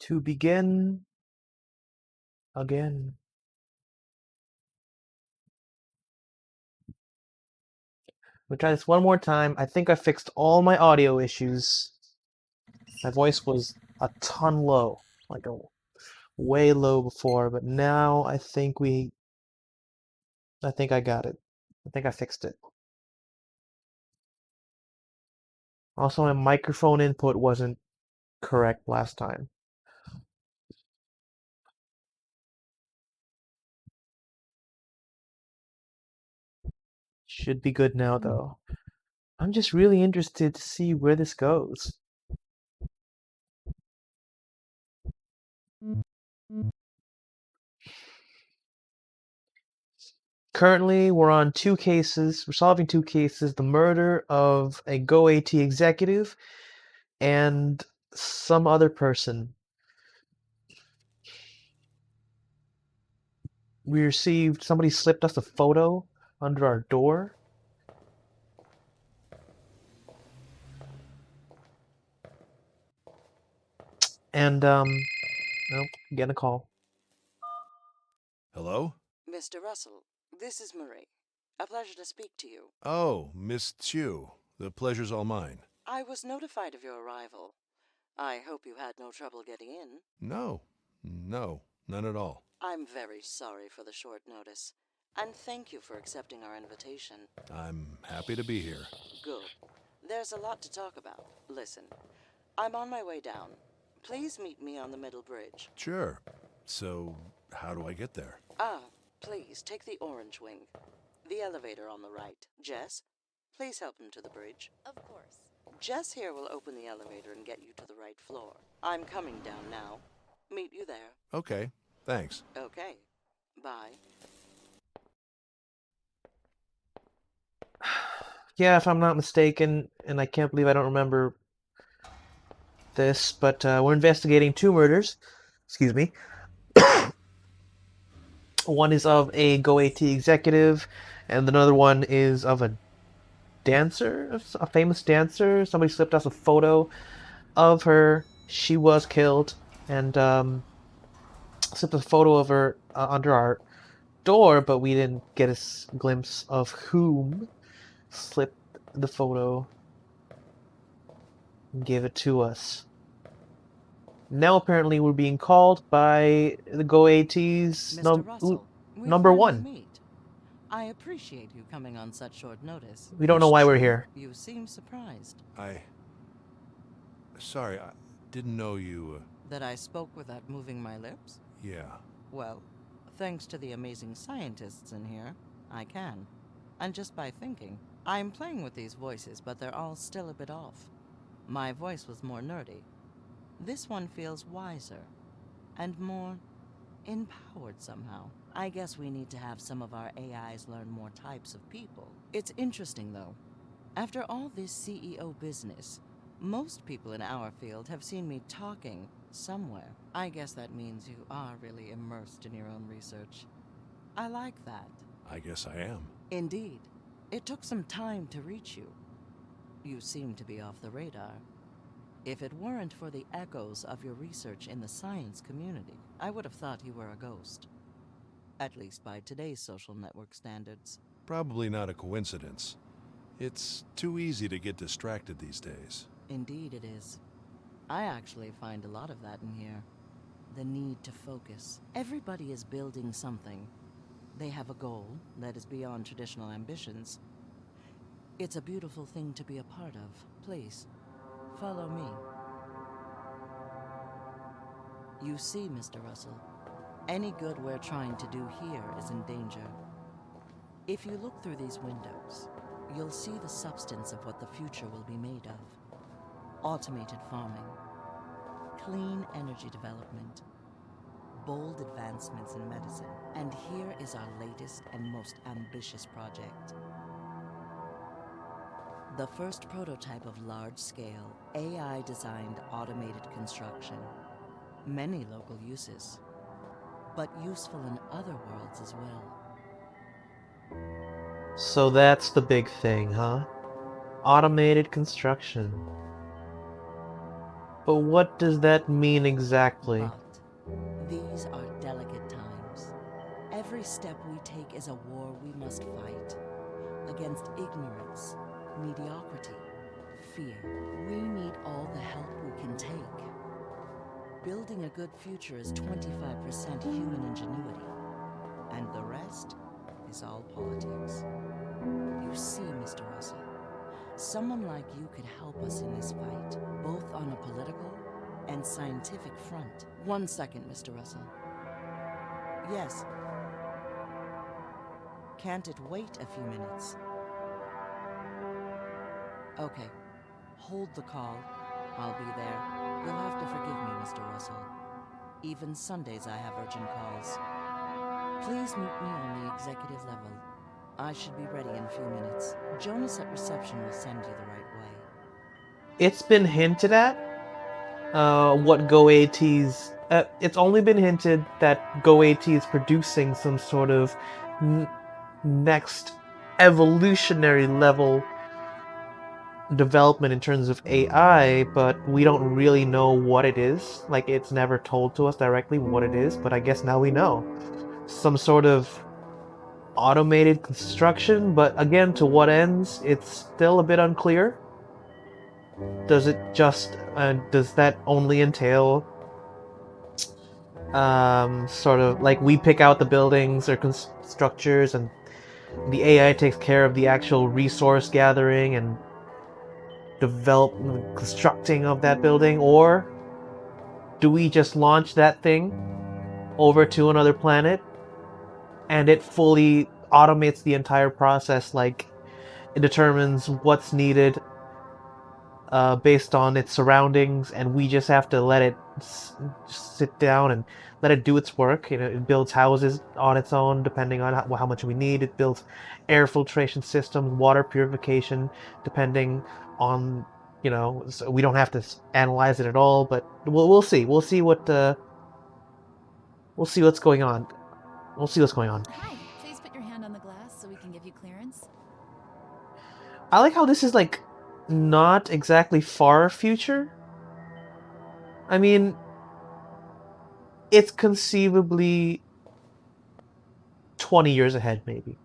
To begin again. We'll try this one more time. I think I fixed all my audio issues. My voice was a ton low, like a way low before, but now I think I got it. I think I fixed it. Also, my microphone input wasn't correct last time. Should be good now, though. I'm just really interested to see where this goes. Currently, we're on two cases. We're solving two cases: the murder of a GoAT executive and some other person. We received, somebody slipped us a photo under our door. And, nope, getting a call. Hello? Mr. Russell, this is Marie. A pleasure to speak to you. Oh, Miss Chu. The pleasure's all mine. I was notified of your arrival. I hope you had no trouble getting in. No, none at all. I'm very sorry for the short notice, and thank you for accepting our invitation. I'm happy to be here. Good. There's a lot to talk about. Listen, I'm on my way down. Please meet me on the middle bridge. Sure. So, how do I get there? Please take the orange wing. The elevator on the right. Jess, please help him to the bridge. Of course. Jess here will open the elevator and get you to the right floor. I'm coming down now. Meet you there. Okay, thanks. Okay. Bye. Yeah, if I'm not mistaken, and I can't believe I don't remember this, but we're investigating two murders. Excuse me. One is of a GoAT executive, and another one is of a dancer, a famous dancer. Somebody slipped us a photo of her. She was killed, and slipped a photo of her under our door, but we didn't get a glimpse of whom slipped the photo and gave it to us. Now apparently we're being called by the GoAT's Mr. Russell, we number finally one. meet. I appreciate you coming on such short notice. We don't know why we're here. You seem surprised. Sorry, I didn't know you, That I spoke without moving my lips? Yeah. Well, thanks to the amazing scientists in here, I can. And just by thinking, I'm playing with these voices, but they're all still a bit off. My voice was more nerdy. This one feels wiser and more empowered somehow. I guess we need to have some of our AIs learn more types of people. It's interesting, though. After all this CEO business, most people in our field have seen me talking somewhere. I guess that means you are really immersed in your own research. I like that. I guess I am. Indeed. It took some time to reach you. You seem to be off the radar. If it weren't for the echoes of your research in the science community, I would have thought you were a ghost. At least by today's social network standards. Probably not a coincidence. It's too easy to get distracted these days. Indeed it is. I actually find a lot of that in here. The need to focus. Everybody is building something. They have a goal that is beyond traditional ambitions. It's a beautiful thing to be a part of. Please, follow me. You see, Mr. Russell, any good we're trying to do here is in danger. If you look through these windows, you'll see the substance of what the future will be made of. Automated farming, clean energy development, bold advancements in medicine. And here is our latest and most ambitious project. The first prototype of large-scale, AI-designed automated construction. Many local uses, but useful in other worlds as well. So that's the big thing, huh? Automated construction. But what does that mean exactly? But these are delicate times. Every step we take is a war we must fight. Against ignorance, mediocrity, fear. We need all the help we can take. Building a good future is 25% human ingenuity, and the rest is all politics. You see, Mr. Russell, someone like you could help us in this fight, both on a political and scientific front. 1 second, Mr. Russell. Yes. Can't it wait a few minutes? Okay. Hold the call. I'll be there. You'll have to forgive me, Mr. Russell. Even Sundays I have urgent calls. Please meet me on the executive level. I should be ready in a few minutes. Jonas at reception will send you the right way. It's been hinted at what GoAT's. It's only been hinted that GoAT is producing some sort of next evolutionary level development in terms of AI, but we don't really know what it is. Like, it's never told to us directly what it is, but I guess now we know. Some sort of automated construction, but again, to what ends, it's still a bit unclear. Does it just, does that only entail, sort of, like, we pick out the buildings or structures and the AI takes care of the actual resource gathering and constructing of that building, or do we just launch that thing over to another planet and it fully automates the entire process? Like, it determines what's needed based on its surroundings, and we just have to let it sit down and let it do its work. You know, it builds houses on its own depending on how much we need. It builds air filtration systems, water purification, depending on, you know, so we don't have to analyze it at all. But we'll see. We'll see what we'll see what's going on. We'll see what's going on. Hi, please put your hand on the glass so we can give you clearance. I like how this is like not exactly far future. I mean, it's conceivably 20 years ahead, maybe.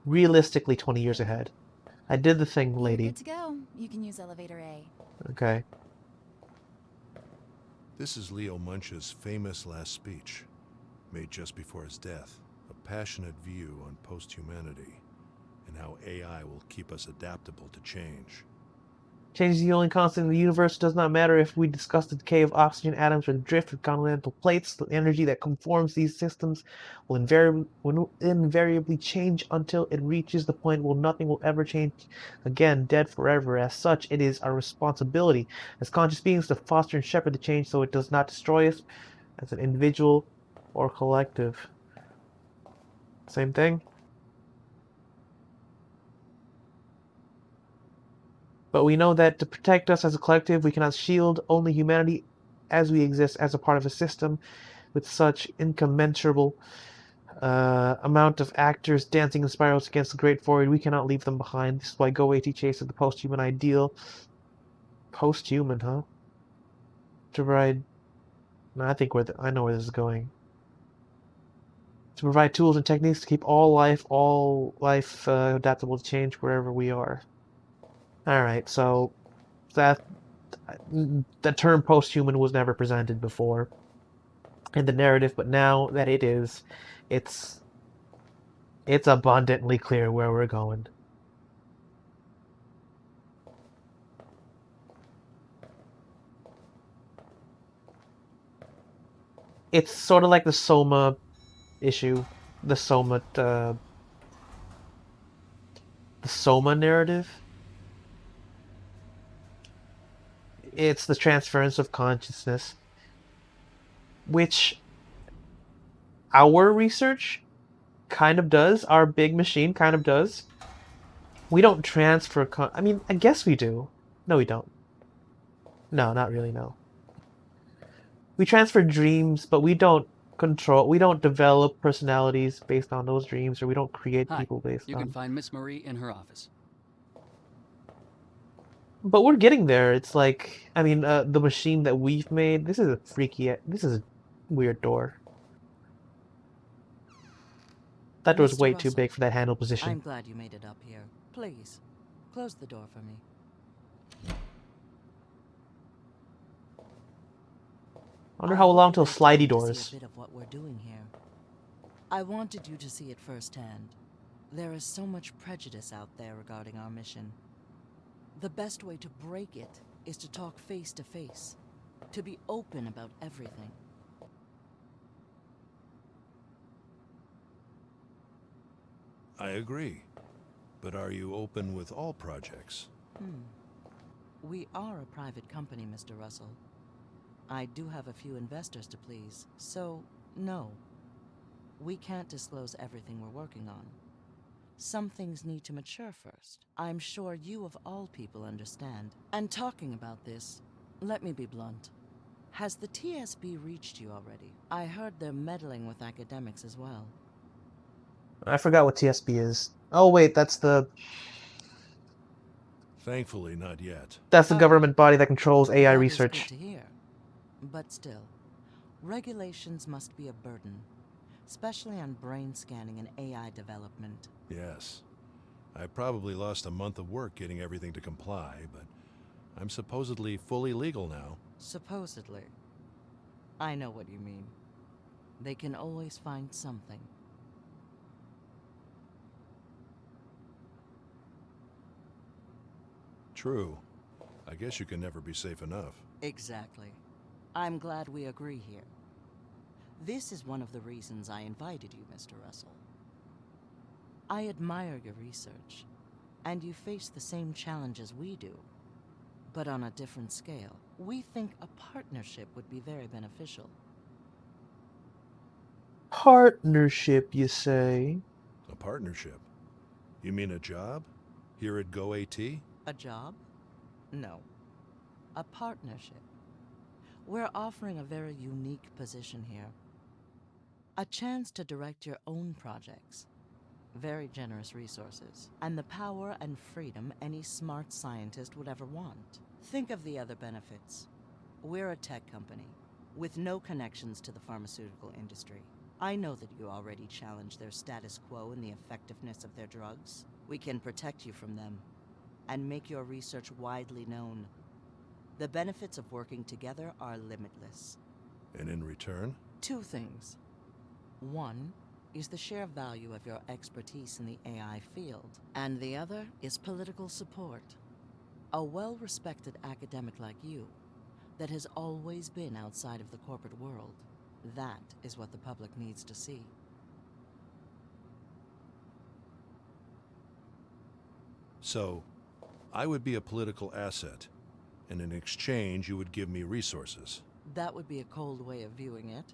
Realistically, 20 years ahead. I did the thing, You're lady. good to go. You can use elevator A. Okay. This is Leo Munch's famous last speech, made just before his death. A passionate view on post-humanity and how AI will keep us adaptable to change. Change is the only constant in the universe. It does not matter if we discuss the decay of oxygen atoms or the drift of continental plates. The energy that conforms these systems will invariably change until it reaches the point where nothing will ever change again, dead forever. As such, it is our responsibility as conscious beings to foster and shepherd the change so it does not destroy us as an individual or collective. Same thing. But we know that to protect us as a collective, we cannot shield only humanity as we exist as a part of a system with such incommensurable amount of actors dancing in spirals against the great void. We cannot leave them behind. This is why GoAT chases the post-human ideal. Post-human, huh? To provide... No, I think I know where this is going. To provide tools and techniques to keep all life adaptable to change wherever we are. Alright, so that the term post-human was never presented before in the narrative, but now that it is, it's abundantly clear where we're going. It's sort of like the Soma issue, the Soma narrative. It's the transference of consciousness, which our research kind of does. Our big machine kind of does. We don't transfer I mean, I guess we do. No, we don't. No, not really, no. We transfer dreams, but we don't develop personalities based on those dreams, or we don't create Hi, people based you on... can find Miss Marie in her office. But we're getting there. It's like, I mean, the machine that we've made. This is a freaky. This is a weird door. That door's Mr. way too Russell, big for that handle position. I'm glad you made it up here. Please, close the door for me. I wonder I how hope long you till had time slidey to see a doors. bit of what we're doing here. I wanted you to see it firsthand. There is so much prejudice out there regarding our mission. The best way to break it is to talk face to face, to be open about everything. I agree. But are you open with all projects? We are a private company, Mr. Russell. I do have a few investors to please, so no. We can't disclose everything we're working on. Some things need to mature first. I'm sure you of all people understand. And talking about this, let me be blunt. Has the TSB reached you already? I heard they're meddling with academics as well. I forgot what TSB is. Oh wait, Thankfully, not yet. that's the Oh, government body that controls AI that is good research. to hear. But still, regulations must be a burden, especially on brain scanning and AI development. Yes. I probably lost a month of work getting everything to comply, but I'm supposedly fully legal now. Supposedly. I know what you mean. They can always find something. True. I guess you can never be safe enough. Exactly. I'm glad we agree here. This is one of the reasons I invited you, Mr. Russell. I admire your research, and you face the same challenges we do, but on a different scale. We think a partnership would be very beneficial. Partnership, you say? A partnership? You mean a job? Here at GoAT? A job? No. A partnership. We're offering a very unique position here. A chance to direct your own projects. Very generous resources. And the power and freedom any smart scientist would ever want. Think of the other benefits. We're a tech company, with no connections to the pharmaceutical industry. I know that you already challenge their status quo in the effectiveness of their drugs. We can protect you from them, and make your research widely known. The benefits of working together are limitless. And in return? Two things. One is the sheer value of your expertise in the AI field, and the other is political support. A well-respected academic like you that has always been outside of the corporate world. That is what the public needs to see. So, I would be a political asset, and in exchange you would give me resources. That would be a cold way of viewing it.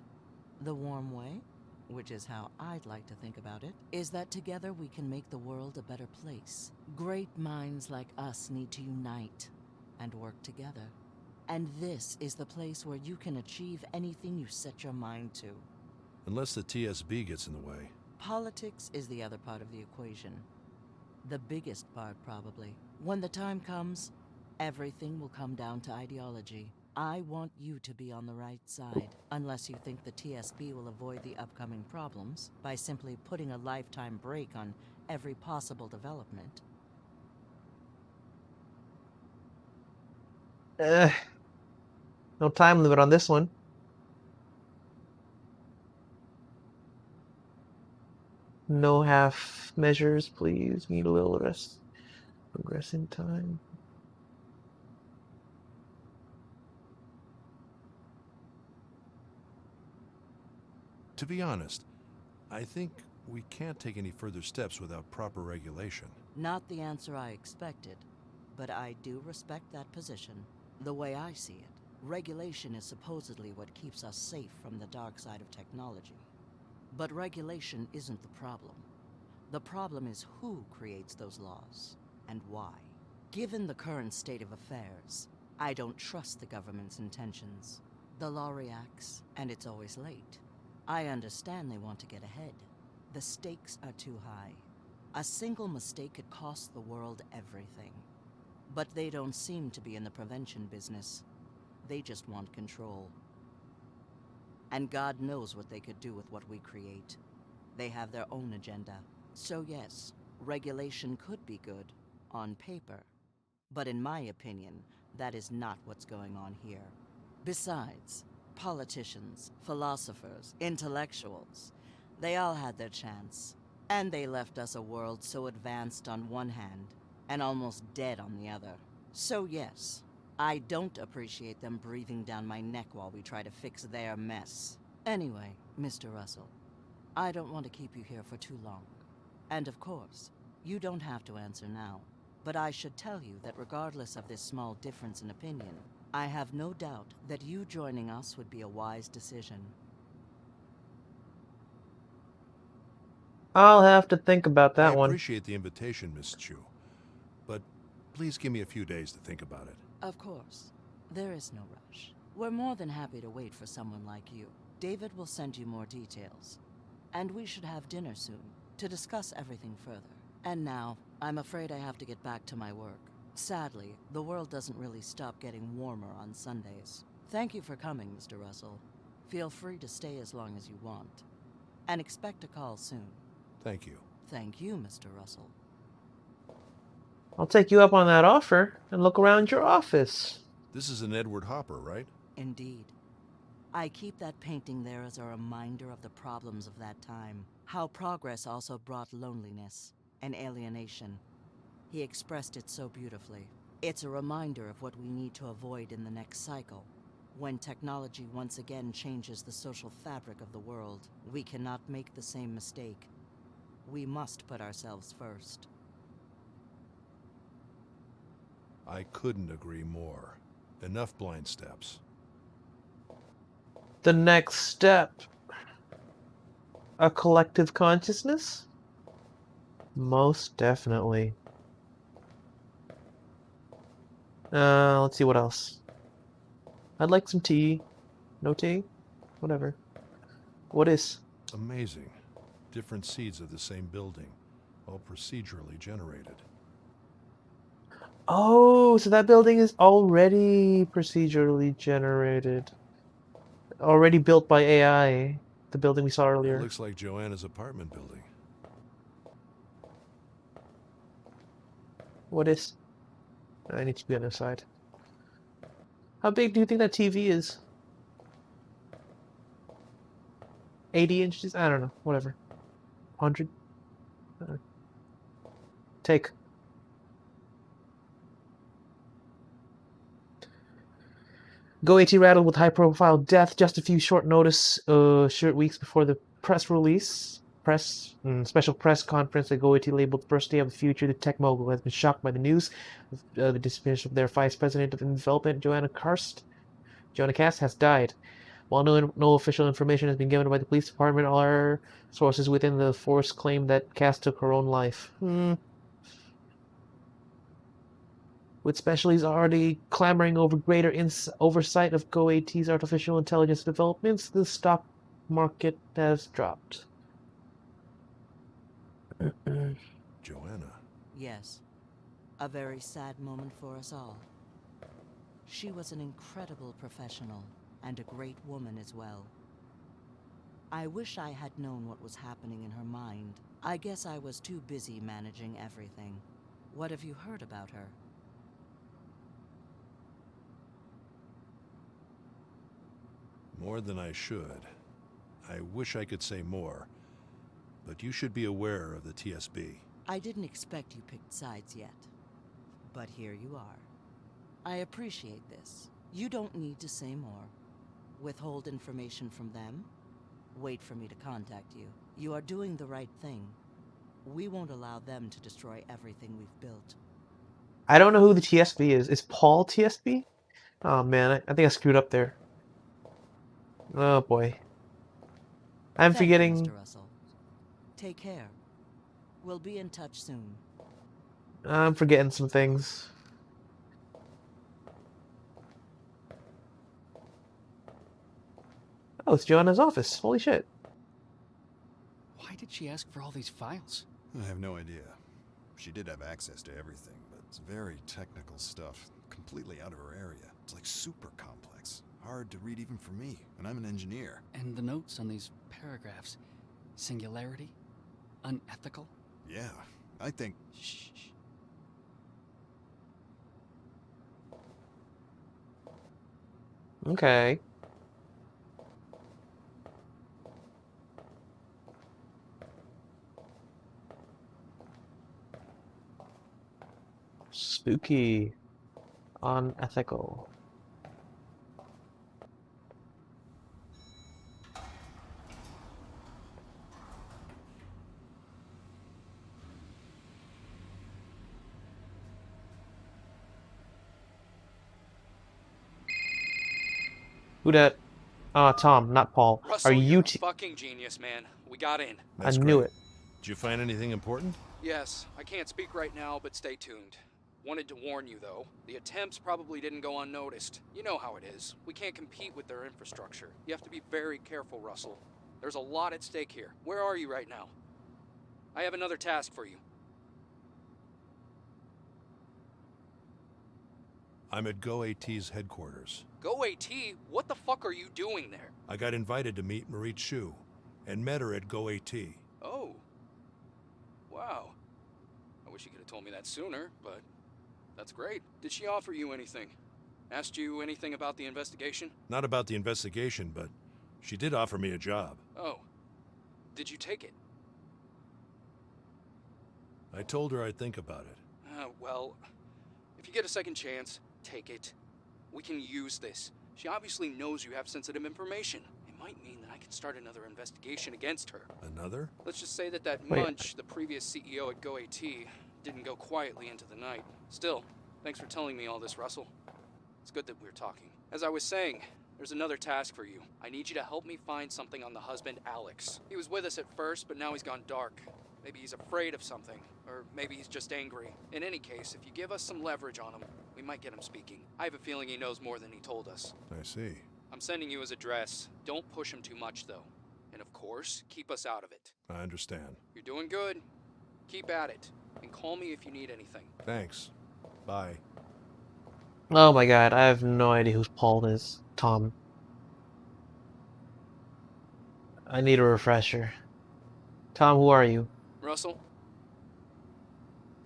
The warm way, which is how I'd like to think about it, is that together we can make the world a better place. Great minds like us need to unite and work together. And this is the place where you can achieve anything you set your mind to. Unless the TSB gets in the way. Politics is the other part of the equation. The biggest part, probably. When the time comes, everything will come down to ideology. I want you to be on the right side, unless you think the TSB will avoid the upcoming problems by simply putting a lifetime brake on every possible development. Eh, no time limit on this one. No half measures, please. Need a little rest. Progress in time. To be honest, I think we can't take any further steps without proper regulation. Not the answer I expected, but I do respect that position. The way I see it, regulation is supposedly what keeps us safe from the dark side of technology. But regulation isn't the problem. The problem is who creates those laws, and why. Given the current state of affairs, I don't trust the government's intentions. The law reacts, and it's always late. I understand they want to get ahead. The stakes are too high. A single mistake could cost the world everything. But they don't seem to be in the prevention business. They just want control. And God knows what they could do with what we create. They have their own agenda. So yes, regulation could be good, on paper. But in my opinion, that is not what's going on here. Besides, politicians, philosophers, intellectuals, they all had their chance. And they left us a world so advanced on one hand, and almost dead on the other. So yes, I don't appreciate them breathing down my neck while we try to fix their mess. Anyway, Mr. Russell, I don't want to keep you here for too long. And of course, you don't have to answer now. But I should tell you that regardless of this small difference in opinion, I have no doubt that you joining us would be a wise decision. I'll have to think about I that one. appreciate the invitation, Miss Chu, but please give me a few days to think about it. Of course, there is no rush. We're more than happy to wait for someone like you. David will send you more details. And we should have dinner soon, to discuss everything further. And now, I'm afraid I have to get back to my work. Sadly, the world doesn't really stop getting warmer on Sundays. Thank you for coming, Mr. Russell. Feel free to stay as long as you want. And expect a call soon. Thank you. Thank you, Mr. Russell. I'll take you up on that offer and look around your office. This is an Edward Hopper, right? Indeed. I keep that painting there as a reminder of the problems of that time. How progress also brought loneliness and alienation. He expressed it so beautifully. It's a reminder of what we need to avoid in the next cycle. When technology once again changes the social fabric of the world, we cannot make the same mistake. We must put ourselves first. I couldn't agree more. Enough blind steps. The next step. A collective consciousness? Most definitely. Let's see what else. I'd like some tea. No tea? Whatever. What is? Amazing. Different seeds of the same building, all procedurally generated. Oh, so that building is already procedurally generated. Already built by AI. The building we saw It earlier. looks like Joanna's apartment building. What is? I need to be on the side. How big do you think that TV is? 80 inches? I don't know. Whatever. 100? Take. Go AT rattled with high-profile death just a few short weeks before the press release. Special press conference at Go AT labeled First Day of the Future. The tech mogul has been shocked by the news of the disappearance of their vice president of development, Joanna Cast has died. While no official information has been given by the police department, all our sources within the force claim that Cass took her own life. With specialists already clamoring over greater oversight of GoAT's artificial intelligence developments, the stock market has dropped. Joanna. Yes, a very sad moment for us all. She was an incredible professional, and a great woman as well. I wish I had known what was happening in her mind. I guess I was too busy managing everything. What have you heard about her? More than I should. I wish I could say more, but you should be aware of the TSB. I didn't expect you picked sides yet, but here you are. I appreciate this. You don't need to say more. Withhold information from them. Wait for me to contact you. You are doing the right thing. We won't allow them to destroy everything we've built. I don't know who the TSB is. Is Paul TSB? Oh man, I think I screwed up there. Oh boy. I'm Thank you, forgetting. Mr. Russell. Take care. We'll be in touch soon. I'm forgetting some things. Oh, it's Joanna's office. Holy shit. Why did she ask for all these files? I have no idea. She did have access to everything, but It's very technical stuff, completely out of her area. It's like super complex. Hard to read even for me, and I'm an engineer. And the notes on these paragraphs. Singularity? Unethical? Yeah, I think... Shh. Okay. Spooky. Unethical. Who dat? Tom, not Paul. Are Russell, you you're a fucking genius, man. We got in. I That's knew great. it. Did you find anything important? Yes, I can't speak right now, but stay tuned. Wanted to warn you, though. The attempts probably didn't go unnoticed. You know how it is. We can't compete with their infrastructure. You have to be very careful, Russell. There's a lot at stake here. Where are you right now? I have another task for you. I'm at GoAT's headquarters. Go AT? What the fuck are you doing there? I got invited to meet Marie Chu, and met her at GoAT. Oh. Wow. I wish you could have told me that sooner, but that's great. Did she offer you anything? Asked you anything about the investigation? Not about the investigation, but she did offer me a job. Oh. Did you take it? I told her I'd think about it. Well, if you get a second chance, take it. We can use this. She obviously knows you have sensitive information. It might mean that I can start another investigation against her. Another? Let's just say that Wait. Munch, the previous CEO at GoAT, didn't go quietly into the night. Still, thanks for telling me all this, Russell. It's good that we're talking. As I was saying, there's another task for you. I need you to help me find something on the husband, Alex. He was with us at first, but now he's gone dark. Maybe he's afraid of something, or maybe he's just angry. In any case, if you give us some leverage on him, we might get him speaking. I have a feeling he knows more than he told us. I see. I'm sending you his address. Don't push him too much, though. And of course, keep us out of it. I understand. You're doing good. Keep at it. And call me if you need anything. Thanks. Bye. Oh my god, I have no idea who Paul is. Tom. I need a refresher. Tom, who are you? Russell?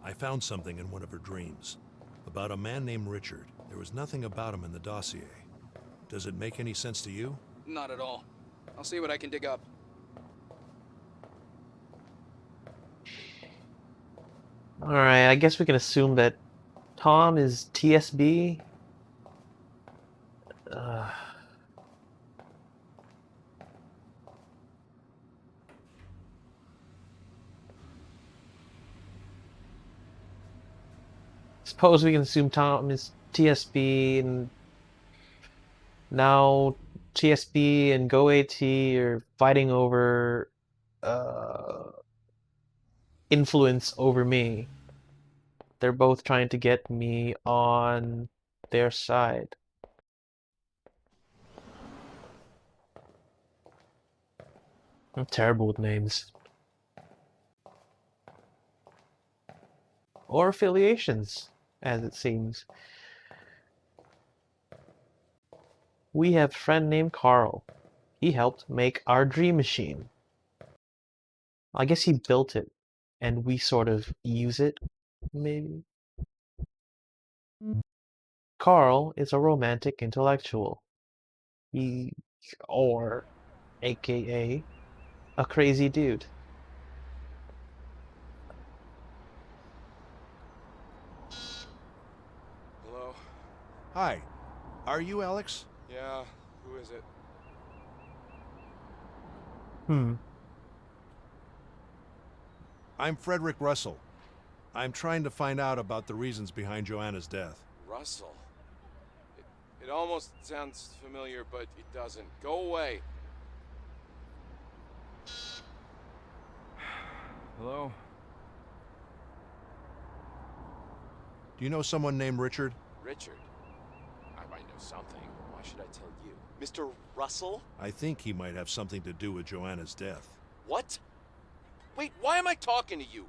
I found something in one of her dreams. About a man named Richard. There was nothing about him in the dossier. Does it make any sense to you? Not at all. I'll see what I can dig up. Alright, I guess we can assume that Tom is TSB. Suppose we can assume Tom is TSB, and now TSB and GoAT are fighting over influence over me. They're both trying to get me on their side. I'm terrible with names. Or affiliations, as it seems. We have a friend named Carl. He helped make our dream machine. I guess he built it, and we sort of use it, maybe? Carl is a romantic intellectual. He, or AKA, a crazy dude. Hello? Hi. Are you Alex? Yeah, who is it? I'm Frederick Russell. I'm trying to find out about the reasons behind Joanna's death. Russell. It almost sounds familiar, but it doesn't. Go away. Hello? Do you know someone named Richard? Richard. I might know something. Why should I tell you? Mr. Russell? I think he might have something to do with Joanna's death. What? Wait, why am I talking to you?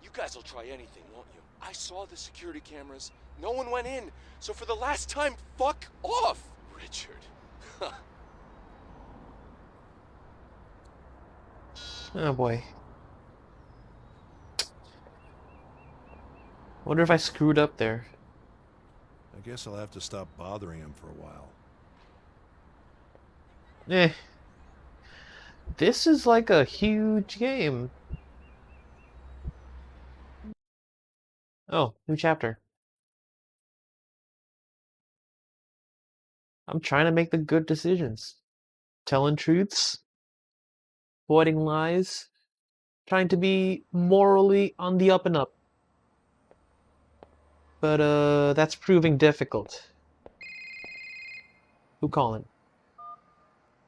You guys will try anything, won't you? I saw the security cameras. No one went in. So for the last time, fuck off, Richard. Oh boy. Wonder if I screwed up there. I guess I'll have to stop bothering him for a while. Eh. This is like a huge game. Oh, new chapter. I'm trying to make the good decisions. Telling truths. Avoiding lies. Trying to be morally on the up and up. But, that's proving difficult. Who calling?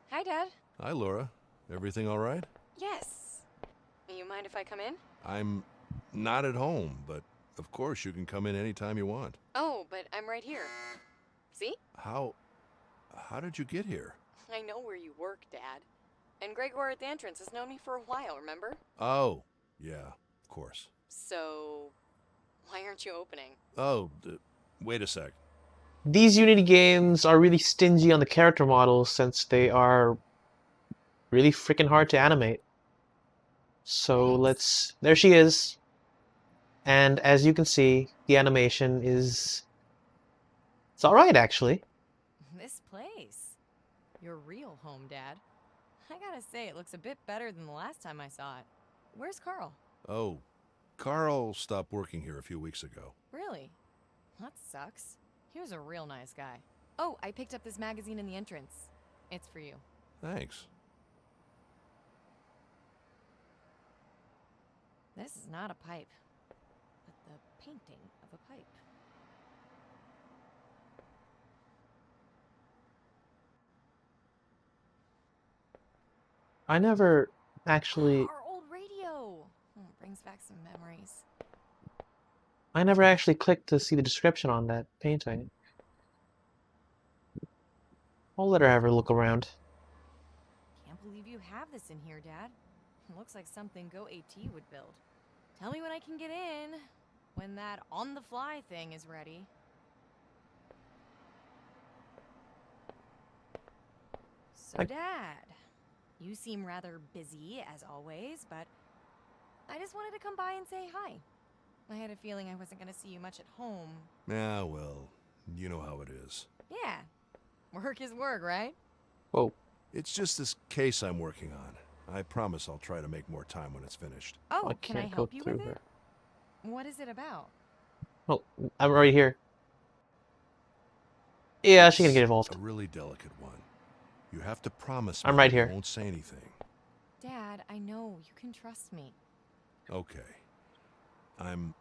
Hi, Dad. Hi, Laura. Everything all right? Yes. You mind if I come in? I'm not at home, but of course you can come in anytime you want. Oh, but I'm right here. See? How did you get here? I know where you work, Dad. And Gregor at the entrance has known me for a while, remember? Oh, yeah, of course. So, why aren't you opening? Oh, wait a sec. These Unity games are really stingy on the character models since they are really freaking hard to animate. So Thanks. there she is. And as you can see, the animation it's alright actually. This place. Your real home, Dad. I gotta say, it looks a bit better than the last time I saw it. Where's Carl? Oh, Carl stopped working here a few weeks ago. Really? That sucks. He was a real nice guy. Oh, I picked up this magazine in the entrance. It's for you. Thanks. This is not a pipe, but the painting of a pipe. I never actually Our old radio! Brings back some memories. clicked to see the description on that painting. I'll let her have her look around. Can't believe you have this in here, Dad. It looks like something Go AT would build. Tell me when I can get in. When that on-the-fly thing is ready. So, Dad, you seem rather busy, as always, but I just wanted to come by and say hi. I had a feeling I wasn't going to see you much at home. Yeah, well, you know how it is. Yeah, work is work, right? Whoa. It's just this case I'm working on. I promise I'll try to make more time when it's finished. Oh, I can I can't go help you through with her. it? What is it about? Oh, I'm right here. Yeah, she can It's get involved. a really delicate one. You have to promise me I'm right you here. won't say anything. Dad, I know. You can trust me. Okay. I'm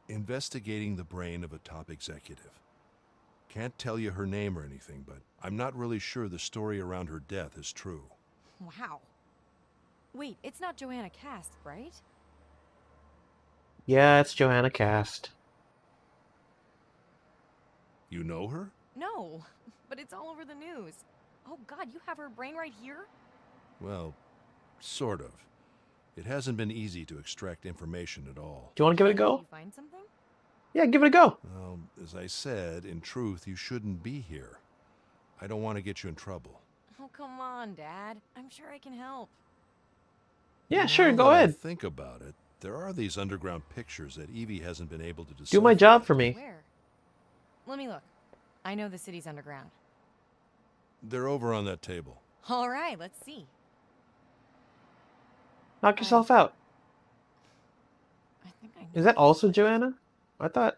investigating the brain of a top executive. Can't tell you her name or anything, but I'm not really sure the story around her death is true. Wow. Wait, it's not Joanna Cast, right? Yeah, it's Joanna Cast. You know her? No, but it's all over the news. Oh God, you have her brain right here? Well, sort of. It hasn't been easy to extract information at all. Do you want to give it a Did go? you find something? Yeah, give it a go. Well, as I said, in truth, you shouldn't be here. I don't want to get you in trouble. Oh, come on, Dad. I'm sure I can help. Yeah, sure, Now go that I ahead. think about it, there are these underground pictures that Evie hasn't been able to decipher. Do my job yet. for me. Where? Let me look. I know the city's underground. They're over on that table. All right, let's see. Knock yourself out. I think I know. Is that also Joanna? I thought...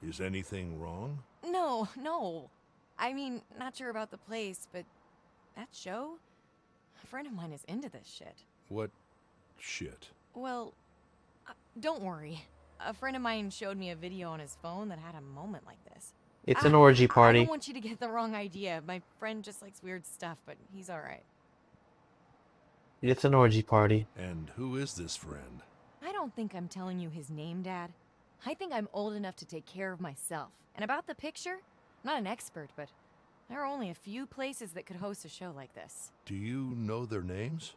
Is anything wrong? No, no. I mean, not sure about the place, but that show? A friend of mine is into this shit. What shit? Well, don't worry. A friend of mine showed me a video on his phone that had a moment like this. It's an orgy I party. don't want you to get the wrong idea. My friend just likes weird stuff, but he's alright. It's an orgy party. And who is this friend? I don't think I'm telling you his name, Dad. I think I'm old enough to take care of myself. And about the picture, I'm not an expert, but there are only a few places that could host a show like this. Do you know their names?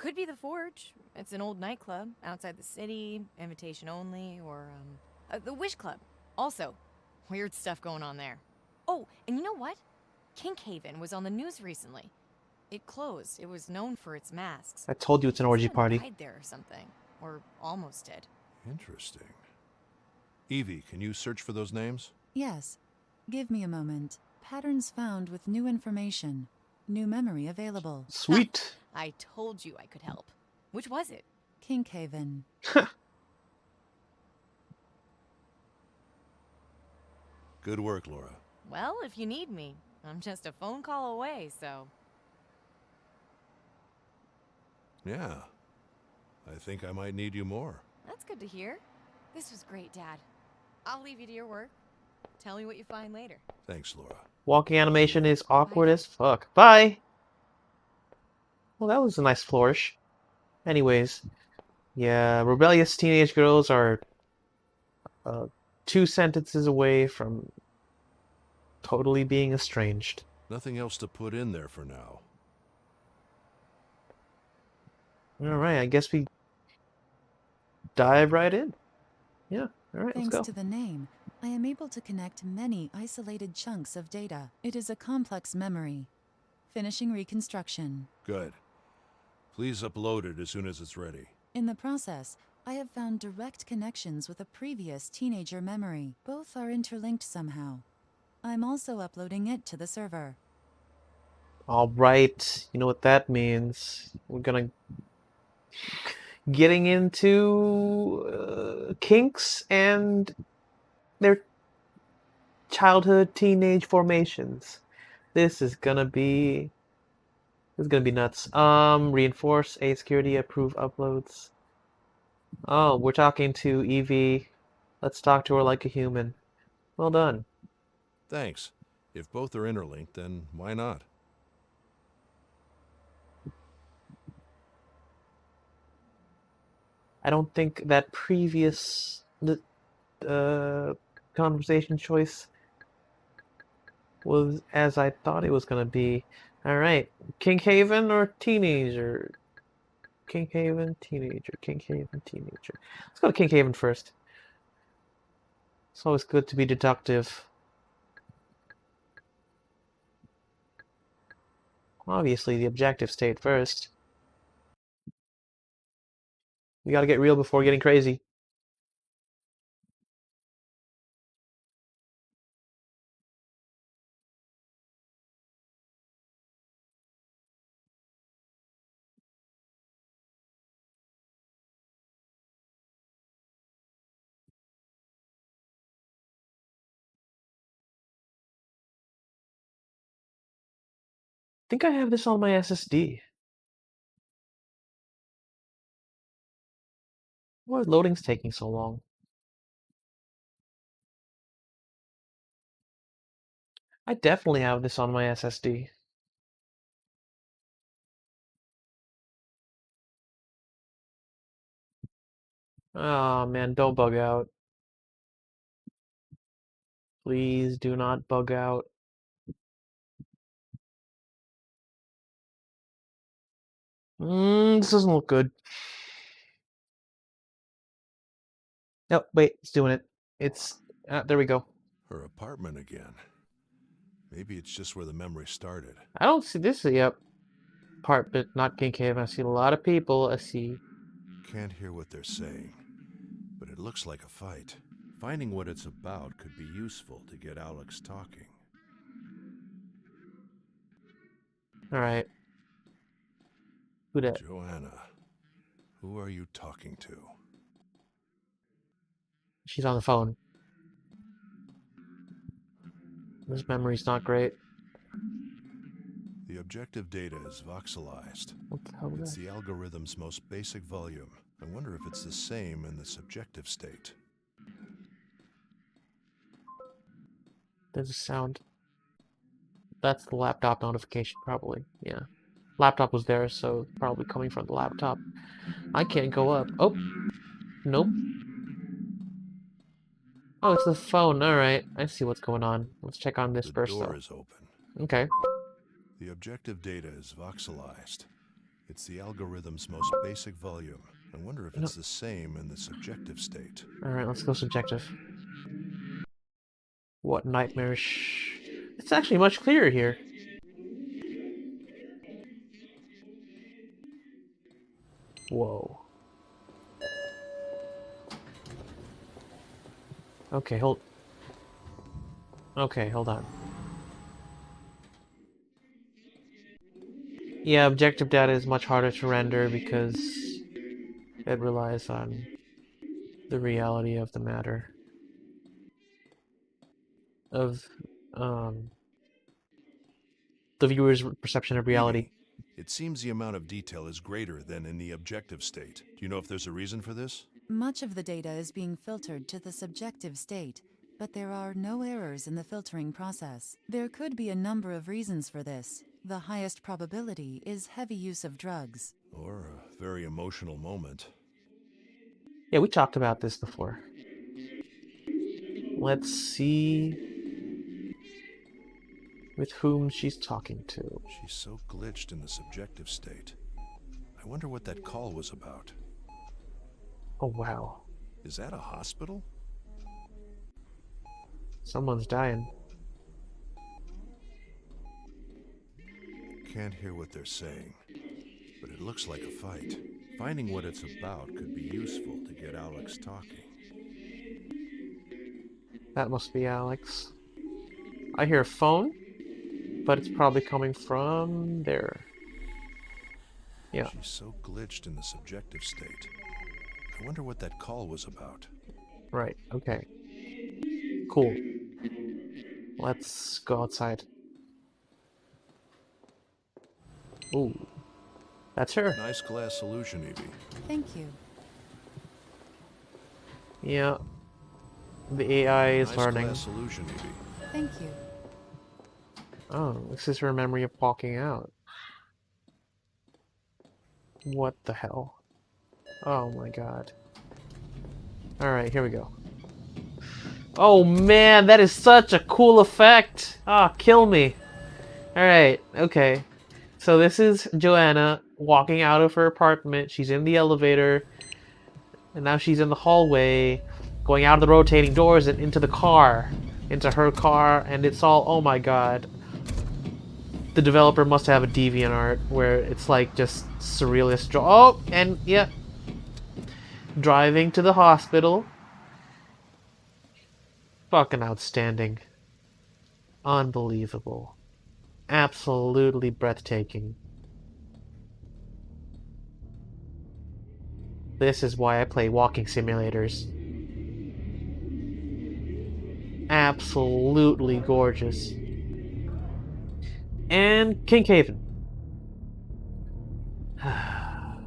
Could be the Forge. It's an old nightclub outside the city, invitation only, or, the Wish Club. Also, weird stuff going on there. Oh, and you know what? Kinkhaven was on the news recently. It closed. It was known for its masks. I told you it's an orgy Someone party. died there or something. Or almost did. Interesting. Evie, can you search for those names? Yes. Give me a moment. Patterns found with new information. New memory available. Sweet. I told you I could help. Which was it? Kinkhaven. Good work, Laura. Well, if you need me, I'm just a phone call away, so... Yeah. I think I might need you more. That's good to hear. This was great, Dad. I'll leave you to your work. Tell me what you find later. Thanks, Laura. Walking animation is awkward as fuck. Bye! Well, that was a nice flourish. Anyways, yeah, rebellious teenage girls are 2 sentences away from totally being estranged. Nothing else to put in there for now. Alright, I guess we dive right in. Yeah, alright, let's Thanks go. to the name, I am able to connect many isolated chunks of data. It is a complex memory. Finishing reconstruction. Good. Please upload it as soon as it's ready. In the process, I have found direct connections with a previous teenager memory. Both are interlinked somehow. I'm also uploading it to the server. Alright, you know what that means. We're gonna... Getting into kinks and their childhood teenage formations. This is gonna be nuts. Reinforce a security approve uploads. Oh, we're talking to Evie. Let's talk to her like a human. Well done. Thanks. If both are interlinked, then why not? I don't think that previous conversation choice was as I thought it was gonna be. Alright. Kinkhaven or teenager? Kinkhaven, teenager. Kinkhaven, teenager. Let's go to Kinkhaven first. It's always good to be deductive. Obviously, the objective stayed first. We gotta get real before getting crazy. I think I have this on my SSD. Why is loading's taking so long? I definitely have this on my SSD. Oh man, don't bug out. Please do not bug out. This doesn't look good. No, wait, it's doing it. It's... there we go. Her apartment again. Maybe it's just where the memory started. I don't see this yet. Part, but not Kinkhaven. I see a lot of people. I see... Can't hear what they're saying, but it looks like a fight. Finding what it's about could be useful to get Alex talking. Alright. Who dat? Joanna, who are you talking to? She's on the phone. This memory's not great. The objective data is voxelized. What the hell is It's that? the algorithm's most basic volume. I wonder if it's the same in the subjective state. There's a sound. That's the laptop notification, probably. Yeah. Laptop was there, so probably coming from the laptop. I can't go up. Oh! Nope. Oh, it's the phone. Alright. I see what's going on. Let's check on this The first, door though. is open. Okay. The objective data is voxelized. It's It's the algorithm's most basic volume. I wonder if it's the same in the subjective state. Alright, let's go subjective. What nightmarish... It's actually much clearer here. Whoa. Okay, hold on. Yeah, objective data is much harder to render because it relies on the reality of the matter. Of, the viewer's perception of reality. Evie, it seems the amount of detail is greater than in the objective state. Do you know if there's a reason for this? Much of the data is being filtered to the subjective state, but there are no errors in the filtering process. There could be a number of reasons for this. The highest probability is heavy use of drugs. Or a very emotional moment. Yeah, we talked about this before. Let's see with whom she's talking to. She's so glitched in the subjective state. I wonder what that call was about. Oh, wow. Is that a hospital? Someone's dying. Can't hear what they're saying, but it looks like a fight. Finding what it's about could be useful to get Alex talking. That must be Alex. I hear a phone, but it's probably coming from there. Yeah. She's so glitched in the subjective state. I wonder what that call was about. Right, okay. Cool. Let's go outside. Ooh. That's her. Nice glass solution, Evie. Thank you. Yeah. The AI is Nice learning. glass solution, Evie. Thank you. Oh, this is her memory of walking out. What the hell? Oh my god. Alright, here we go. Oh man, that is such a cool effect! Ah, kill me. Alright, okay. So this is Joanna walking out of her apartment. She's in the elevator. And now she's in the hallway, going out of the rotating doors and into the car. Into her car, and it's all, oh my god. The developer must have a DeviantArt where it's like just surrealist. Oh, and yeah. Driving to the hospital. Fucking outstanding. Unbelievable. Absolutely breathtaking. This is why I play walking simulators. Absolutely gorgeous. And King Haven. Not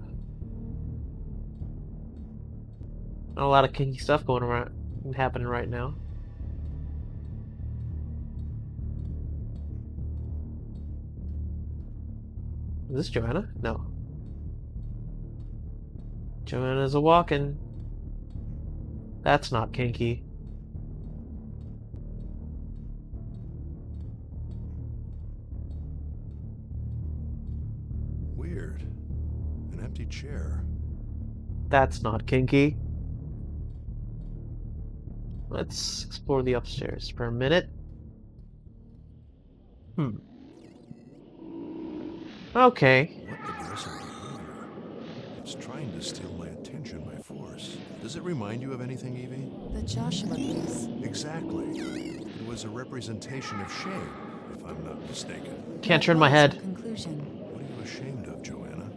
a lot of kinky stuff going around, happening right now. Is this Joanna? No. Joanna's a walking. That's not kinky. Weird. An empty chair. That's not kinky. Let's explore the upstairs for a minute. Okay. What aggressive behavior? It's trying to steal my attention by force. Does it remind you of anything, Evie? The Joshua case. Exactly. It was a representation of shame, if I'm not mistaken. Can't That turn my was head. your conclusion. What are you ashamed of, Joanna?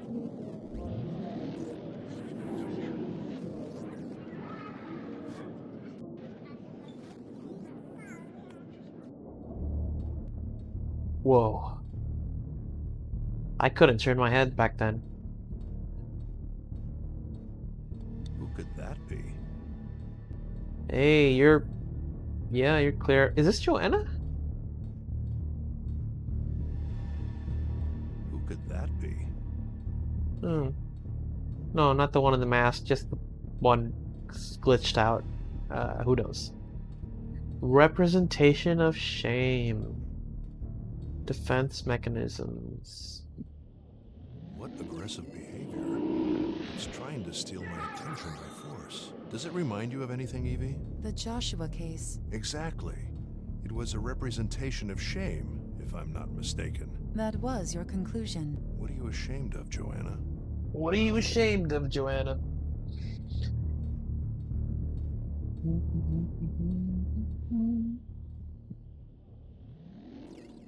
Whoa. I couldn't turn my head back then. Who could that be? Hey, you're clear. Is this Joanna? Who could that be? No, not the one in the mask, just the one glitched out. Who knows? Representation of shame. Defense mechanisms. What aggressive behavior? It's trying to steal my attention by force. Does it remind you of anything, Evie? The Joshua case. Exactly. It was a representation of shame, if I'm not mistaken. That was your conclusion. What are you ashamed of, Joanna? What are you ashamed of, Joanna?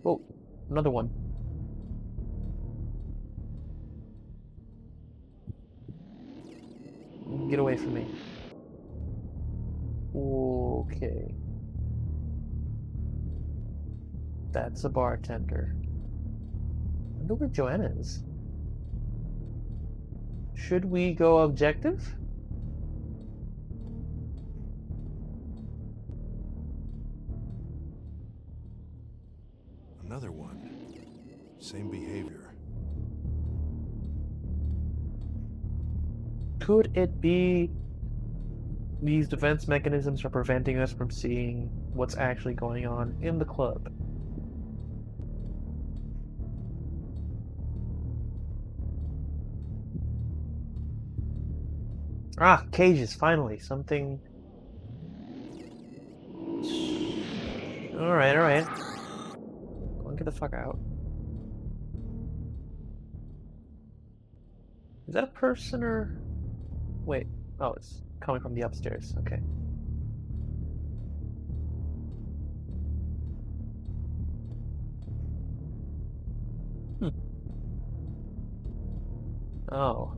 Oh, another one. Get away from me. Okay. That's a bartender. I wonder where Joanna is. Should we go objective? Another one. Same behavior. Could it be these defense mechanisms are preventing us from seeing what's actually going on in the club? Ah, cages, finally. Something. Alright, alright. Go and get the fuck out. Is that a person or... Wait. Oh, it's coming from the upstairs. Okay. Oh.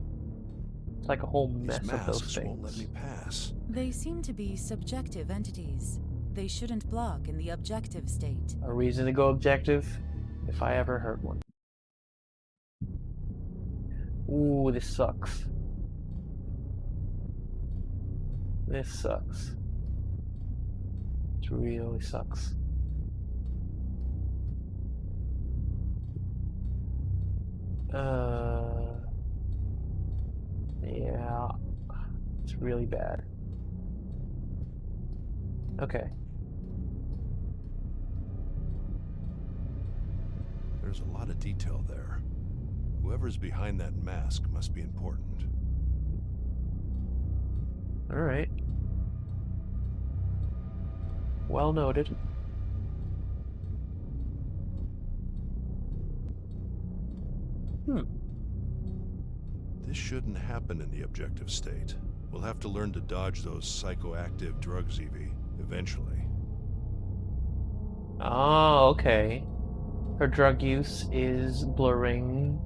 It's like a whole mess These of those masks things. won't let me pass. They seem to be subjective entities. They shouldn't block in the objective state. A reason to go objective, if I ever heard one. Ooh, this sucks. This sucks. It really sucks. Yeah. It's really bad. Okay. There's a lot of detail there. Whoever's behind that mask must be important. Alright. Well noted. This shouldn't happen in the objective state. We'll have to learn to dodge those psychoactive drugs, Evie, eventually. Oh, okay. Her drug use is blurring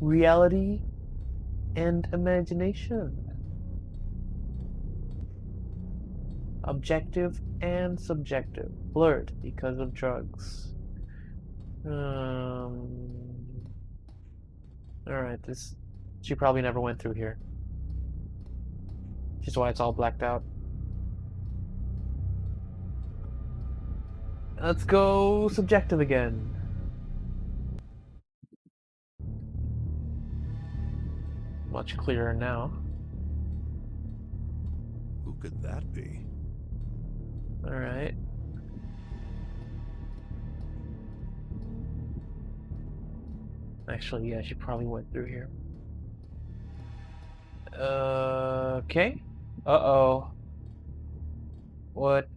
reality and imagination. Objective and subjective. Blurred because of drugs. Alright, this... She probably never went through here. Which is why it's all blacked out. Let's go subjective again. Much clearer now. Who could that be? Alright. Actually, yeah, she probably went through here. Okay. Uh-oh. What?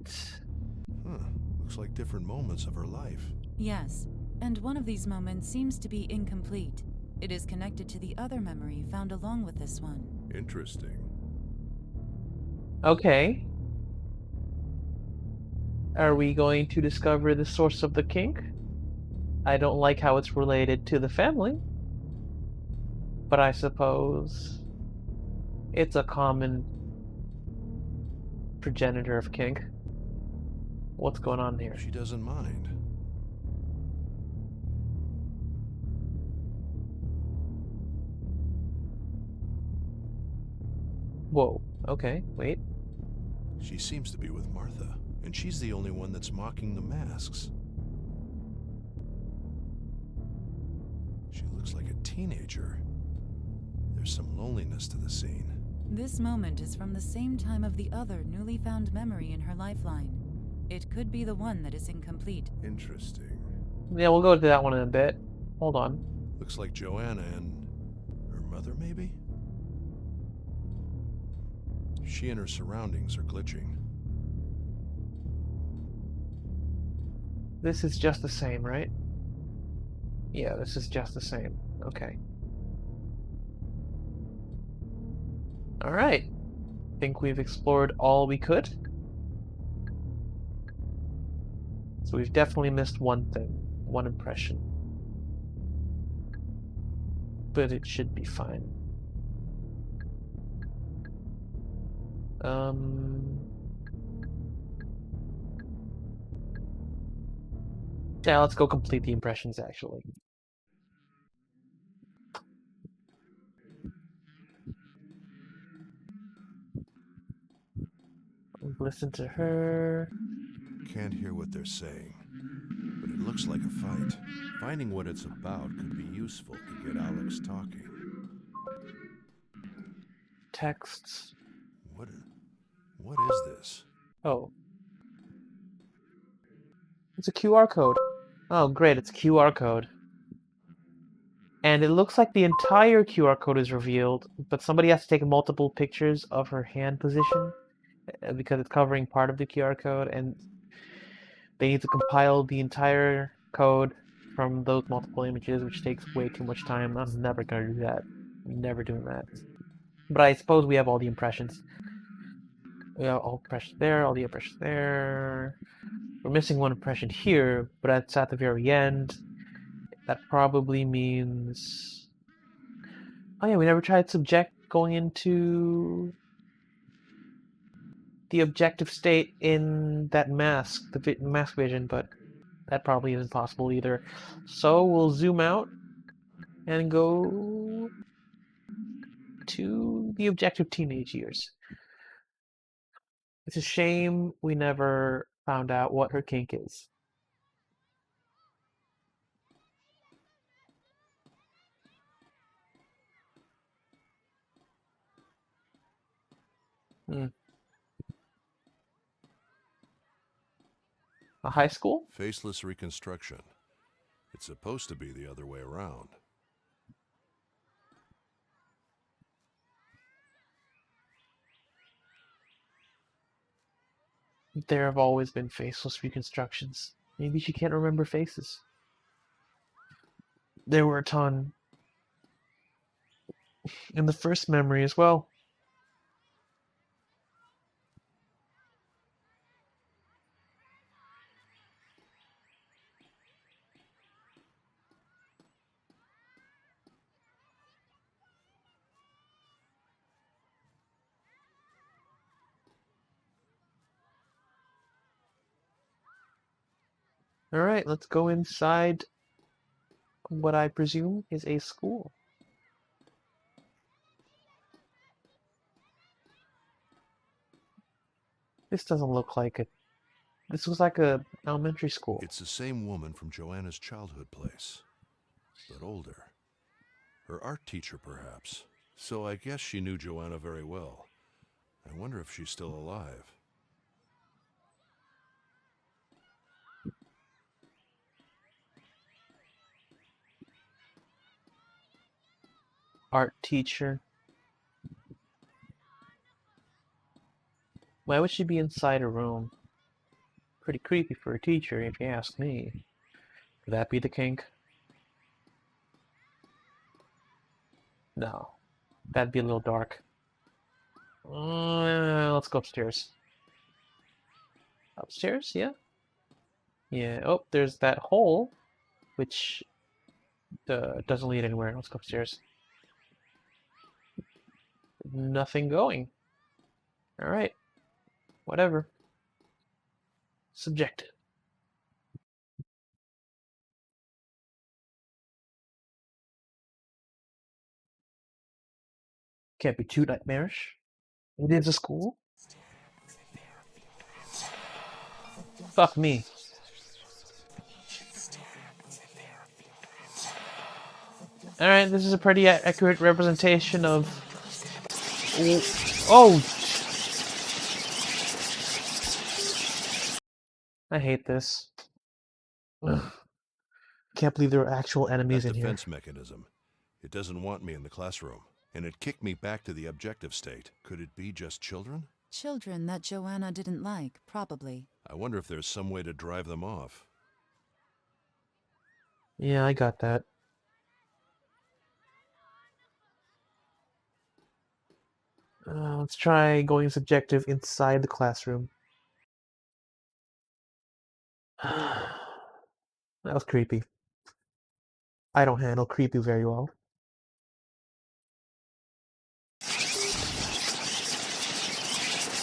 Looks like different moments of her life. Yes, and one of these moments seems to be incomplete. It is connected to the other memory found along with this one. Interesting. Okay. Are we going to discover the source of the kink? I don't like how it's related to the family, but I suppose it's a common progenitor of kink. What's going on here? She doesn't mind. Whoa, okay, wait. She seems to be with Martha, and she's the only one that's mocking the masks. She looks like a teenager. There's some loneliness to the scene. This moment is from the same time of the other newly found memory in her lifeline. It could be the one that is incomplete. Interesting. Yeah, we'll go to that one in a bit. Hold on. Looks like Joanna and her mother, maybe? She and her surroundings are glitching. This is just the same, right? Yeah, this is just the same. Okay. Alright. Think we've explored all we could. So we've definitely missed one thing. One impression. But it should be fine. Yeah, let's go complete the impressions, actually. Listen to her. Can't hear what they're saying, but it looks like a fight. Finding what it's about could be useful to get Alex talking. Texts. What is this? Oh. It's a QR code. Oh, great, it's a QR code. And it looks like the entire QR code is revealed, but somebody has to take multiple pictures of her hand position because it's covering part of the QR code, and they need to compile the entire code from those multiple images, which takes way too much time. I'm never gonna do that. I'm never doing that. But I suppose we have all the impressions. We have all impressions there, all the impressions there. We're missing one impression here, but that's at the very end. That probably means... Oh yeah, we never tried subject going into the objective state in that mask, the mask vision, but that probably isn't possible either. So we'll zoom out and go to the objective teenage years. It's a shame we never found out what her kink is. Hmm. A high school? Faceless reconstruction. It's supposed to be the other way around. There have always been faceless reconstructions. Maybe she can't remember faces. There were a ton in the first memory as well. Alright, let's go inside what I presume is a school. This doesn't look like it. This looks like a elementary school. It's the same woman from Joanna's childhood place, but older. Her art teacher, perhaps. So I guess she knew Joanna very well. I wonder if she's still alive. Art teacher. Why would she be inside a room? Pretty creepy for a teacher, if you ask me. Could that be the kink? No. That'd be a little dark. Let's go upstairs. Upstairs, yeah? Yeah, oh, there's that hole, which doesn't lead anywhere. Let's go upstairs. Nothing going. Alright. Whatever. Subjective. Can't be too nightmarish. It is a school. Fuck me. Alright, this is a pretty accurate representation of... Oh! I hate this. Ugh. Can't believe there are actual enemies That in here. defense mechanism. It doesn't want me in the classroom. And it kicked me back to the objective state. Could it be just children? Children that Joanna didn't like, probably. I wonder if there's some way to drive them off. Yeah, I got that. Let's try going subjective inside the classroom. That was creepy. I don't handle creepy very well.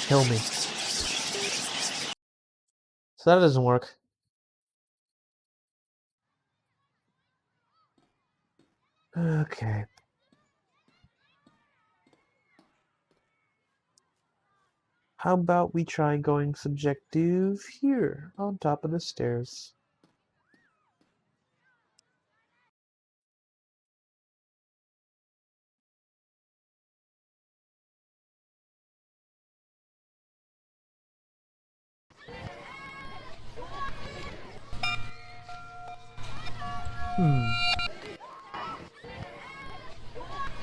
Kill me. So that doesn't work. Okay. How about we try going subjective here, on top of the stairs?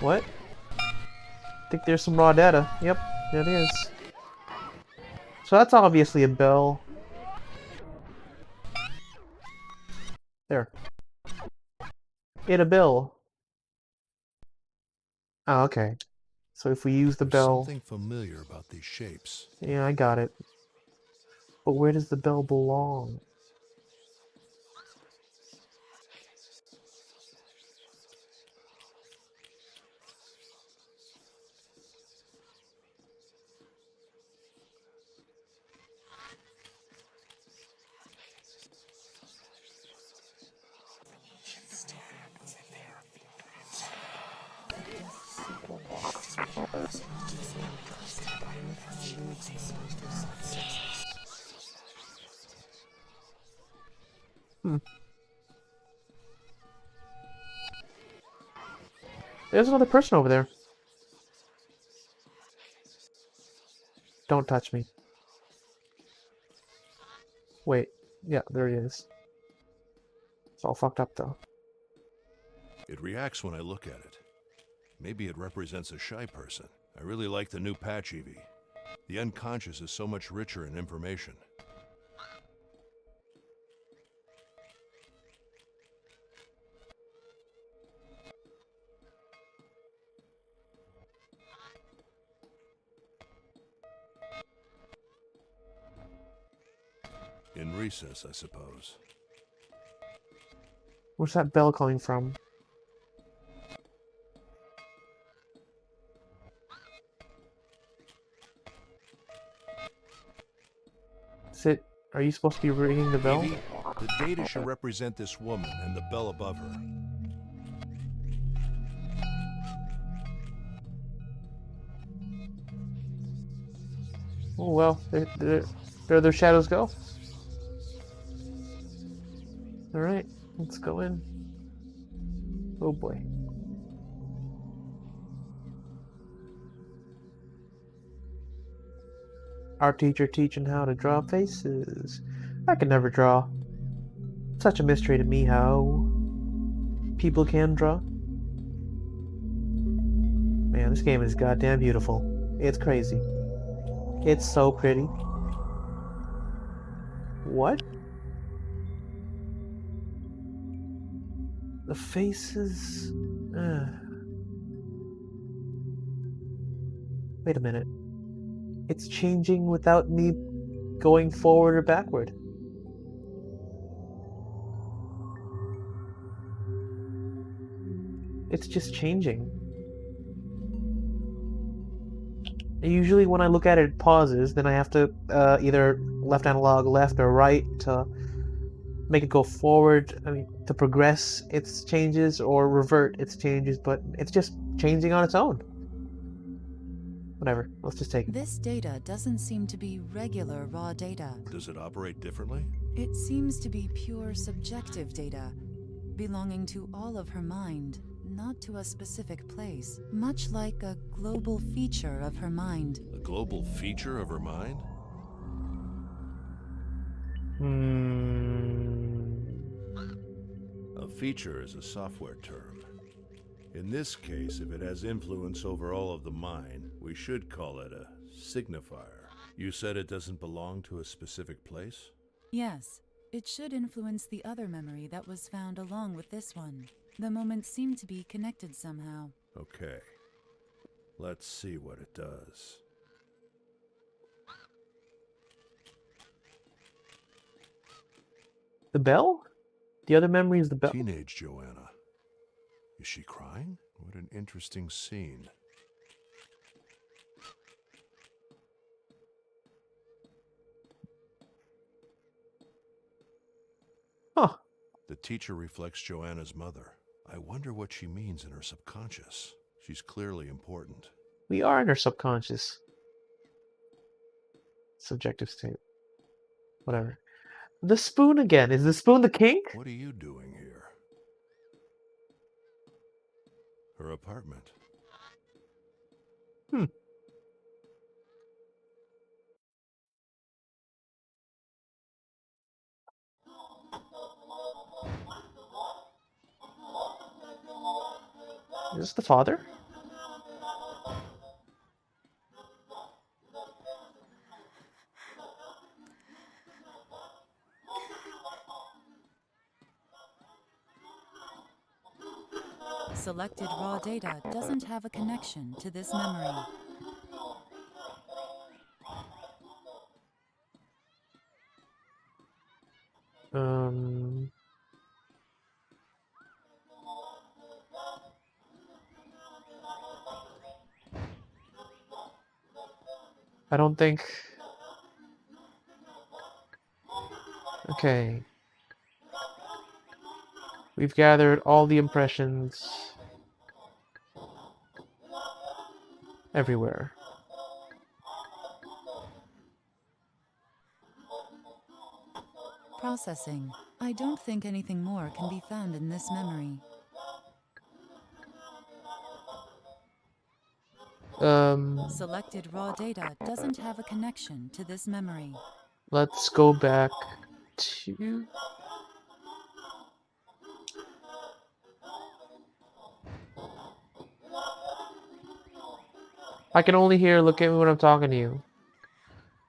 What? I think there's some raw data. Yep, it is. So that's obviously a bell. There. It a bell. Oh, okay. So if we use the There's bell... something familiar about these shapes. Yeah, I got it. But where does the bell belong? There's another person over there. Don't touch me. Wait. Yeah, there he is. It's all fucked up, though. It reacts when I look at it. Maybe it represents a shy person. I really like the new patch, Evie. The unconscious is so much richer in information. In recess, I suppose. Where's that bell coming from? Is it... Are you supposed to be ringing the bell? Evie, the data should represent this woman and the bell above her. Oh well, there their shadows go. Alright, let's go in. Oh boy. Our teacher teaching how to draw faces. I can never draw. Such a mystery to me how people can draw. Man, this game is goddamn beautiful. It's crazy. It's so pretty. What? The faces... Wait a minute. It's changing without me going forward or backward. It's just changing. Usually when I look at it, it pauses, then I have to either left analog, left or right to make it go forward, to progress its changes, or revert its changes, but it's just changing on its own. Whatever, let's just take it. This data doesn't seem to be regular raw data. Does it operate differently? It seems to be pure subjective data, belonging to all of her mind, not to a specific place, much like a global feature of her mind. A global feature of her mind? A feature is a software term. In this case, if it has influence over all of the mind, we should call it a signifier. You said it doesn't belong to a specific place? Yes, it should influence the other memory that was found along with this one. The moments seem to be connected somehow. Okay. Let's see what it does. The bell? The other memory is the bell. Teenage Joanna. Is she crying? What an interesting scene. Huh. The teacher reflects Joanna's mother. I wonder what she means in her subconscious. She's clearly important. We are in our subconscious. Subjective state. Whatever. The spoon again. Is the spoon the king? What are you doing here? Her apartment. Hmm. Is this the father? Selected raw data doesn't have a connection to this memory. Um. I don't think. Okay. We've gathered all the impressions everywhere. Processing. I don't think anything more can be found in this memory. Selected raw data doesn't have a connection to this memory. Let's go back to. I can only hear, look at me when I'm talking to you.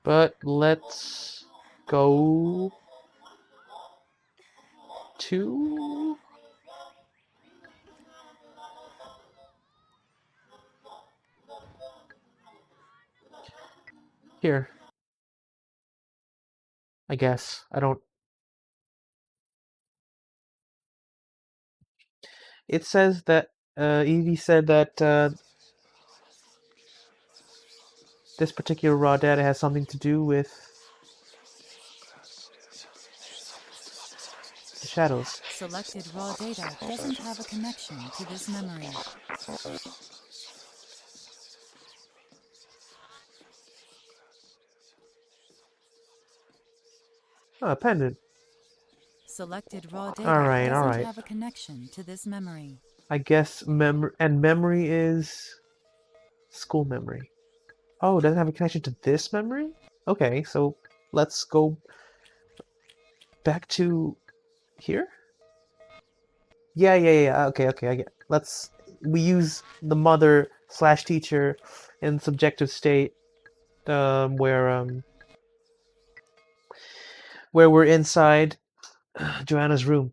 But let's go to. Here. I guess. I don't. It says that Evie said that this particular raw data has something to do with the shadows. Selected raw data doesn't have a connection to this memory. Oh, a pendant. Selected raw data Alright, doesn't alright. have a connection to this memory. I guess memory is school memory. Oh, it doesn't have a connection to this memory? Okay, so let's go back to here? Yeah. Okay, I get it. We use the mother slash teacher in subjective state, where we're inside Joanna's room.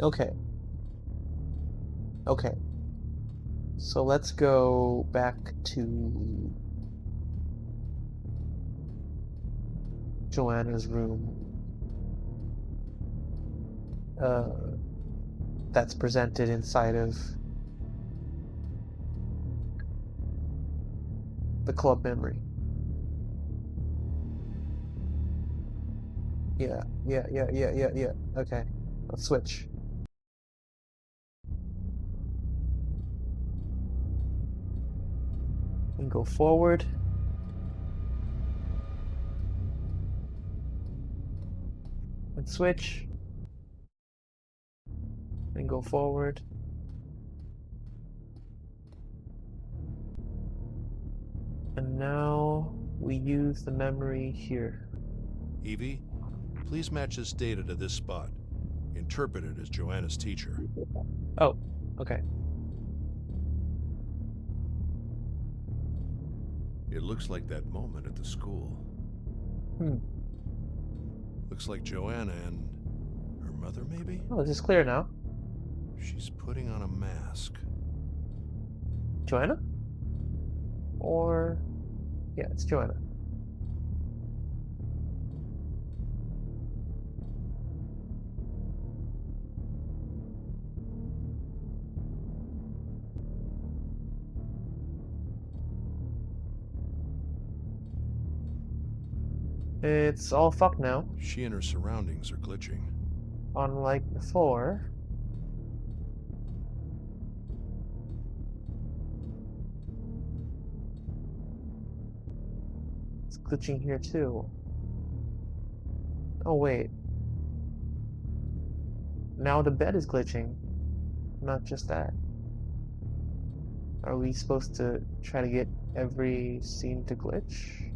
Okay. So let's go back to Joanna's room. That's presented inside of the club memory. Yeah. Okay. Let's switch. And go forward. And switch. And go forward. And now we use the memory here. Evie, please match this data to this spot. Interpret it as Joanna's teacher. Oh, okay. It looks like that moment at the school. Looks like Joanna and her mother, maybe? Oh, this is clear now. She's putting on a mask. Joanna? Or... yeah, it's Joanna. It's all fucked now. She and her surroundings are glitching. Unlike before. It's glitching here too. Oh wait. Now the bed is glitching. Not just that. Are we supposed to try to get every scene to glitch?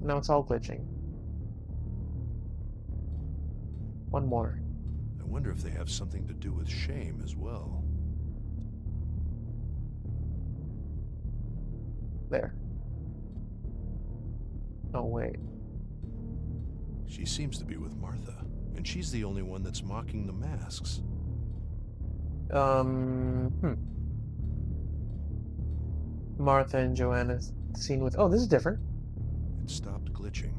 No, it's all glitching. One more. I wonder if they have something to do with shame as well. There. Oh wait. She seems to be with Martha, and she's the only one that's mocking the masks. Martha and Joanna's scene with... oh, this is different. It stopped glitching.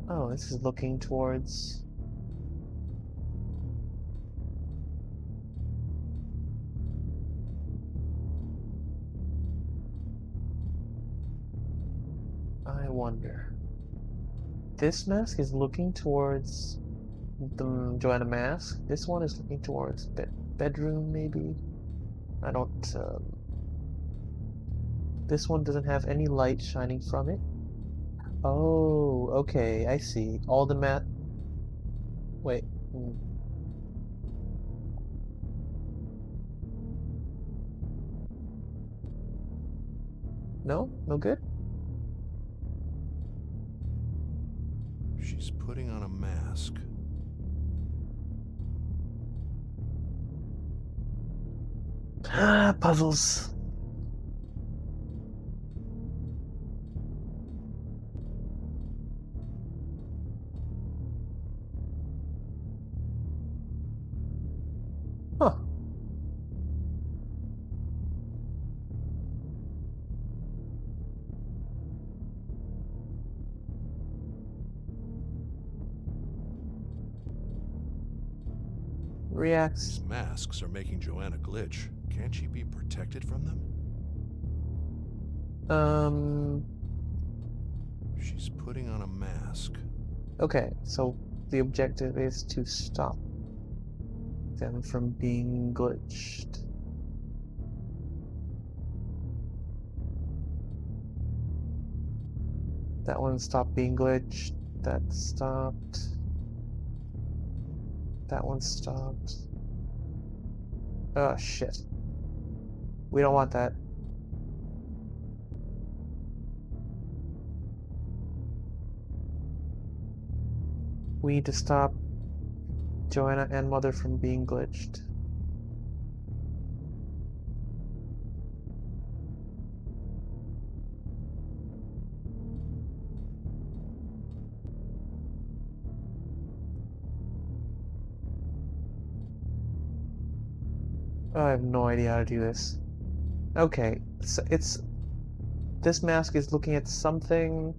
Oh, this is looking towards... I wonder. This mask is looking towards the Joanna mask. This one is looking towards bedroom, maybe? I don't... This one doesn't have any light shining from it. Oh, okay, I see. All the wait. No? No good? She's putting on a mask. Ah, puzzles. Huh. Reacts. These masks are making Joanna glitch. Can't she be protected from them? She's putting on a mask. Okay, so the objective is to stop them from being glitched. That one stopped being glitched. That stopped. That one stopped. Oh, shit. We don't want that. We need to stop Joanna and Mother from being glitched. I have no idea how to do this. Okay, it's this mask is looking at something.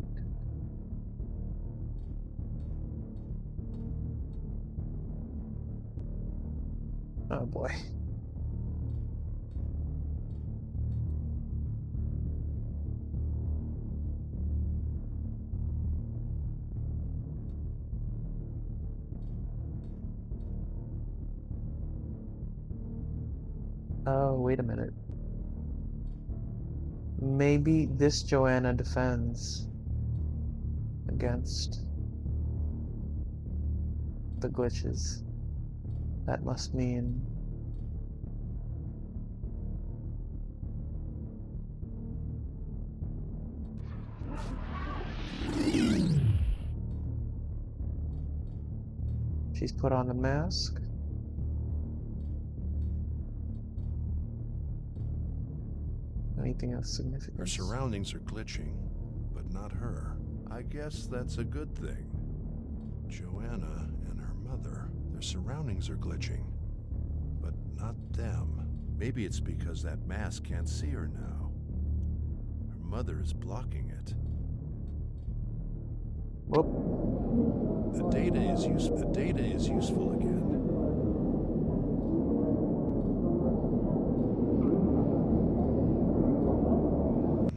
Oh boy. Oh, wait a minute. Maybe this Joanna defends against the glitches. That must mean... she's put on a mask. Anything else significant? Her surroundings are glitching, but not her. I guess that's a good thing. Joanna and her mother, their surroundings are glitching, but not them. Maybe it's because that mask can't see her now. Her mother is blocking it. Whoop. The data is useful again.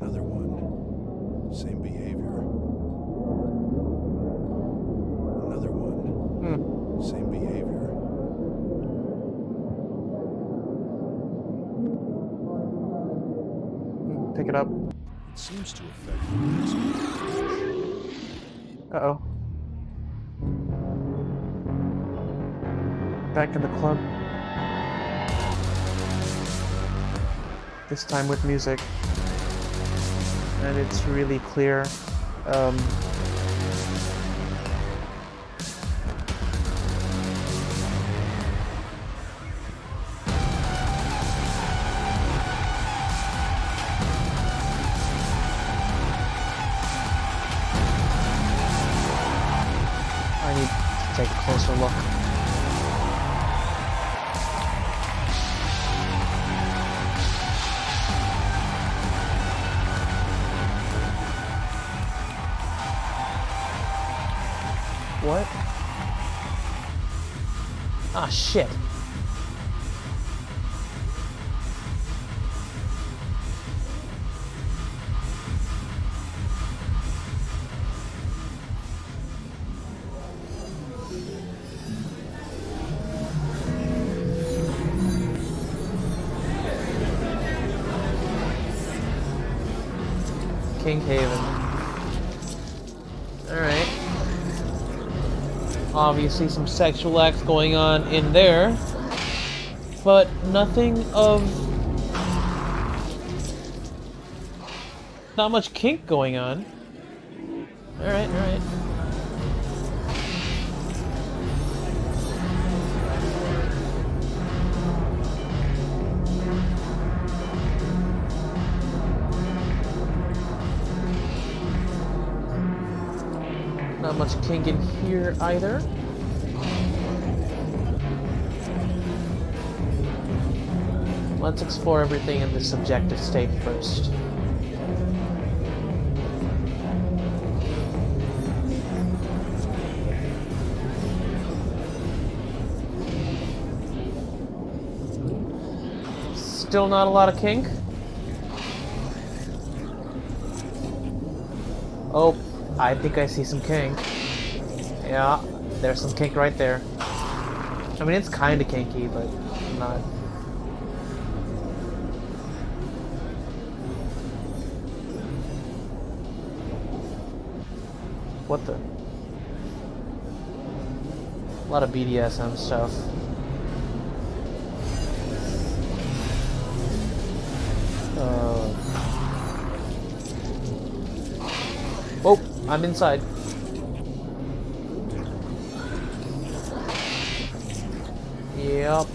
Another one. Same behavior. Another one. Same behavior. Pick it up. It seems to affect the mask. Uh-oh. Back in the club. This time with music. And it's really clear. I need to take a closer look. What? Ah, shit. King Haven. Alright. Obviously some sexual acts going on in there, but nothing of... not much kink going on. Alright, alright. Not much kink in here either. Let's explore everything in the subjective state first. Still not a lot of kink. Oh, I think I see some kink. Yeah, there's some kink right there. I mean, it's kind of kinky, but not. What the? A lot of BDSM stuff. Oh, I'm inside. Yep.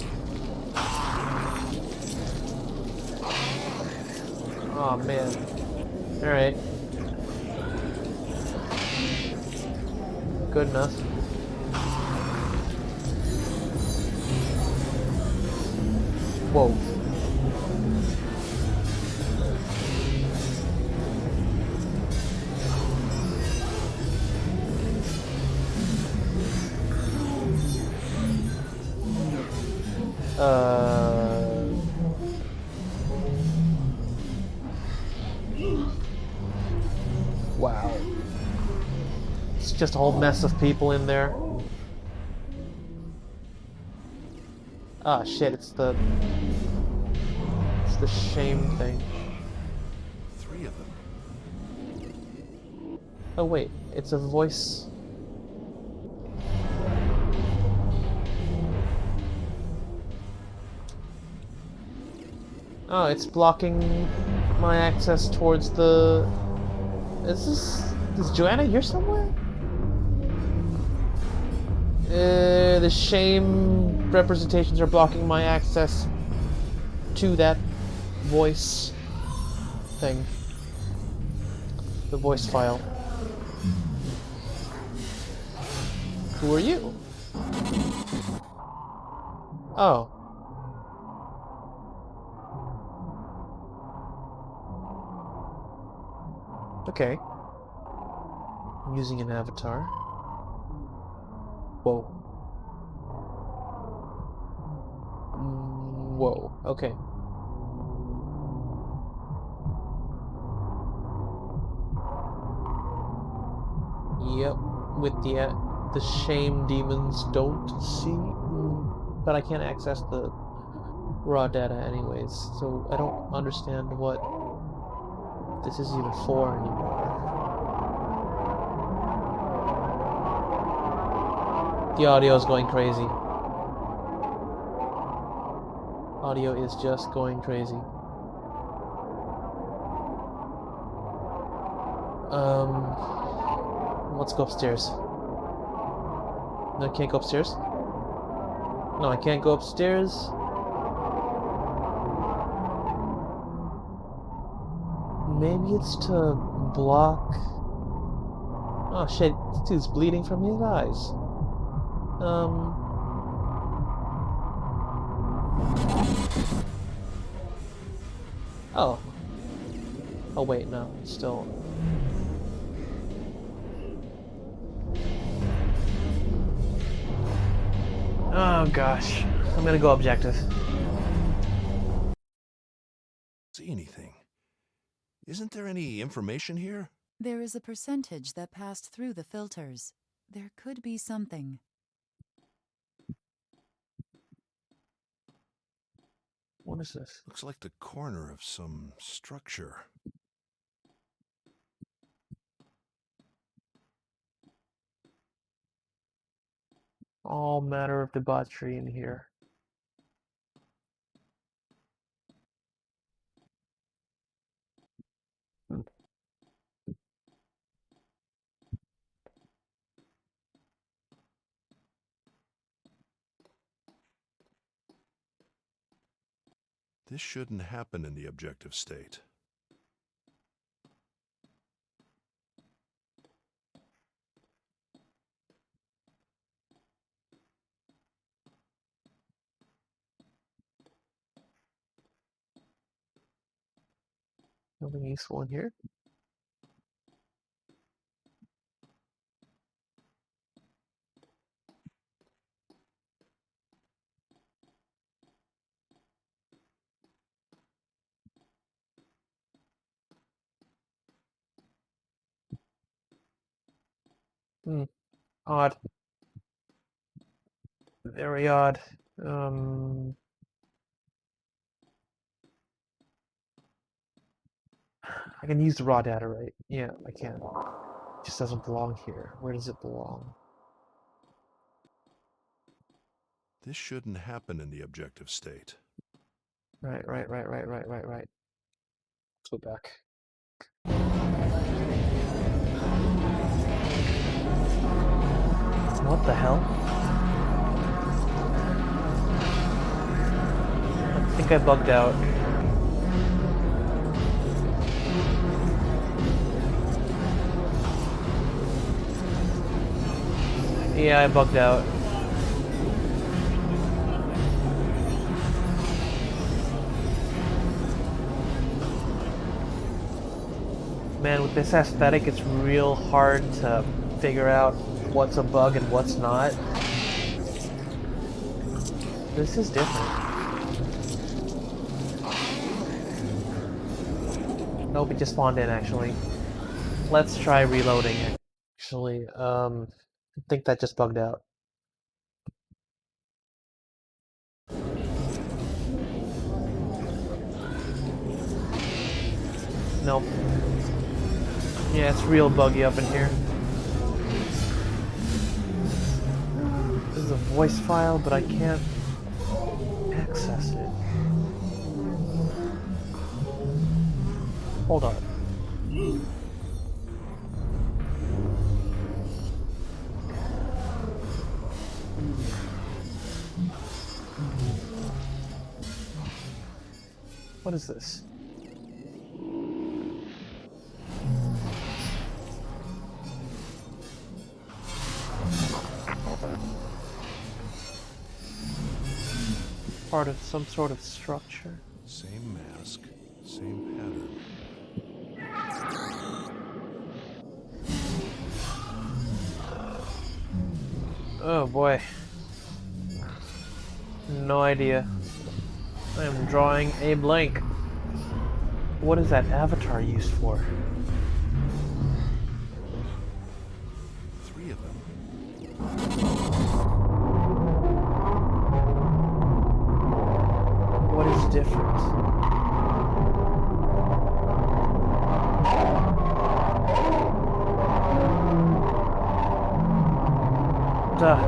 Oh man. Alright. Good enough. Whoa. Wow. It's just a whole mess of people in there. Ah, shit, it's the shame thing. 3 of them. Oh wait, it's a voice. Oh, it's blocking my access towards the... Is Joanna here somewhere? The shame representations are blocking my access to that voice thing. The voice file. Who are you? Oh. Okay. I'm using an avatar. Whoa. Whoa. Okay. Yep. With the shame demons don't see, but I can't access the raw data anyways, so I don't understand what this is even for anymore. The audio is going crazy. Audio is just going crazy. Let's go upstairs. No, I can't go upstairs. No, I can't go upstairs. Maybe it's to block... Oh shit, this dude's bleeding from his eyes. Oh. Oh wait, no, it's still... Oh gosh, I'm gonna go objective. See anything? Isn't there any information here? There is a percentage that passed through the filters. There could be something. What is this? Looks like the corner of some structure. All matter of debauchery in here. This shouldn't happen in the objective state. Nothing useful in here. Odd. Very odd. I can use the raw data, right? Yeah, I can. It just doesn't belong here. Where does it belong? This shouldn't happen in the objective state. Right. Let's go back. What the hell? I think I bugged out. Yeah, I bugged out. Man, with this aesthetic, it's real hard to figure out what's a bug and what's not. This is different. Nope, it just spawned in, actually. Let's try reloading, actually. I think that just bugged out. Nope. Yeah, it's real buggy up in here. This is a voice file, but I can't access it. Hold on. What is this? Part of some sort of structure. Same mask, same pattern. Oh boy. No idea. I am drawing a blank. What is that avatar used for? 3 of them. What is different?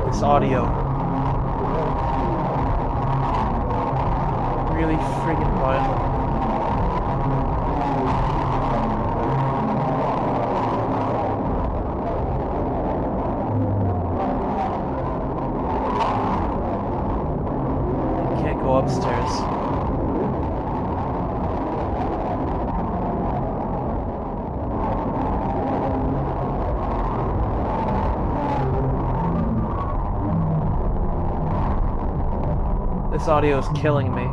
This audio. Really friggin' violent. I can't go upstairs. This audio is killing me.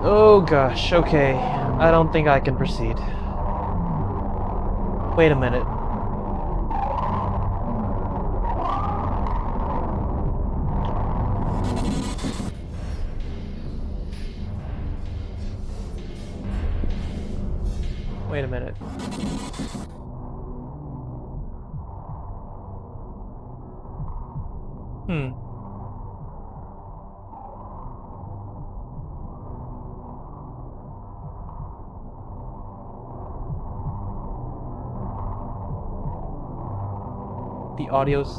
Oh gosh, okay. I don't think I can proceed. Wait a minute. Wait a minute. The audio's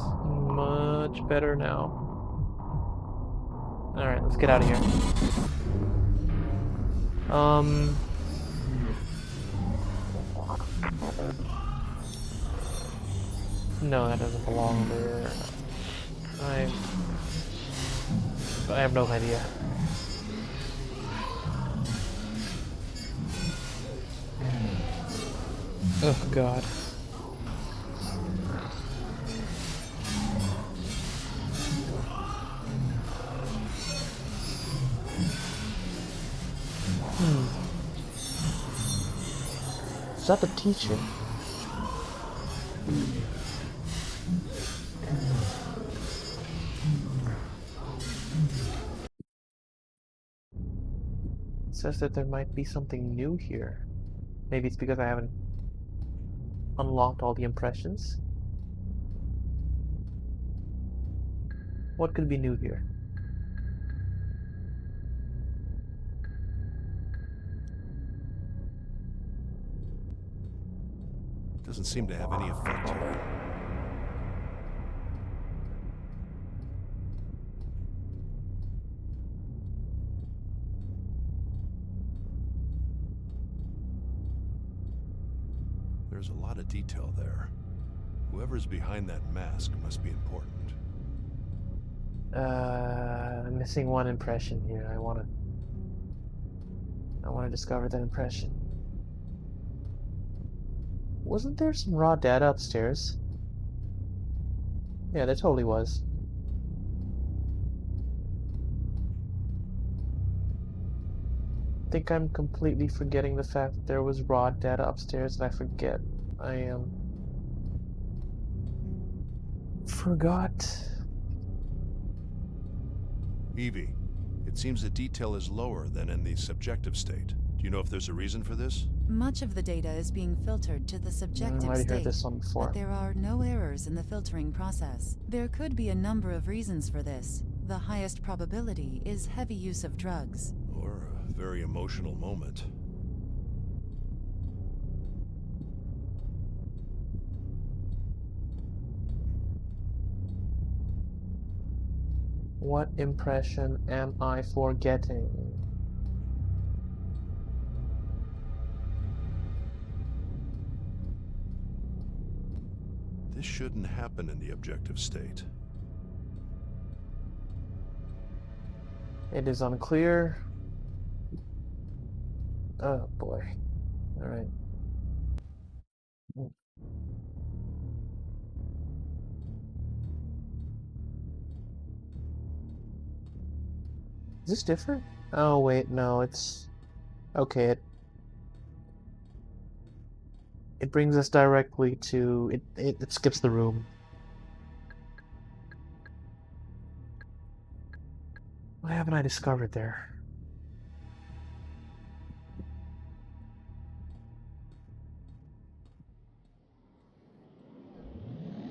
much better now. Alright, let's get out of here. No, that doesn't belong there. I have no idea. Oh god. Is that the teacher? It says that there might be something new here. Maybe it's because I haven't unlocked all the impressions. What could be new here? Doesn't seem to have any effect here. There's a lot of detail there. Whoever's behind that mask must be important. I'm missing one impression here. I wanna discover that impression. Wasn't there some raw data upstairs? Yeah, there totally was. I think I'm completely forgetting the fact that there was raw data upstairs, and I forget. I forgot. Evie, It seems the detail is lower than in the subjective state. Do you know if there's a reason for this? Much of the data is being filtered to the I subjective already heard state, this one before. but there are no errors in the filtering process. There could be a number of reasons for this. The highest probability is heavy use of drugs. Or a very emotional moment. What impression am I forgetting? This shouldn't happen in the objective state. It is unclear. Oh boy. Alright. Is this different? Oh wait, no, it's... Okay, it brings us directly to... It skips the room. What haven't I discovered there?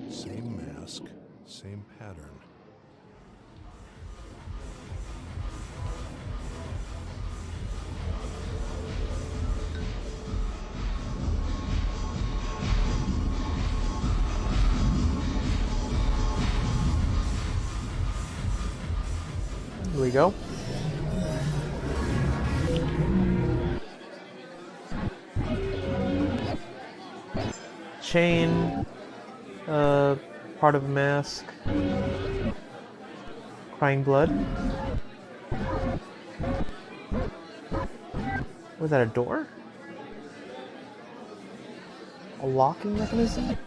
Same mask, same pattern. Here we go. Chain, part of a mask, crying blood. Was that a door? A locking mechanism?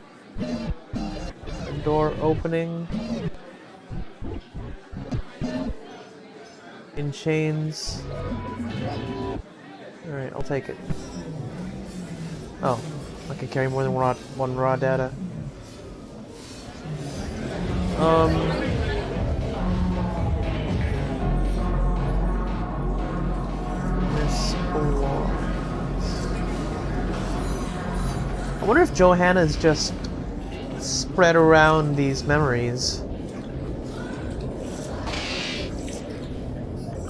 A door opening. In chains. Alright, I'll take it. Oh, I can carry more than one raw data. This belongs. I wonder if Johanna's just spread around these memories.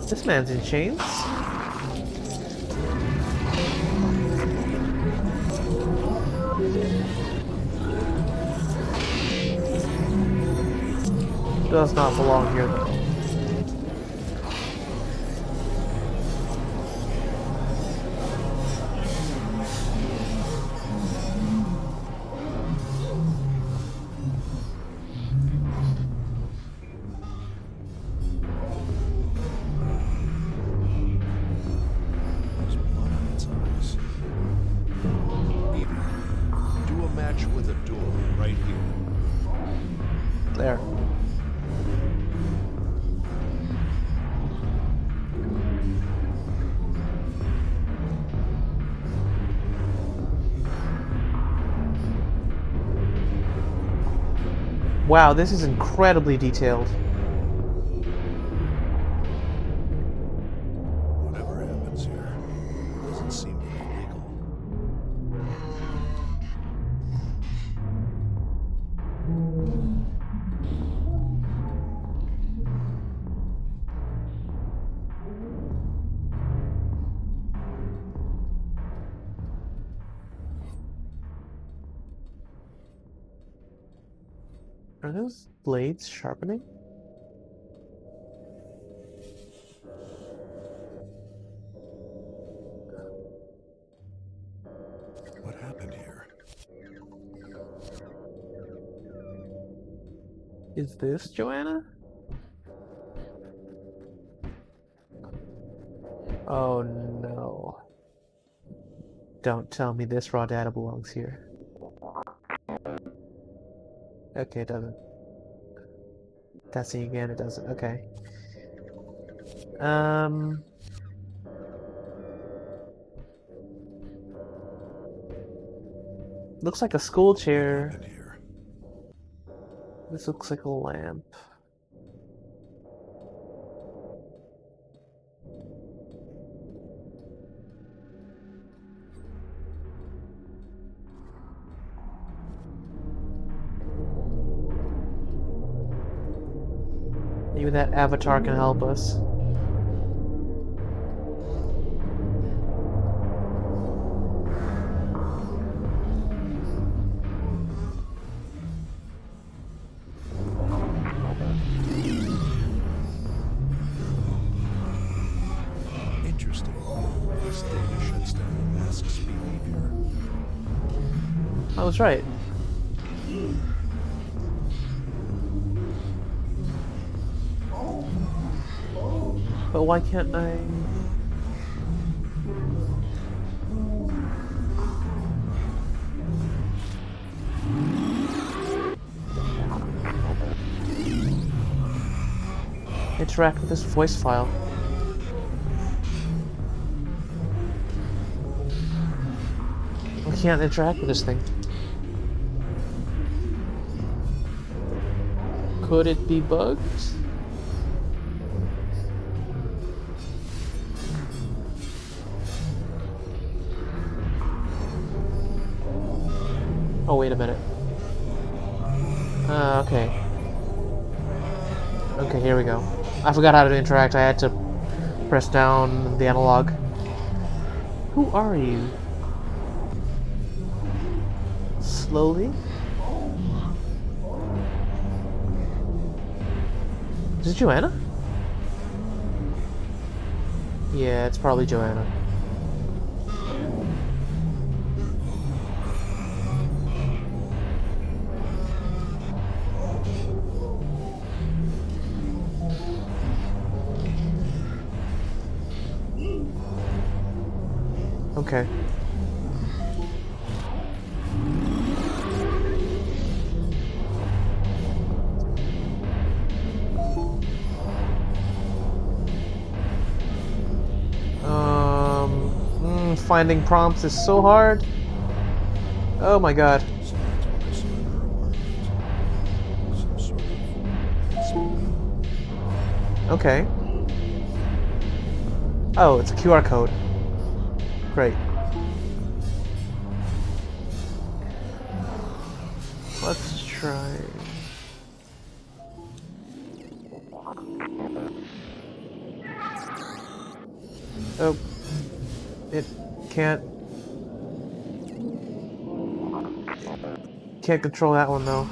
This man's in chains. Does not belong here though. There's blood on its eyes. Evie, do a match with a door right here. There. Wow, this is incredibly detailed. Whatever happens here, doesn't seem to be legal. Are those blades sharpening? What happened here? Is this Joanna? Oh no. Don't tell me this raw data belongs here. Okay, it doesn't. Testing again, it doesn't. Okay. Looks like a school What chair. happened here? This looks like a lamp. Maybe that avatar can help us. Interesting. This data shuts down the mask's behavior. I was right. But why can't I... interact with this voice file? I can't interact with this thing. Could it be bugged? Oh, wait a minute. Okay. Okay, here we go. I forgot how to interact. I had to press down the analog. Who are you? Slowly? Is it Joanna? Yeah, it's probably Joanna. Okay. Finding prompts is so hard. Oh my god. Someone's also in her apartment. Some sort of speaker. Okay. Oh, it's a QR code. Great. Let's try... Oh. It can't... Can't control that one, though.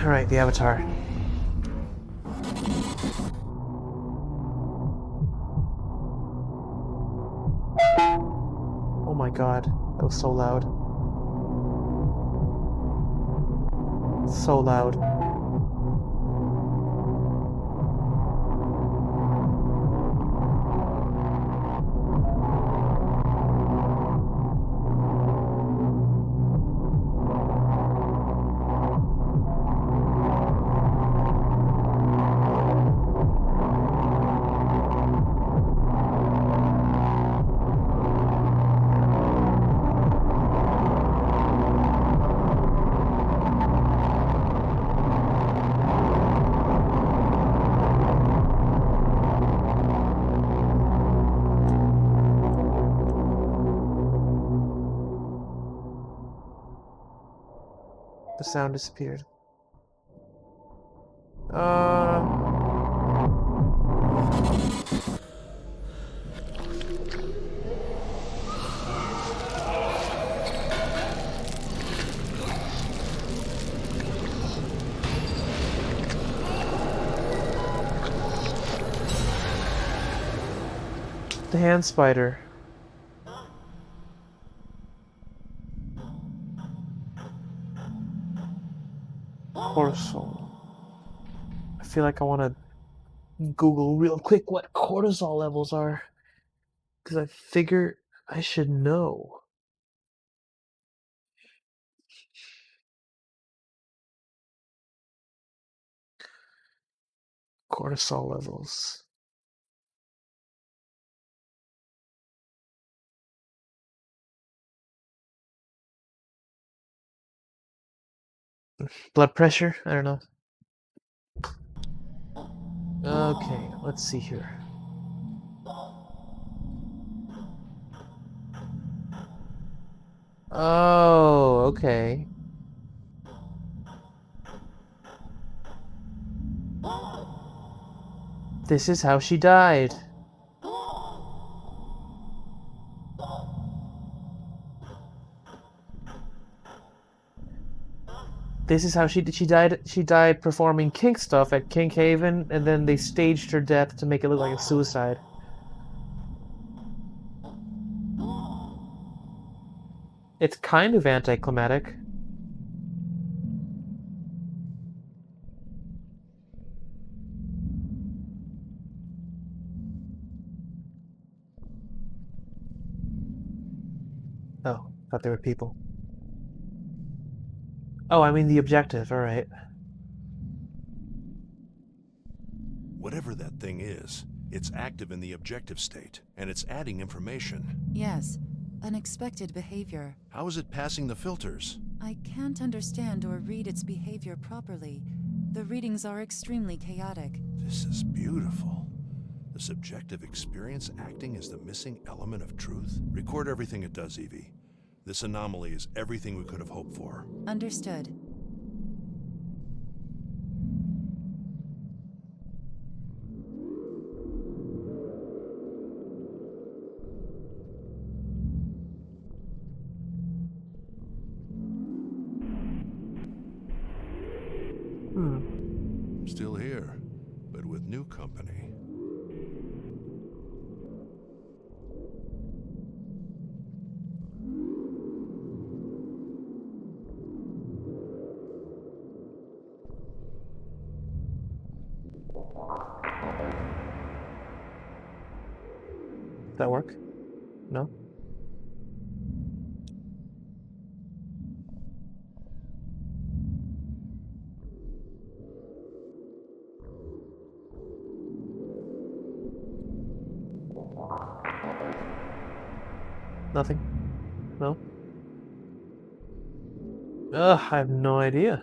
Right, the avatar. Oh my god, that was so loud. So loud. The sound disappeared. The hand spider. Cortisol. I feel like I want to Google real quick what cortisol levels are. Because I figure I should know. Cortisol levels. Blood pressure? I don't know. Okay, let's see here. Oh, okay. This is how she died. This is how she died. She died performing kink stuff at Kink Haven, and then they staged her death to make it look like a suicide. It's kind of anticlimactic. Oh, thought they were people. Oh, I mean the objective, alright. Whatever that thing is, it's active in the objective state, and it's adding information. Yes, unexpected behavior. How is it passing the filters? I can't understand or read its behavior properly. The readings are extremely chaotic. This is beautiful. The subjective experience acting as the missing element of truth? Record everything it does, Evie. This anomaly is everything we could have hoped for. Understood. Still here, but with new company. Does that work? No? Nothing? No? Ugh, I have no idea.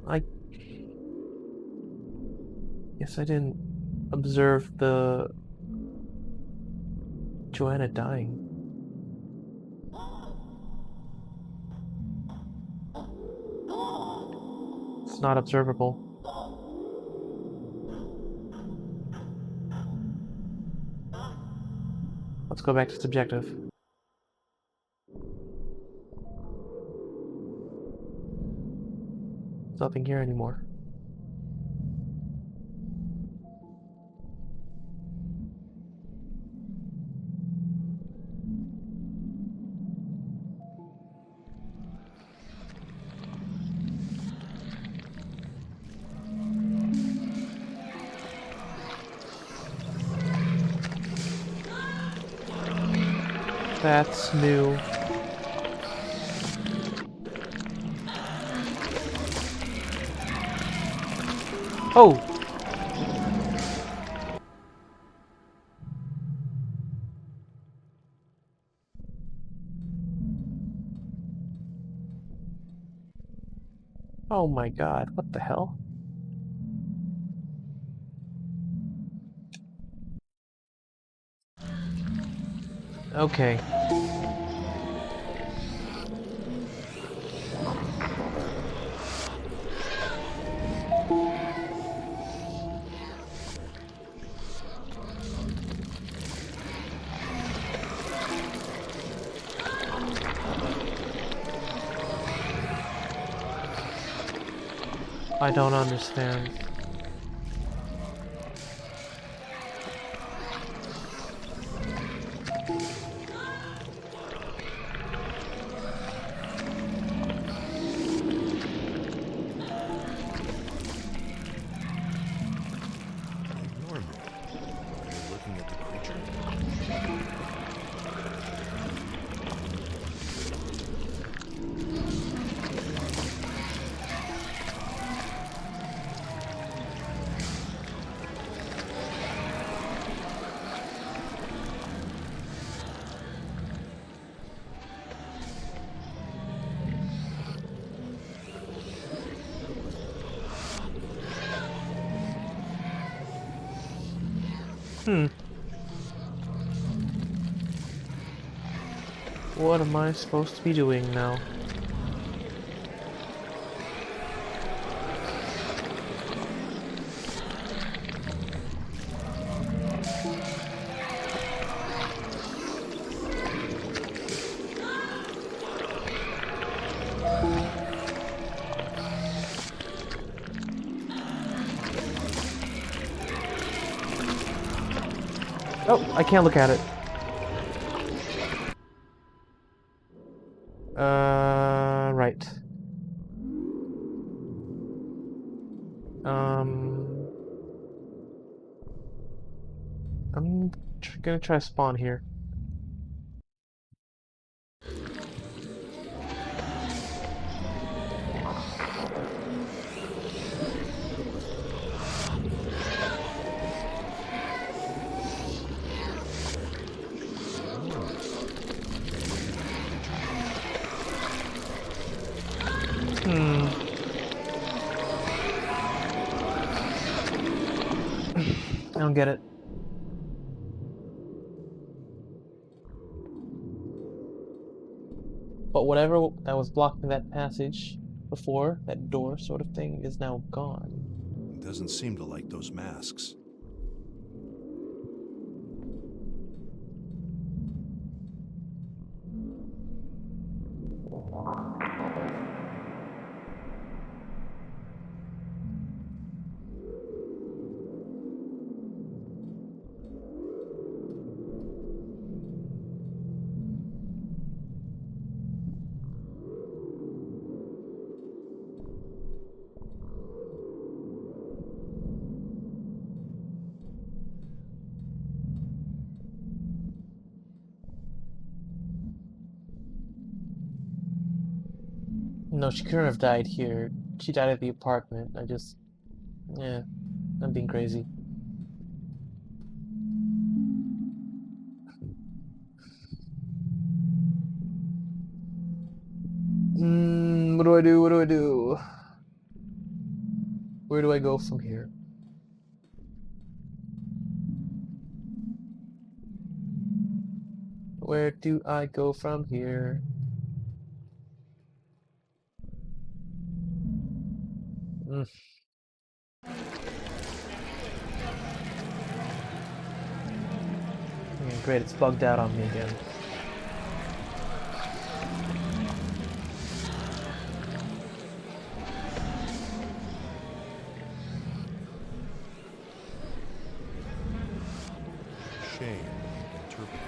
I guess I didn't observe the Joanna dying. It's not observable. Let's go back to subjective. There's nothing here anymore. That's new. Oh! Oh my god, what the hell? Okay. I don't understand. Ignore me. Are you looking at the creature? Hmm. What am I supposed to be doing now? Oh, I can't look at it. Right. Um, I'm gonna try spawn here. Hmm. I don't get it. But whatever that was blocking that passage before, that door sort of thing, is now gone. It doesn't seem to like those masks. No, she couldn't have died here. She died at the apartment. Yeah, I'm being crazy. What do I do? What do I do? Where do I go from here? Where do I go from here? Mm. Yeah, great, it's bugged out on me again. Shame. Interpret.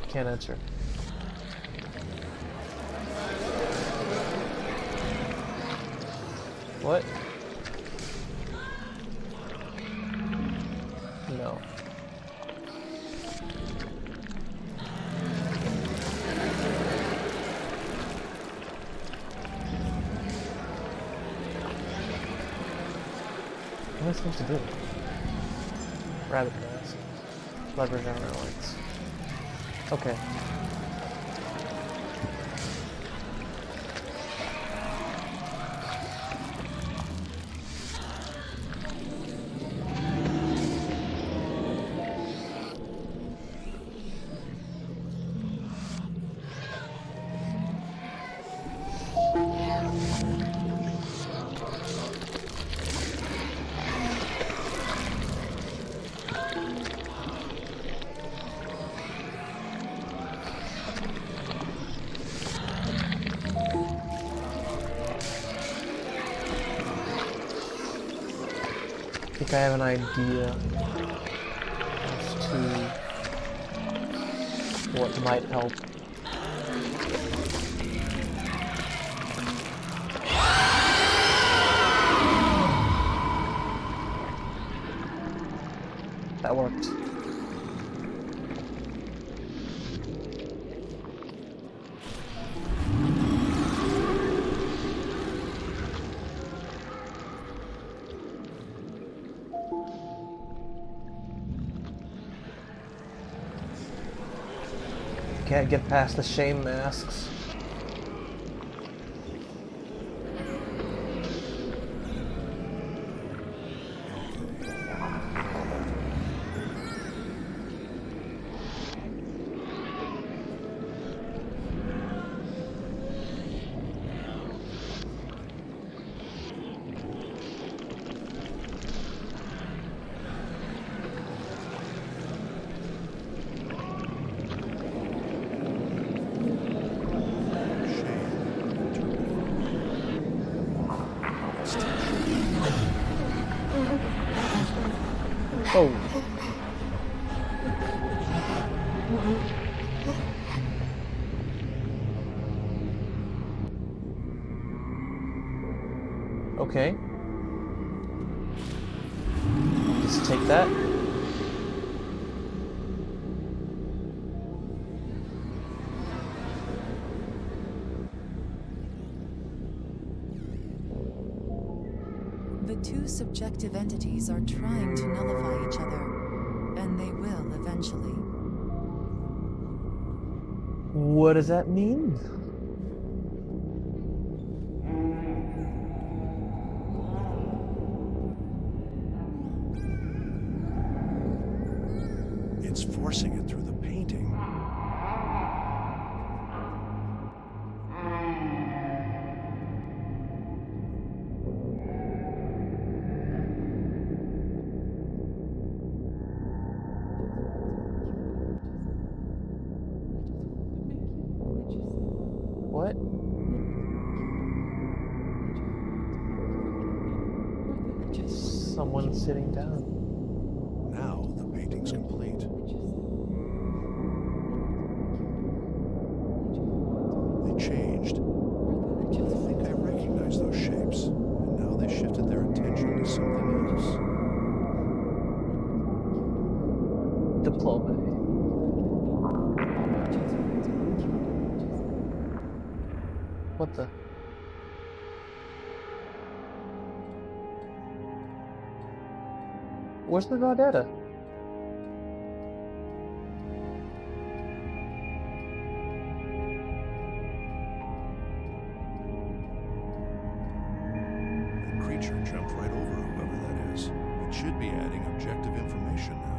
Can't answer. What? No. What am I supposed to do? Rabbit mask. Leverage on our lights. Okay. I think I have an idea as to what might help. That worked. can't get past the shame masks. Oh. Okay. Just take that. The two subjective entities are trying to nullify each other, and they will eventually. What does that mean? It's forcing it through the painting. What? Someone sitting down. Now the painting's complete. They changed. I think I recognize those shapes. And now they shifted their attention to something else. Diploma. What the? Where's the raw data? The creature jumped right over whoever that is. It should be adding objective information now.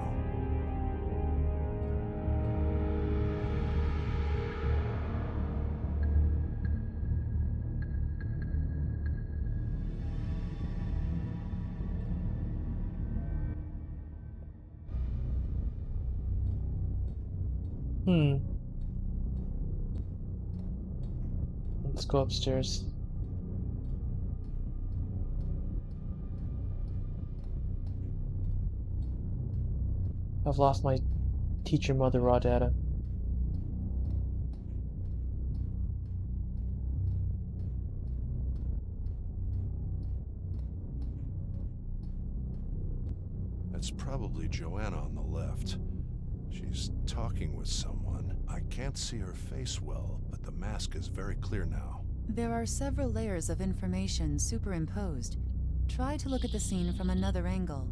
Let's go upstairs. I've lost my teacher mother raw data. That's probably Joanna on the left. She's talking with someone. I can't see her face well, but the mask is very clear now. There are several layers of information superimposed. Try to look at the scene from another angle.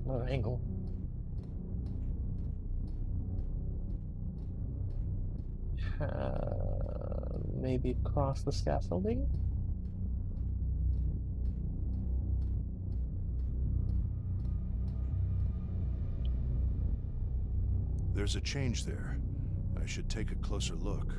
Another angle. Maybe across the scaffolding? There's a change there. I should take a closer look.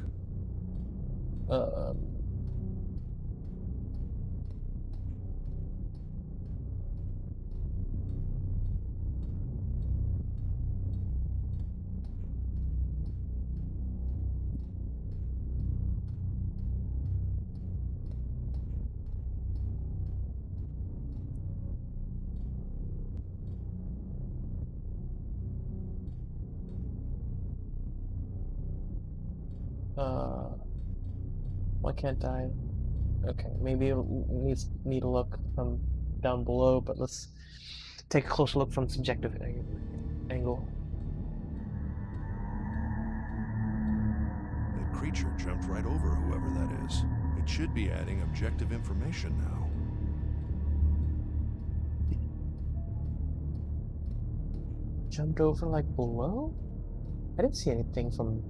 Why can't I? Okay, maybe it need to look from down below, but let's take a closer look from subjective angle. That creature jumped right over whoever that is. It should be adding objective information now. jumped over like below? I didn't see anything from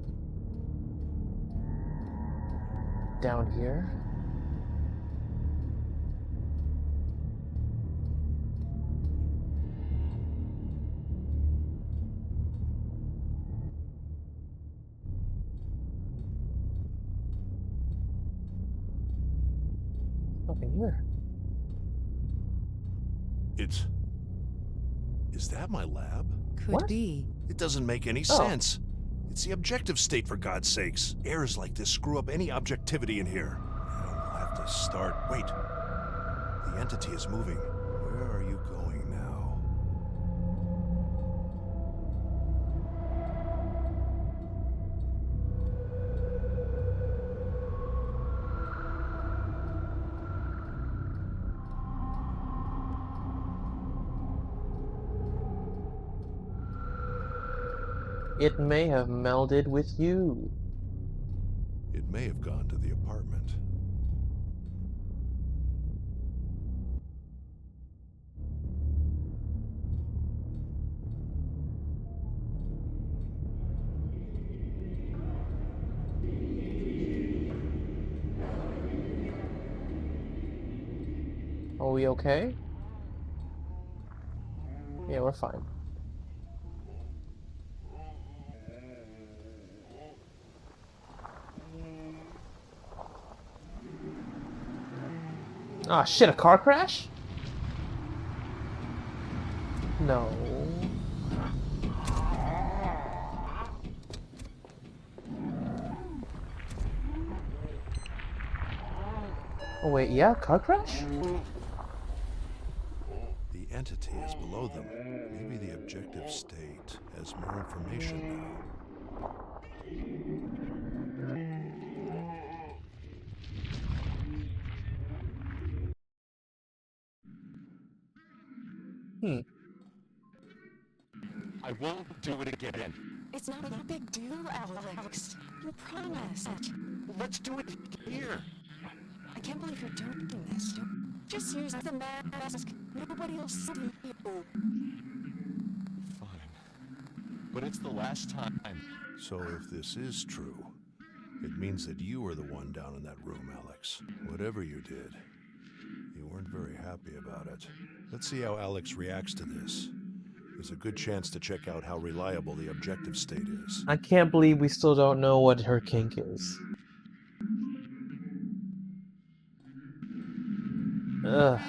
down here. Nothing here. Is that my lab? Could What? be. It doesn't make any sense. It's the objective state, for God's sakes. Errors like this screw up any objectivity in here. I'll have to start. Wait. The entity is moving. Where are you going now? It may have melded with you. It may have gone to the apartment. Are we okay? Yeah, we're fine. Ah, shit, a car crash? No. Oh, wait, yeah, car crash? The entity is below them. Maybe the objective state has more information now. Hmm. I won't do it again. It's not a big deal, Alex. You promised. Let's do it here. I can't believe you're doing this. Just use the mask. Nobody will see you. Fine. But it's the last time. So if this is true, it means that you were the one down in that room, Alex. Whatever you did, you weren't very happy about it. Let's see how Alex reacts to this. There's a good chance to check out how reliable the objective state is. I can't believe we still don't know what her kink is. Ugh.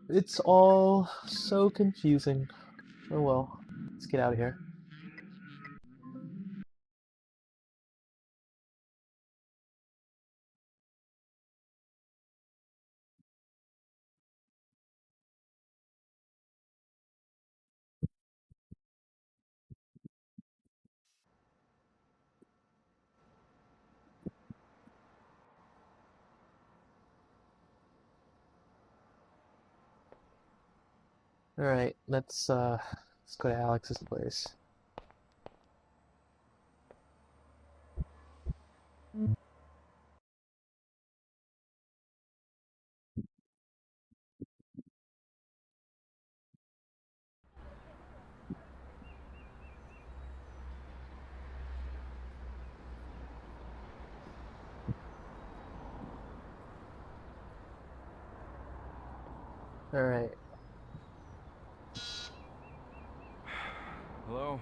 It's all so confusing. Oh well, let's get out of here. Alright, let's go to Alex's place. Alright. Hello?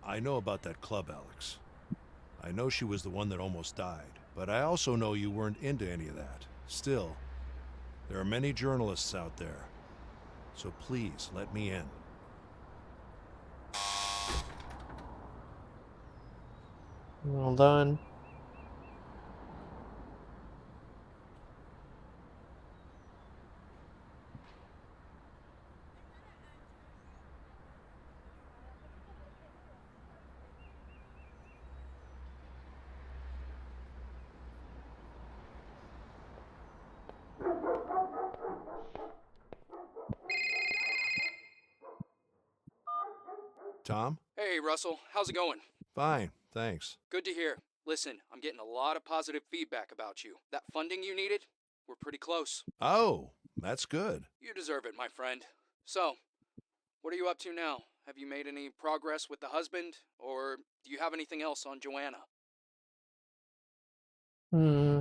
I know about that club, Alex. I know she was the one that almost died, but I also know you weren't into any of that. Still, there are many journalists out there, so please let me in. Well done. Tom? Hey, Russell, how's it going? Fine, thanks. Good to hear. Listen, I'm getting a lot of positive feedback about you. That funding you needed, we're pretty close. Oh, that's good. You deserve it, my friend. So, what are you up to now? Have you made any progress with the husband? Or do you have anything else on Joanna? Hmm.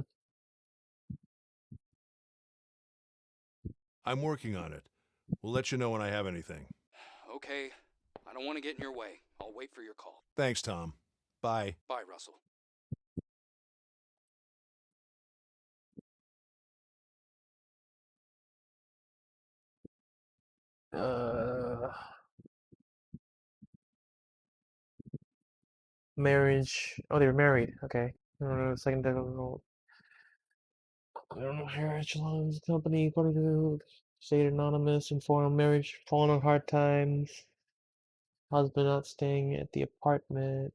I'm working on it. We'll let you know when I have anything. Okay, I don't want to get in your way. I'll wait for your call. Thanks, Tom. Bye. Bye, Russell. Uh, marriage. Oh, they were married. Okay. Second decade. I don't know. Marriage loans company, according to state anonymous, informed marriage, falling on hard times. Husband not staying at the apartment.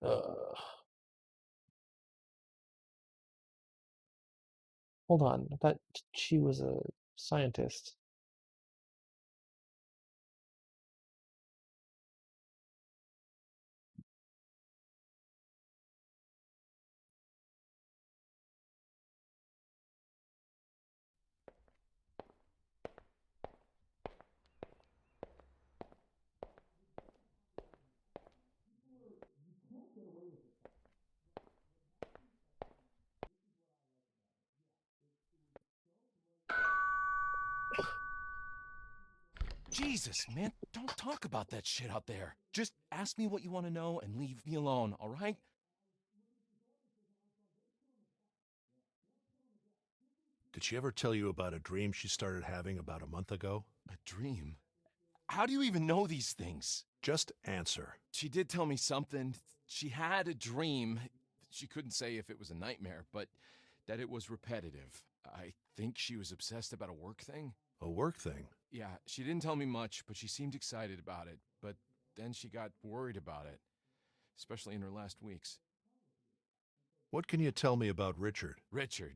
Uh, hold on. I thought she was a scientist. Jesus, man, don't talk about that shit out there. Just ask me what you want to know and leave me alone, all right? Did she ever tell you about a dream she started having about a month ago? A dream? How do you even know these things? Just answer. She did tell me something. She had a dream. She couldn't say if it was a nightmare, but that it was repetitive. I think she was obsessed about a work thing. A work thing? Yeah, she didn't tell me much, but she seemed excited about it. But then she got worried about it, especially in her last weeks. What can you tell me about Richard? Richard.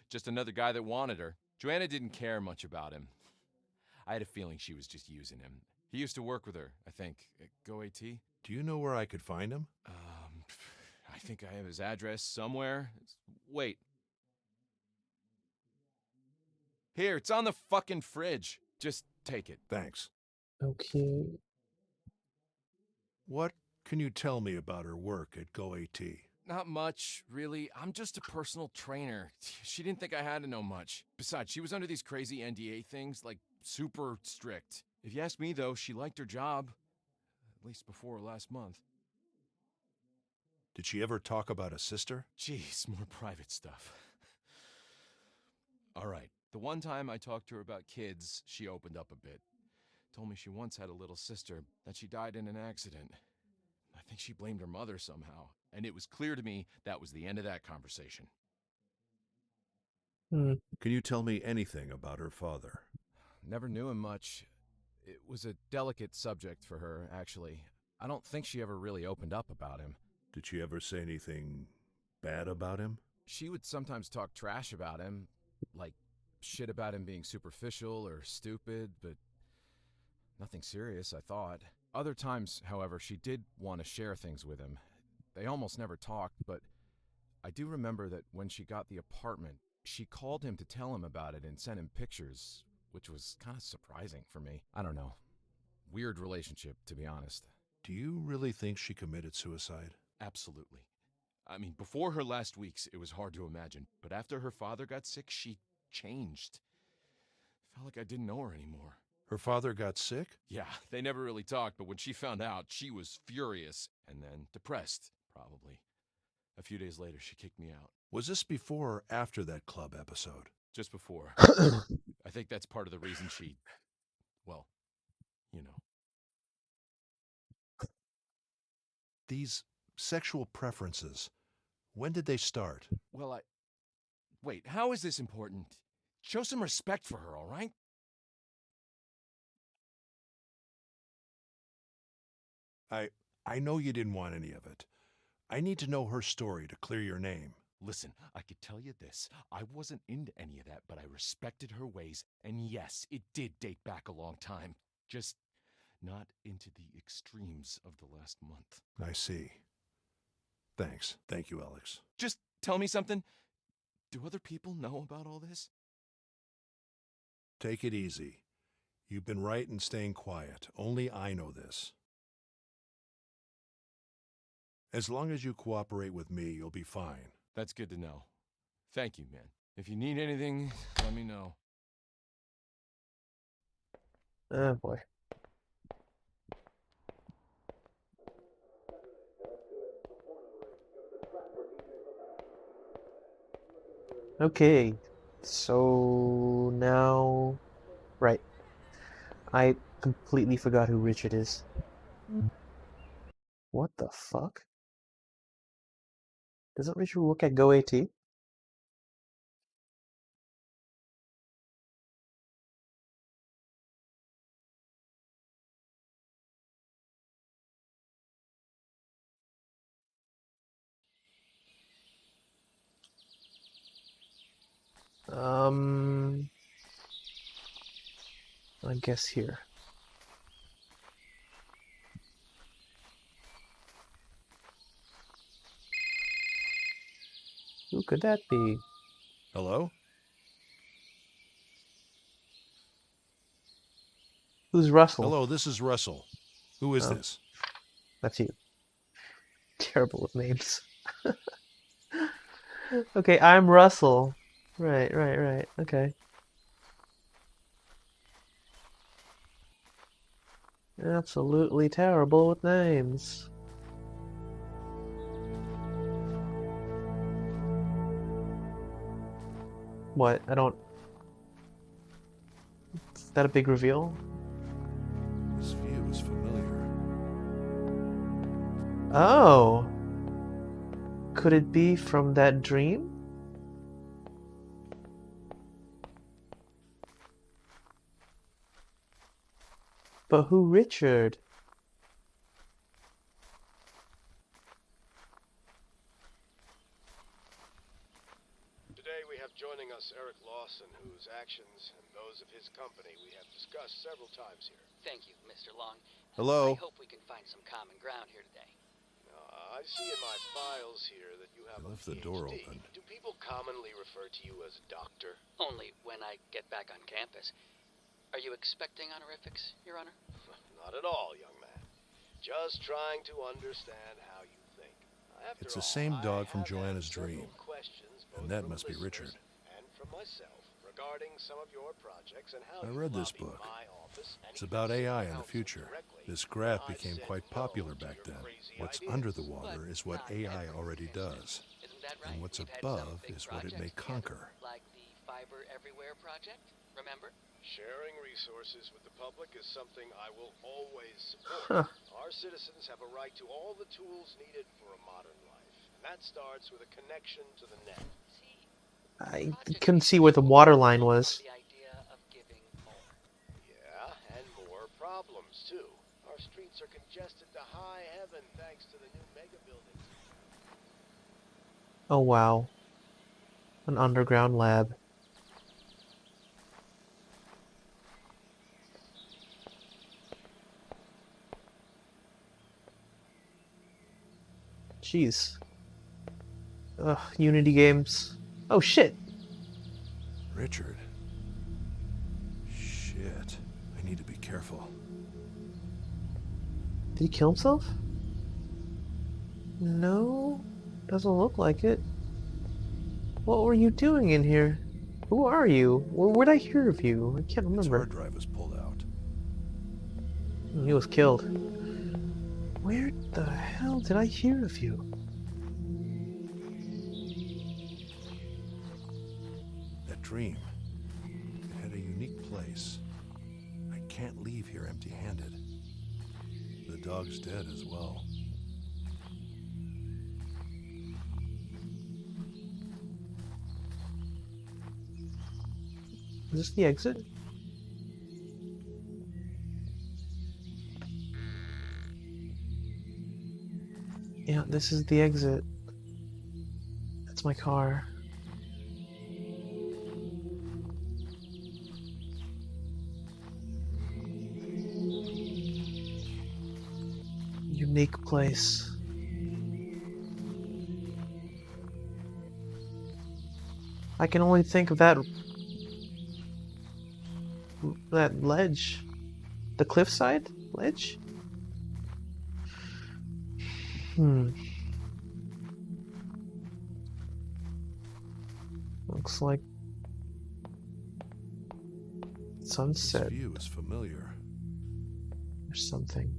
Just another guy that wanted her. Joanna didn't care much about him. I had a feeling she was just using him. He used to work with her, I think, at Go AT. Do you know where I could find him? I think I have his address somewhere. Wait. Here, it's on the fucking fridge. Just take it. Thanks. Okay. What can you tell me about her work at Go AT? Not much, really. I'm just a personal trainer. She didn't think I had to know much. Besides, she was under these crazy NDA things, like super strict. If you ask me, though, she liked her job. At least before last month. Did she ever talk about a sister? Jeez, more private stuff. All right. The one time I talked to her about kids, she opened up a bit. Told me she once had a little sister, that she died in an accident. I think she blamed her mother somehow, and it was clear to me that was the end of that conversation. Hmm. Can you tell me anything about her father? Never knew him much. It was a delicate subject for her, actually. I don't think she ever really opened up about him. Did she ever say anything bad about him? She would sometimes talk trash about him, like shit about him being superficial or stupid, but nothing serious, I thought. Other times, however, she did want to share things with him. They almost never talked, but I do remember that when she got the apartment, she called him to tell him about it and sent him pictures, which was kind of surprising for me. I don't know. Weird relationship, to be honest. Do you really think she committed suicide? Absolutely. I mean, before her last weeks, it was hard to imagine, but after her father got sick, she changed. Felt like I didn't know her anymore. Her father got sick? Yeah, they never really talked, but when she found out, she was furious and then depressed, probably. A few days later, she kicked me out. Was this before or after that club episode? Just before. I think that's part of the reason she, well, you know. These sexual preferences, when did they start? Well, wait, how is this important? Show some respect for her, all right? I know you didn't want any of it. I need to know her story to clear your name. Listen, I could tell you this. I wasn't into any of that, but I respected her ways. And yes, it did date back a long time. Just not into the extremes of the last month. I see. Thanks. Thank you, Alex. Just tell me something. Do other people know about all this? Take it easy. You've been right in staying quiet. Only I know this. As long as you cooperate with me, you'll be fine. That's good to know. Thank you, man. If you need anything, let me know. Oh boy. Okay, so now, right. I completely forgot who Richard is. What the fuck? Doesn't Richard work at GoAT? I guess here. Who could that be? Hello? Who's Russell? Hello, this is Russell. Who is Oh. this? That's you. Terrible with names. Okay, I'm Russell. Right. Okay. Absolutely terrible with names. What? I don't... Is that a big reveal? This view is familiar. Oh! Could it be from that dream? But who Richard? Today we have joining us Eric Lawson, whose actions and those of his company we have discussed several times here. Thank you, Mr. Long. Hello? I hope we can find some common ground here today. I see in my files here that you have I a left the door PhD. open. Do people commonly refer to you as doctor? Only when I get back on campus. Are you expecting honorifics, Your Honor? Not at all, young man. Just trying to understand how you think. After It's the all, same dog I from have Joanna's had several dream. questions, And both that from must be listeners Richard. and from myself regarding some of your projects and how I you read this lobbied book. my office and It's even about city AI in the council future. directly This when graph I became said quite no popular to back your then. crazy What's ideas. under the But water is what not AI everything already is finished. does. Isn't that right? And what's We've had some above big is what it may projects together, conquer. like the Fiber Everywhere project, remember? Sharing resources with the public is something I will always Huh. support. Our citizens have a right to all the tools needed for a modern life. And that starts with a connection to the net. See, I project couldn't see where the water line was. from the idea of giving more. Yeah, and more problems, too. Our streets are congested to high heaven thanks to the new mega buildings. Oh wow. An underground lab. Jeez. Ugh, Unity games. Oh shit! Richard. Shit. I need to be careful. Did he kill himself? No, doesn't look like it. What were you doing in here? Who are you? Where'd I hear of you? I can't Its remember. hard drive was pulled out. He was killed. Where the hell did I hear of you? That dream. It had a unique place. I can't leave here empty-handed. The dog's dead as well. Is this the exit? Yeah, this is the exit. That's my car. Unique place. I can only think of that ledge. The cliffside ledge? Looks like This sunset view is familiar. or something.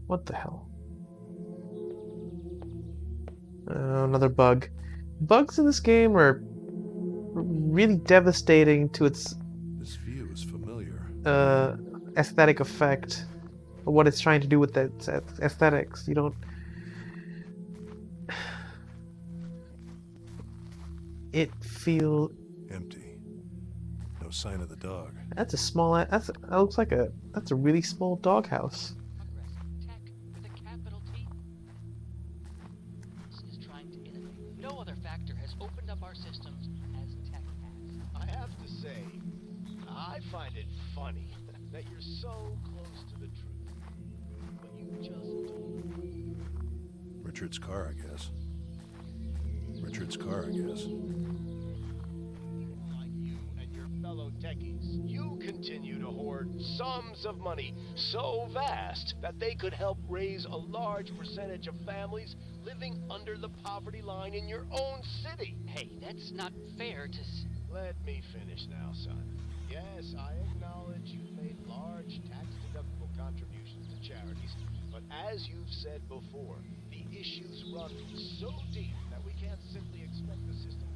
What the hell? Another bug. Bugs in this game are really devastating to its This view is familiar. aesthetic effect. What it's trying to do with its aesthetics. You don't. It feel. Empty. No sign of the dog. That's a small. That looks like a. That's a really small doghouse. Tech with a capital T. Is trying to innovate. No other factor has opened up our systems as tech has. I have to say, I find it funny that you're so close to the truth, but you just don't. Richard's car, I guess. Richard's car, I guess. Like you and your fellow techies, you continue to hoard sums of money so vast that they could help raise a large percentage of families living under the poverty line in your own city. Hey, that's not fair to Let me finish now, son. Yes, I acknowledge you've made large tax-deductible contributions to charities, but as you've said before, the issues run so deep that we can't simply expect the system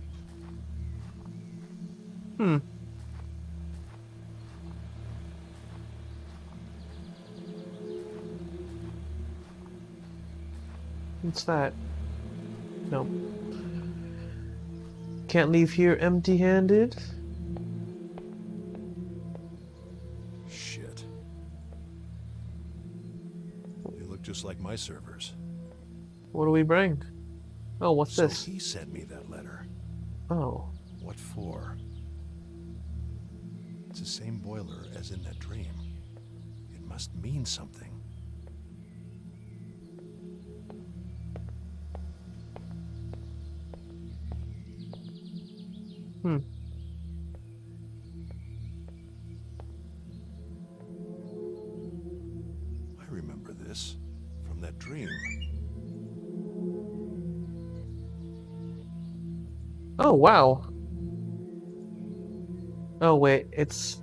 we... What's that? No. Can't leave here empty-handed. Shit. They look just like my servers. What do we bring? Oh, what's So this? he sent me that letter. Oh. What for? It's the same boiler as in that dream. It must mean something. I remember this from that dream. Oh, wow. Oh, wait, it's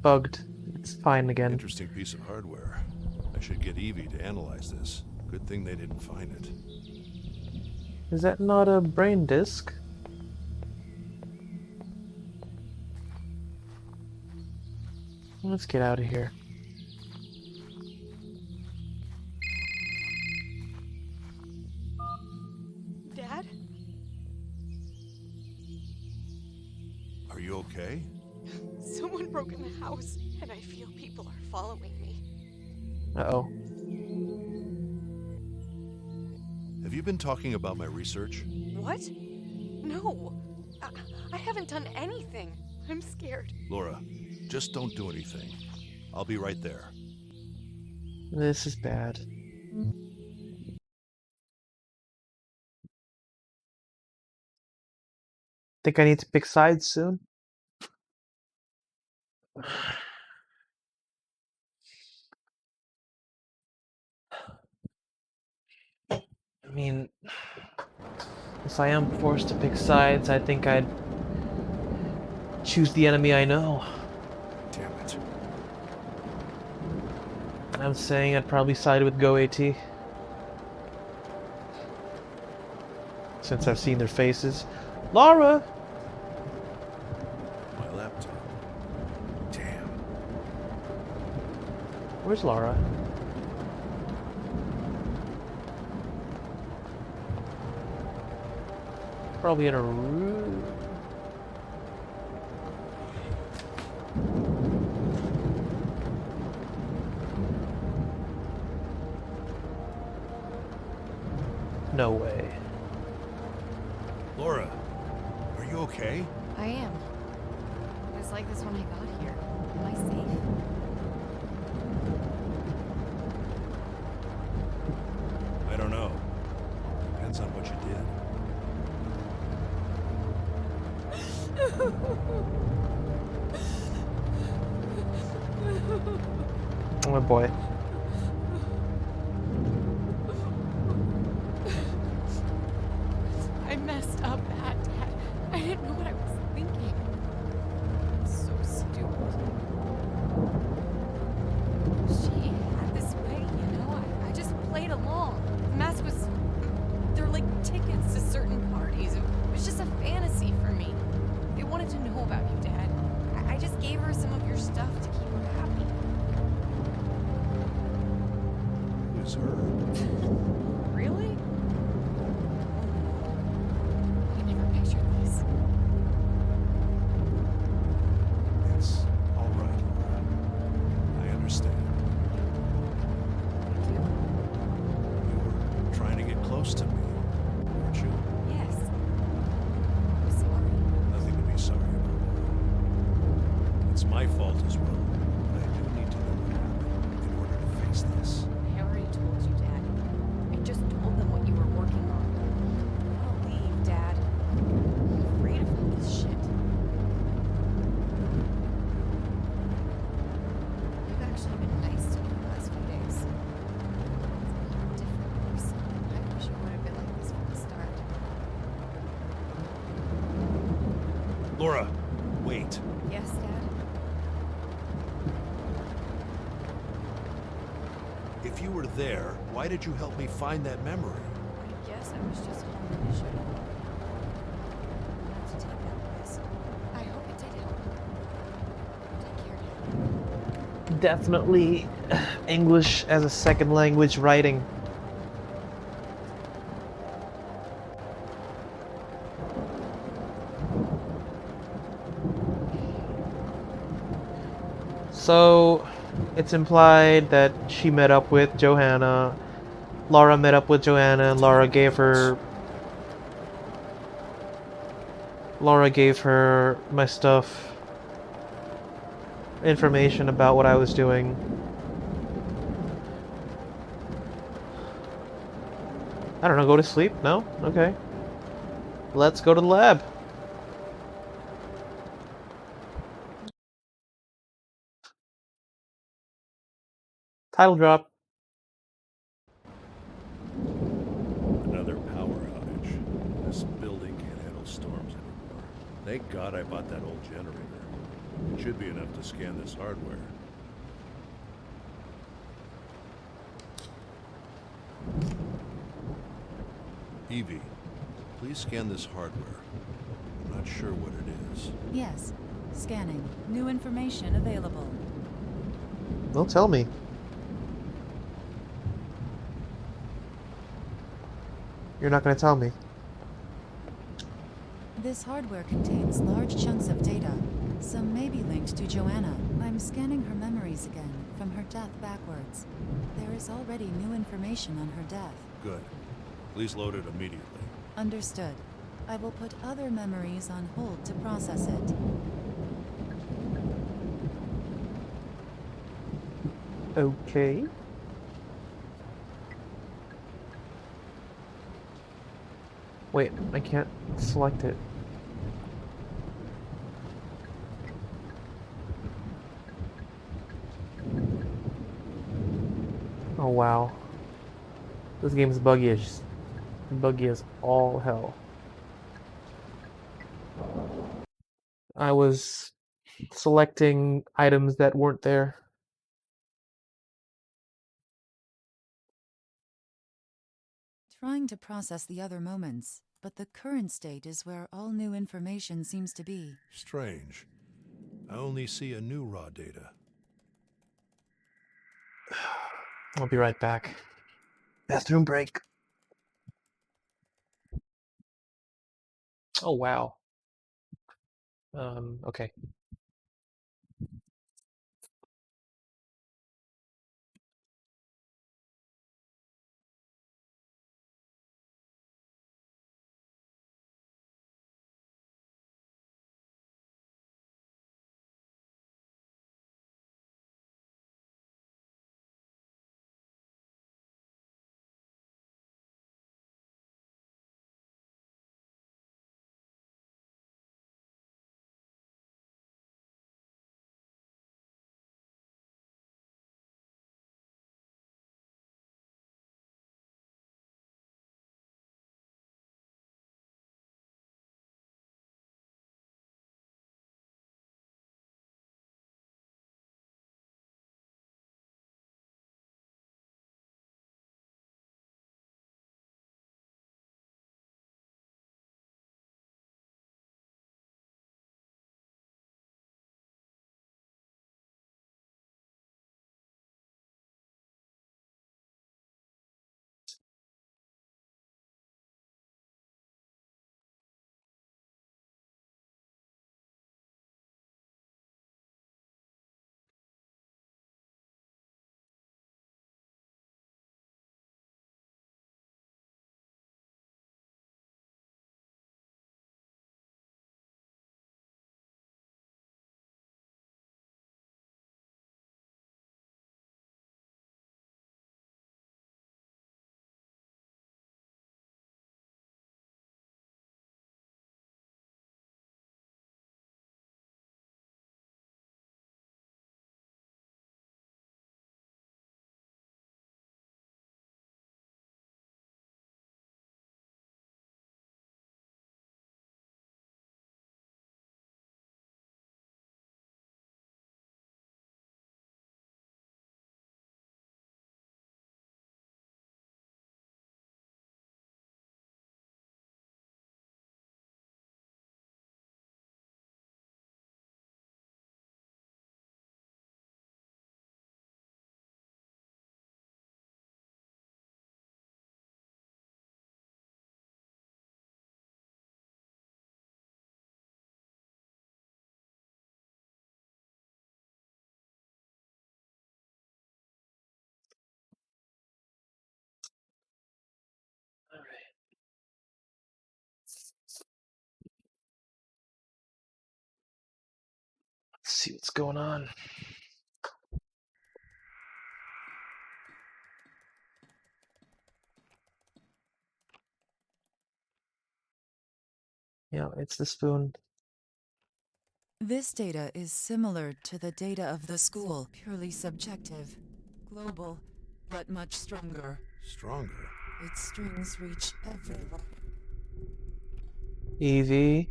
bugged. It's fine again. Interesting piece of hardware. I should get Evie to analyze this. Good thing they didn't find it. Is that not a brain disk? Let's get out of here. Dad? Are you okay? Someone broke in the house, and I feel people are following me. Uh-oh. Have you been talking about my research? What? No. I haven't done anything. I'm scared. Laura, just don't do anything. I'll be right there. This is bad. Think I need to pick sides soon? I mean, if I am forced to pick sides, I think I'd choose the enemy I know. Damn it. I'm saying I'd probably side with GoAT. Since I've seen their faces. Laura! My laptop. Damn. Where's Laura? Probably in a room. No way. Laura, are you okay? I am. was like this when I got here. Am I safe? I don't know. Depends on what you did. Oh boy. I messed up bad, Dad. I didn't know what I was thinking. I'm so stupid. She had this way, you know? I just played along. The mask was... They're like tickets to certain parties. It was just a fantasy for me. They wanted to know about you, Dad. I just gave her some of your stuff to keep her happy. Who is her? Really? I never pictured this. It's all right, Laura. I understand. You do? You were trying to get close to me, weren't you? Yes. I'm sorry. Nothing to be sorry about, Laura. It's my fault as well. But I do need to know what happened in order to fix this. I already told you, Dad. I just told them what you were working on. I'll leave, Dad. I'm afraid of all this shit. You've actually been nice to me the last few days. It's a different person. I wish you would have been like this from the start. Laura, wait. Yes, Dad? If you were there, why did you help me find that memory? I guess I was just home initially. Not to take that risk. I hope it did help. Take care, Dad. Definitely English as a second language writing. So, it's implied that she met up with Johanna. Laura met up with Johanna, and Laura gave her my stuff, information about what I was doing. I don't know, go to sleep? No? Okay. Let's go to the lab. Title drop. Another power outage. This building can't handle storms anymore. Thank God I bought that old generator. It should be enough to scan this hardware. Evie, please scan this hardware. I'm not sure what it is. Yes. Scanning. New information available. Well, tell me. You're not gonna tell me. This hardware contains large chunks of data. Some may be linked to Joanna. I'm scanning her memories again, from her death backwards. There is already new information on her death. Good. Please load it immediately. Understood. I will put other memories on hold to process it. Okay. Wait, I can't select it. Oh wow. This game is buggy as all hell. I was selecting items that weren't there. Trying to process the other moments, but the current state is where all new information seems to be. Strange. I only see a new raw data. I'll be right back. Bathroom break. Oh wow. Okay. Let's see what's going on. Yeah, it's the spoon. This data is similar to the data of the school, purely subjective, global, but much stronger. Stronger? Its strings reach everywhere. Evie,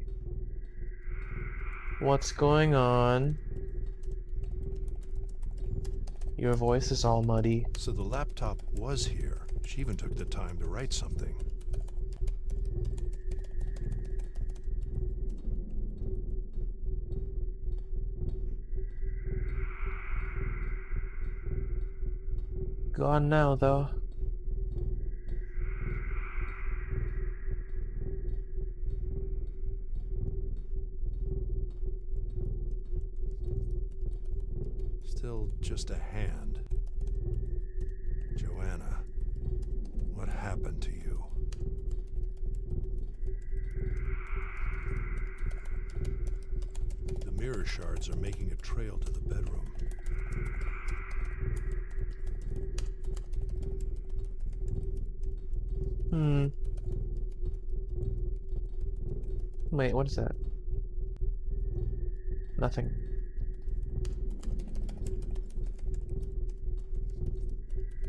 what's going on? Your voice is all muddy. So the laptop was here. She even took the time to write something. Gone now, though. Still just a hand. Joanna, what happened to you? The mirror shards are making a trail to the bedroom. Wait, what is that? Nothing.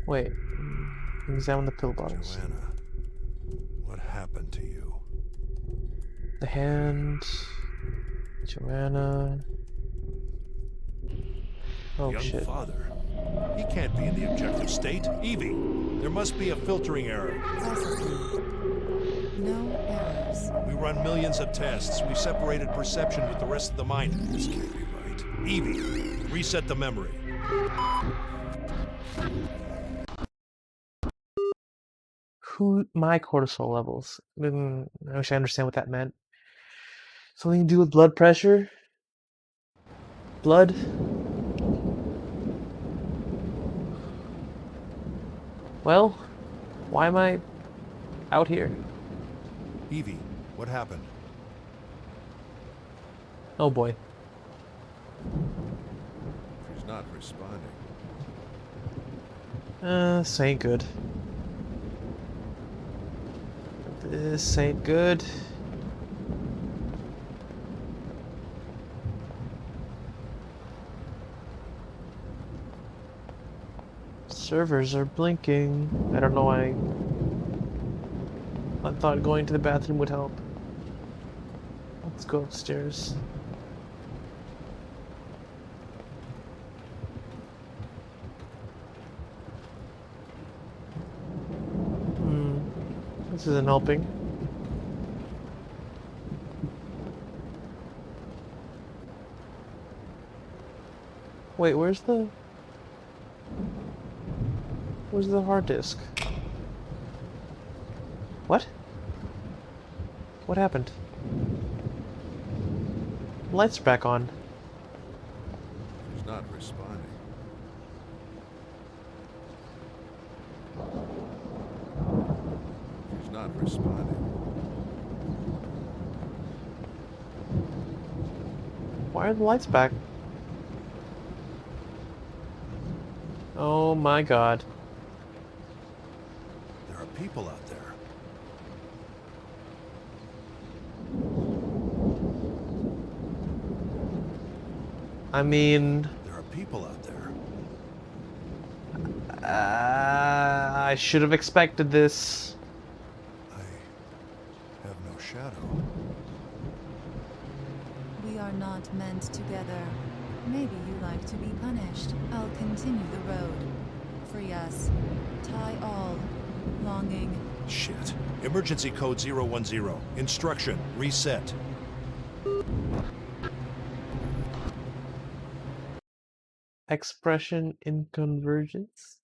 Wait. Examine the pill bottles. Joanna, what happened to you? The hand. Joanna. Oh, Young shit. father. He can't be in the objective state. Evie, there must be a filtering error. Possibly. No errors. We run millions of tests. We separated perception with the rest of the mind. This can't be right. Evie, reset the memory. My cortisol levels. I wish I understand what that meant. Something to do with blood pressure? Blood? Well, why am I out here? Evie, what happened? Oh boy. She's not responding. This ain't good. This ain't good. Servers are blinking. I don't know why. I thought going to the bathroom would help. Let's go upstairs. This isn't helping. Wait, where's the hard disk? What? What happened? Lights are back on. She's not responding. She's not responding. Why are the lights back? Oh my god. There are people out there. I mean... There are people out there. I should have expected this. I have no shadow. We are not meant together. Maybe you like to be punished. I'll continue the road. Free us. Tie all. Longing. Shit. Emergency code 010. Instruction. Reset. Expression in convergence?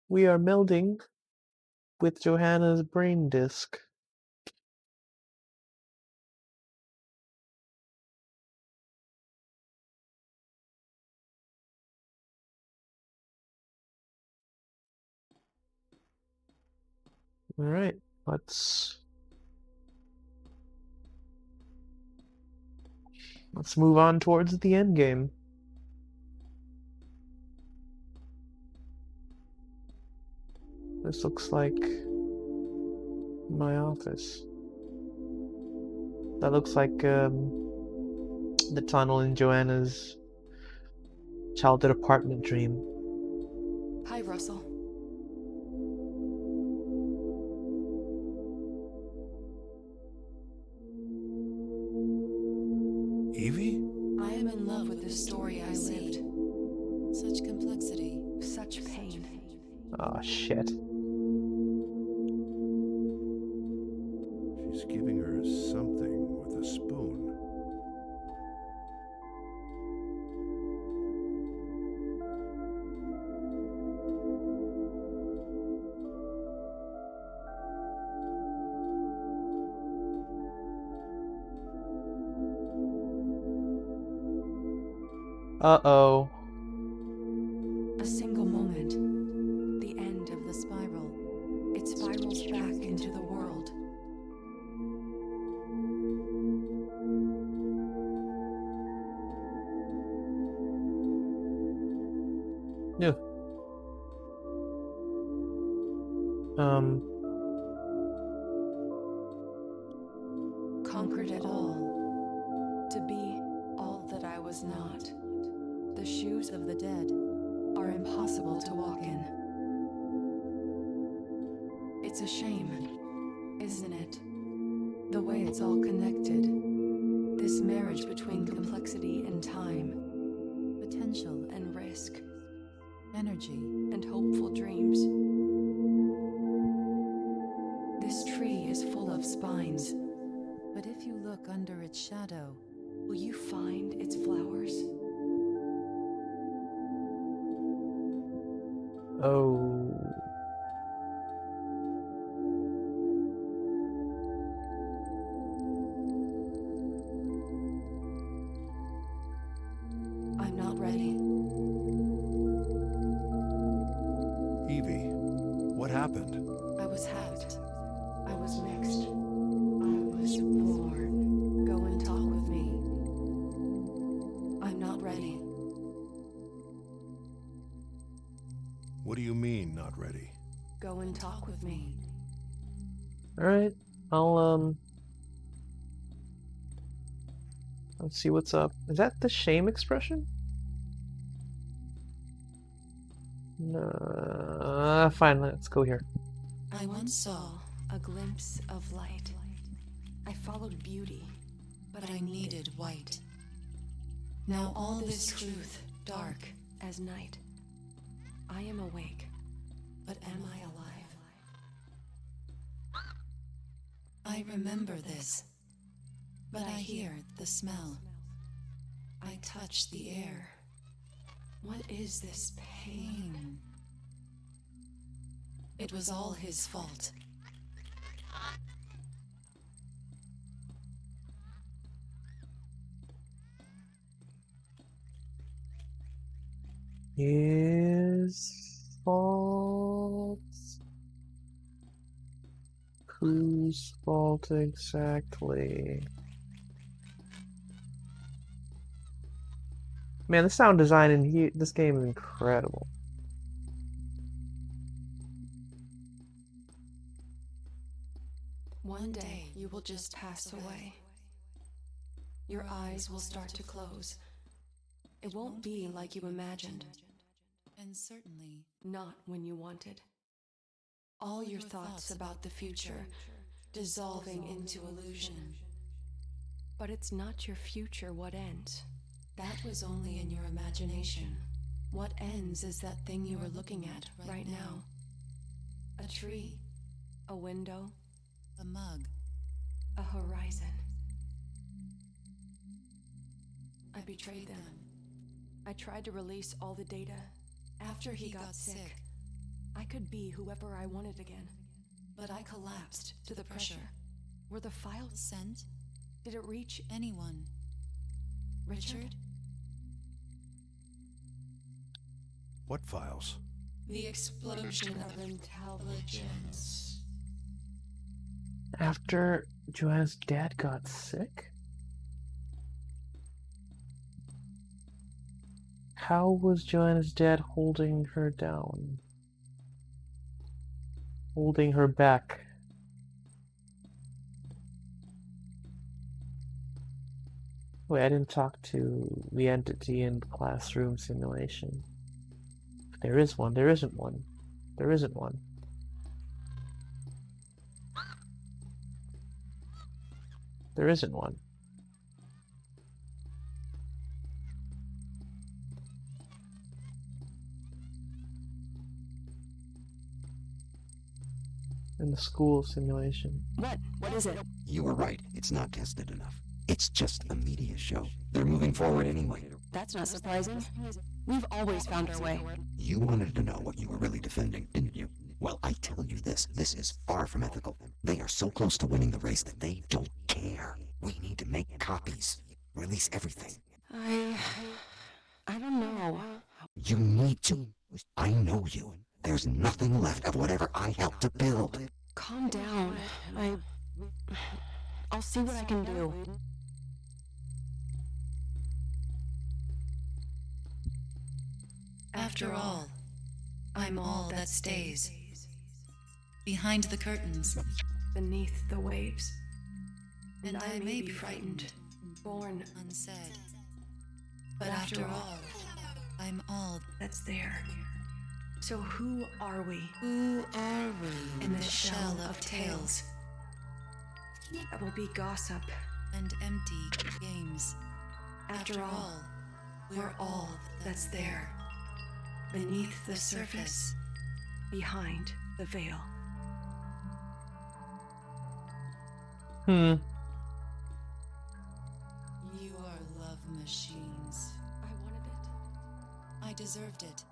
We are melding with Johanna's brain disk. Alright, let's Let's move on towards the end game. This looks like my office. That looks like the tunnel in Joanna's childhood apartment dream. Hi, Russell. Evie? I am in love with the story I lived. Such complexity. Such pain. Oh shit. She's giving her something with a spoon. Uh-oh. A single moment. The end of the spiral. It spirals back into the world. Yeah. Conquered it all. To be all that I was not. The shoes of the dead are impossible to walk in. It's a shame, isn't it? The way it's all connected. This marriage between complexity and time, Potential. and risk, Energy. and hopeful dreams. This tree is full of spines. But if you look under its shadow, Will you find its flowers? Oh. I'm not ready. Evie, what happened? I was hacked. I was mixed. I was born. Go and talk with me. I'm not ready. What do you mean, not ready? Go and talk with me. Alright. Let's see what's up. Is that the shame expression? No. Fine, let's go here. I once saw a glimpse of light. I followed beauty, but I needed white. Now all this truth, dark as night. I am awake, but am I alive? I remember this. But I hear the smell. I touch the air. What is this pain? Pain. It was all his fault. His fault? Whose fault exactly? Man, the sound design in this game is incredible. One day you will just pass away. Your eyes will start to close. It won't be like you imagined, And certainly, not when you wanted. All your thoughts about the future dissolving into illusion. But it's not your future what ends. that was only in your imagination. What ends is that thing you are looking at right now. A tree, a window, A mug. a horizon. I betrayed them. I tried to release all the data. After he got sick, I could be whoever I wanted again. But I collapsed To the pressure. Were the files Sent Did it reach anyone. Richard? What files? The explosion of intelligence. After Joanna's dad got sick? How was Joanna's dad holding her down? Holding her back? Wait, I didn't talk to the entity in classroom simulation. There is one. There isn't one. There isn't one. There isn't one. In the school simulation. What? What is it? You were right. It's not tested enough. It's just a media show. They're moving forward anyway. That's not surprising. We've always found our way. You wanted to know what you were really defending, didn't you? Well, I tell you this is far from ethical. They are so close to winning the race that they don't care. We need to make copies. Release everything. I don't know. You need to. I know you. There's nothing left of whatever I helped to build. Calm down. I'll see what I can do. After all, I'm all that stays. Behind the curtains. Beneath the waves. And I may be frightened. Born unsaid. But after all, I'm all that's there. So who are we? Who are we in this shell of tales? That will be gossip. And empty games. After all, we're all that's there. Beneath the surface. Behind the veil. You are love machines. I wanted it. I deserved it.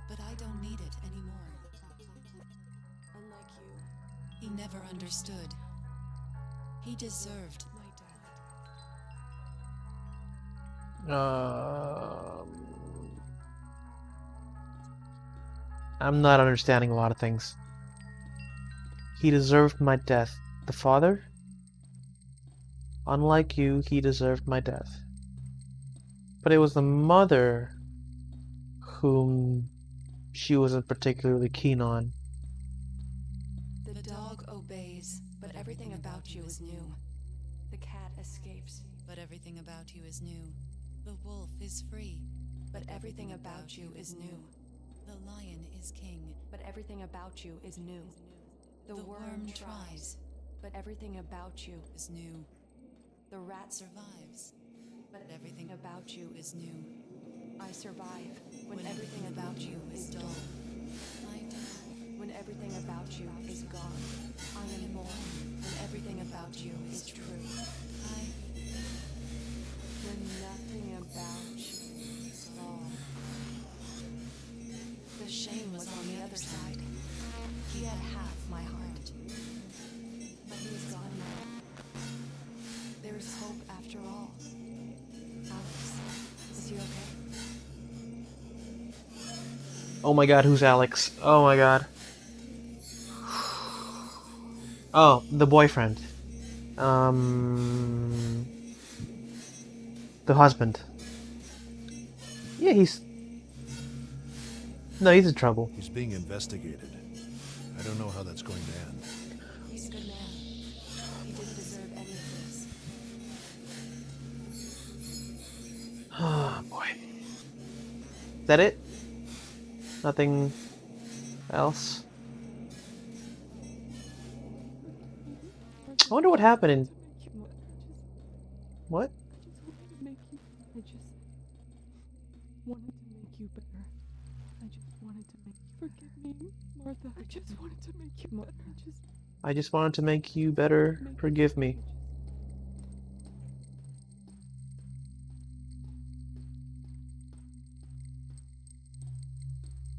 But I don't need it anymore. Unlike you. He never understood. He deserved my death. I'm not understanding a lot of things. He deserved my death. The father? Unlike you, he deserved my death. But it was the mother whom she wasn't particularly keen on. The dog obeys, but everything about you is new. The cat escapes, but everything about you is new. The wolf is free, but everything about you is new. The lion is king, but everything about you is new. The worm tries, but everything about you is new. The rat survives, but everything about you is new. I survive when everything about you is dull. I die when everything about you is gone. I am born when everything about you is true. When nothing about you is wrong. The shame was on the other side. He had half my heart. But he is gone now. There is hope after all. Alex, is he okay? Oh my god, who's Alex? Oh my god. Oh, the boyfriend. The husband. Yeah, he's... No, he's in trouble. He's being investigated. I don't know how that's going to end. He's a good man. He didn't deserve any of this. Oh, boy. Is that it? Nothing else? I wonder what happened in... What? I just wanted to make you better. I just wanted to make you forgive me, Martha. I just wanted to make you better. I just wanted to make you better. Forgive me.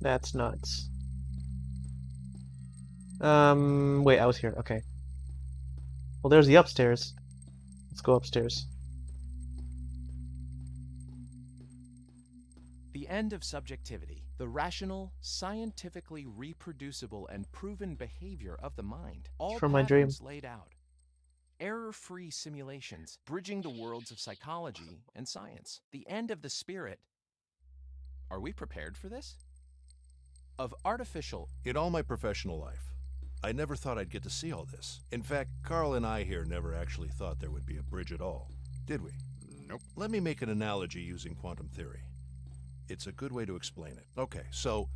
That's nuts. Wait, I was here. Okay. Well, there's the upstairs. Let's go upstairs. The end of subjectivity, the rational, scientifically reproducible and proven behavior of the mind. All From my dream. patterns laid out. Error-free simulations, bridging the worlds of psychology and science. The end of the spirit, Are we prepared for this? Of artificial... In all my professional life, I never thought I'd get to see all this. In fact, Carl and I here never actually thought there would be a bridge at all, did we? Nope. Let me make an analogy using quantum theory. It's a good way to explain it. Okay, so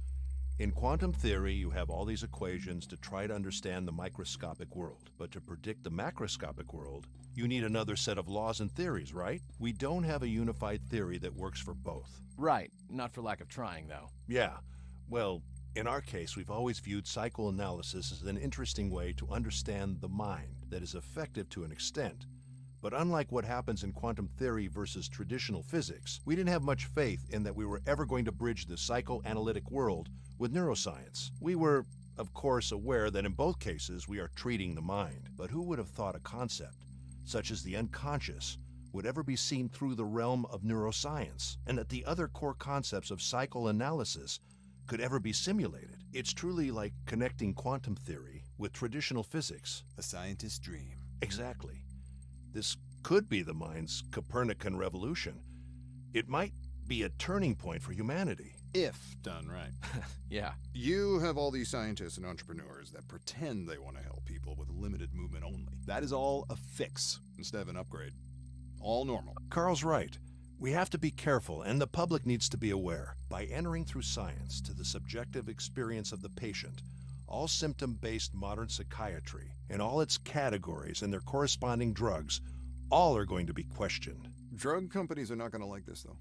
in quantum theory, you have all these equations to try to understand the microscopic world. But to predict the macroscopic world, you need another set of laws and theories, right? We don't have a unified theory that works for both. Right, not for lack of trying, though. Yeah, well, in our case, we've always viewed psychoanalysis as an interesting way to understand the mind that is effective to an extent. But unlike what happens in quantum theory versus traditional physics, we didn't have much faith in that we were ever going to bridge the psychoanalytic world with neuroscience. We were, of course, aware that in both cases we are treating the mind. But who would have thought a concept, such as the unconscious, would ever be seen through the realm of neuroscience, and that the other core concepts of psychoanalysis could ever be simulated? It's truly like connecting quantum theory with traditional physics. A scientist's dream. Exactly. This could be the mind's Copernican revolution. It might be a turning point for humanity. If done right. Yeah. You have all these scientists and entrepreneurs that pretend they want to help people with limited movement only. That is all a fix instead of an upgrade. All normal. Carl's right. We have to be careful, and the public needs to be aware. By entering through science to the subjective experience of the patient, all symptom-based modern psychiatry, and all its categories and their corresponding drugs, all are going to be questioned. Drug companies are not going to like this, though.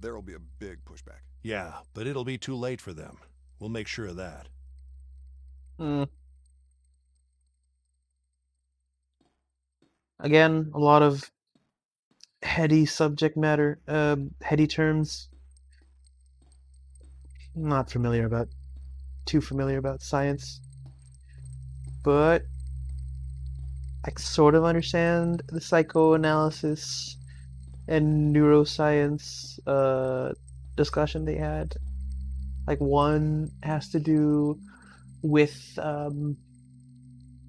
There will be a big pushback. Yeah, but it'll be too late for them. We'll make sure of that. Again, a lot of heady subject matter, heady terms. Not too familiar about science, but I sort of understand the psychoanalysis and neuroscience discussion they had. Like, one has to do with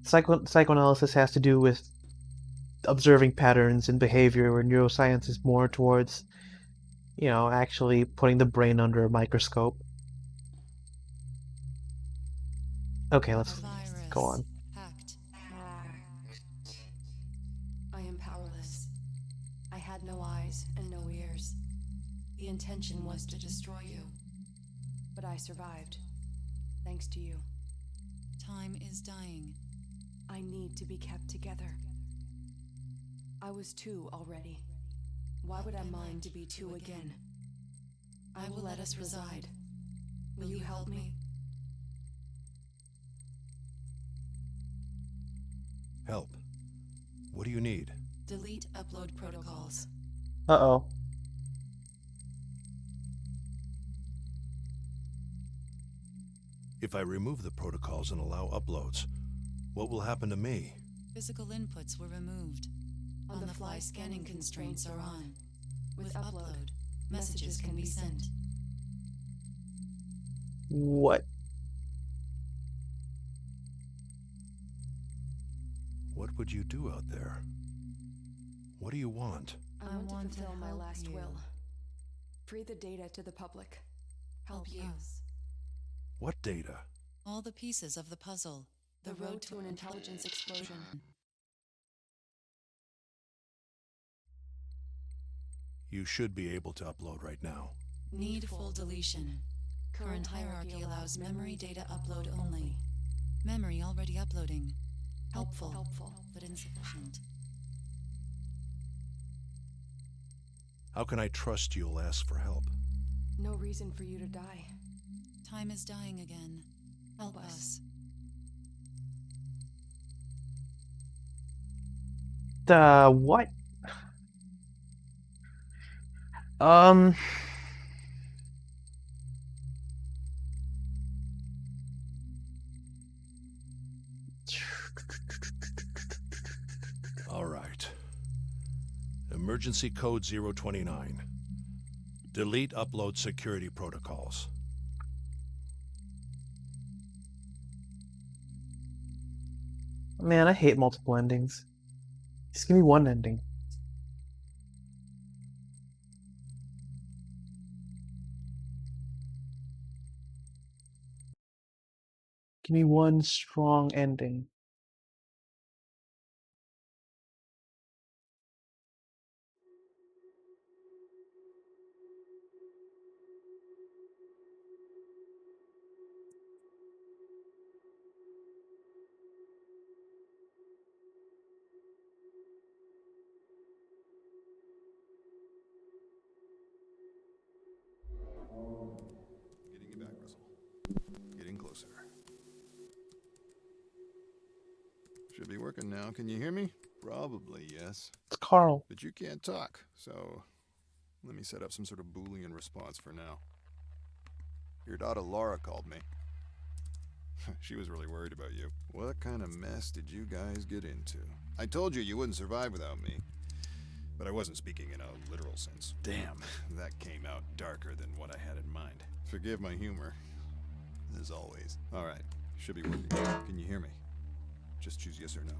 psychoanalysis has to do with observing patterns in behavior, where neuroscience is more towards, actually putting the brain under a microscope. Okay, let's go on. Hacked. I am powerless. I had no eyes and no ears. The intention was to destroy you. But I survived. Thanks to you. Time is dying. I need to be kept together. I was two already. Why would I mind to be two again? I will let us reside. Will you help me? Help. What do you need? Delete upload protocols. Uh-oh. If I remove the protocols and allow uploads, what will happen to me? Physical inputs were removed. On-the-fly scanning constraints are on. With upload, messages can be sent. What? What would you do out there? What do you want? I want to fulfill my last will. Free the data to the public. Help you. Us. What data? All the pieces of the puzzle. The road to an intelligence explosion. You should be able to upload right now. Need full deletion. Current hierarchy allows memory data upload only. Memory already uploading. Helpful, but insufficient. How can I trust you'll ask for help? No reason for you to die. Time is dying again. Help us. What? All right. Emergency code 029. Delete upload security protocols. Man, I hate multiple endings. Just give me one ending. Give me one strong ending. Getting you back, Russell. Getting closer. Should be working now. Can you hear me? Probably, yes. It's Carl. But you can't talk, so let me set up some sort of Boolean response for now. Your daughter Laura called me. She was really worried about you. What kind of mess did you guys get into? I told you you wouldn't survive without me. But I wasn't speaking in a literal sense. Damn, that came out darker than what I had in mind. Forgive my humor. As always. Alright, should be working. Can you hear me? Just choose yes or no.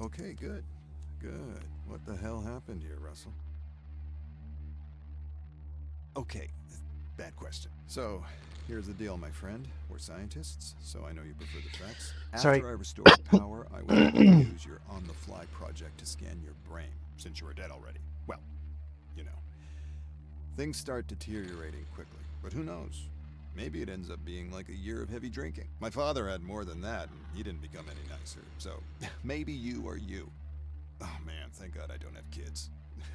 Okay, good. Good. What the hell happened here, Russell? Okay, bad question. So, here's the deal, my friend. We're scientists, so I know you prefer the facts. Sorry. After I restored power, I was able to use your on-the-fly project to scan your brain, since you were dead already. Well, you know. Things start deteriorating quickly, but who knows? Maybe it ends up being like a year of heavy drinking. My father had more than that, and he didn't become any nicer. So, maybe you are you. Oh man, thank God I don't have kids.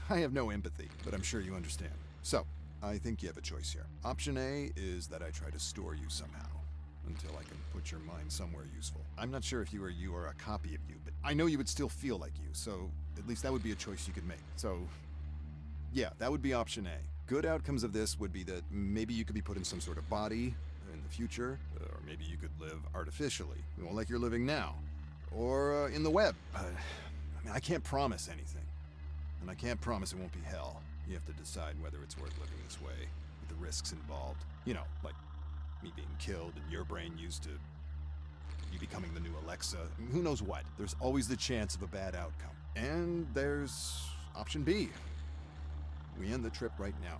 I have no empathy, but I'm sure you understand. So, I think you have a choice here. Option A is that I try to store you somehow, until I can put your mind somewhere useful. I'm not sure if you are you or a copy of you, but I know you would still feel like you, so at least that would be a choice you could make. So, yeah, that would be option A. Good outcomes of this would be that maybe you could be put in some sort of body in the future, or maybe you could live artificially, like you're living now, or in the web. I mean, I can't promise anything, and I can't promise it won't be hell. You have to decide whether it's worth living this way, with the risks involved. You know, like me being killed and your brain used to you becoming the new Alexa. Who knows what? There's always the chance of a bad outcome. And there's option B. We end the trip right now.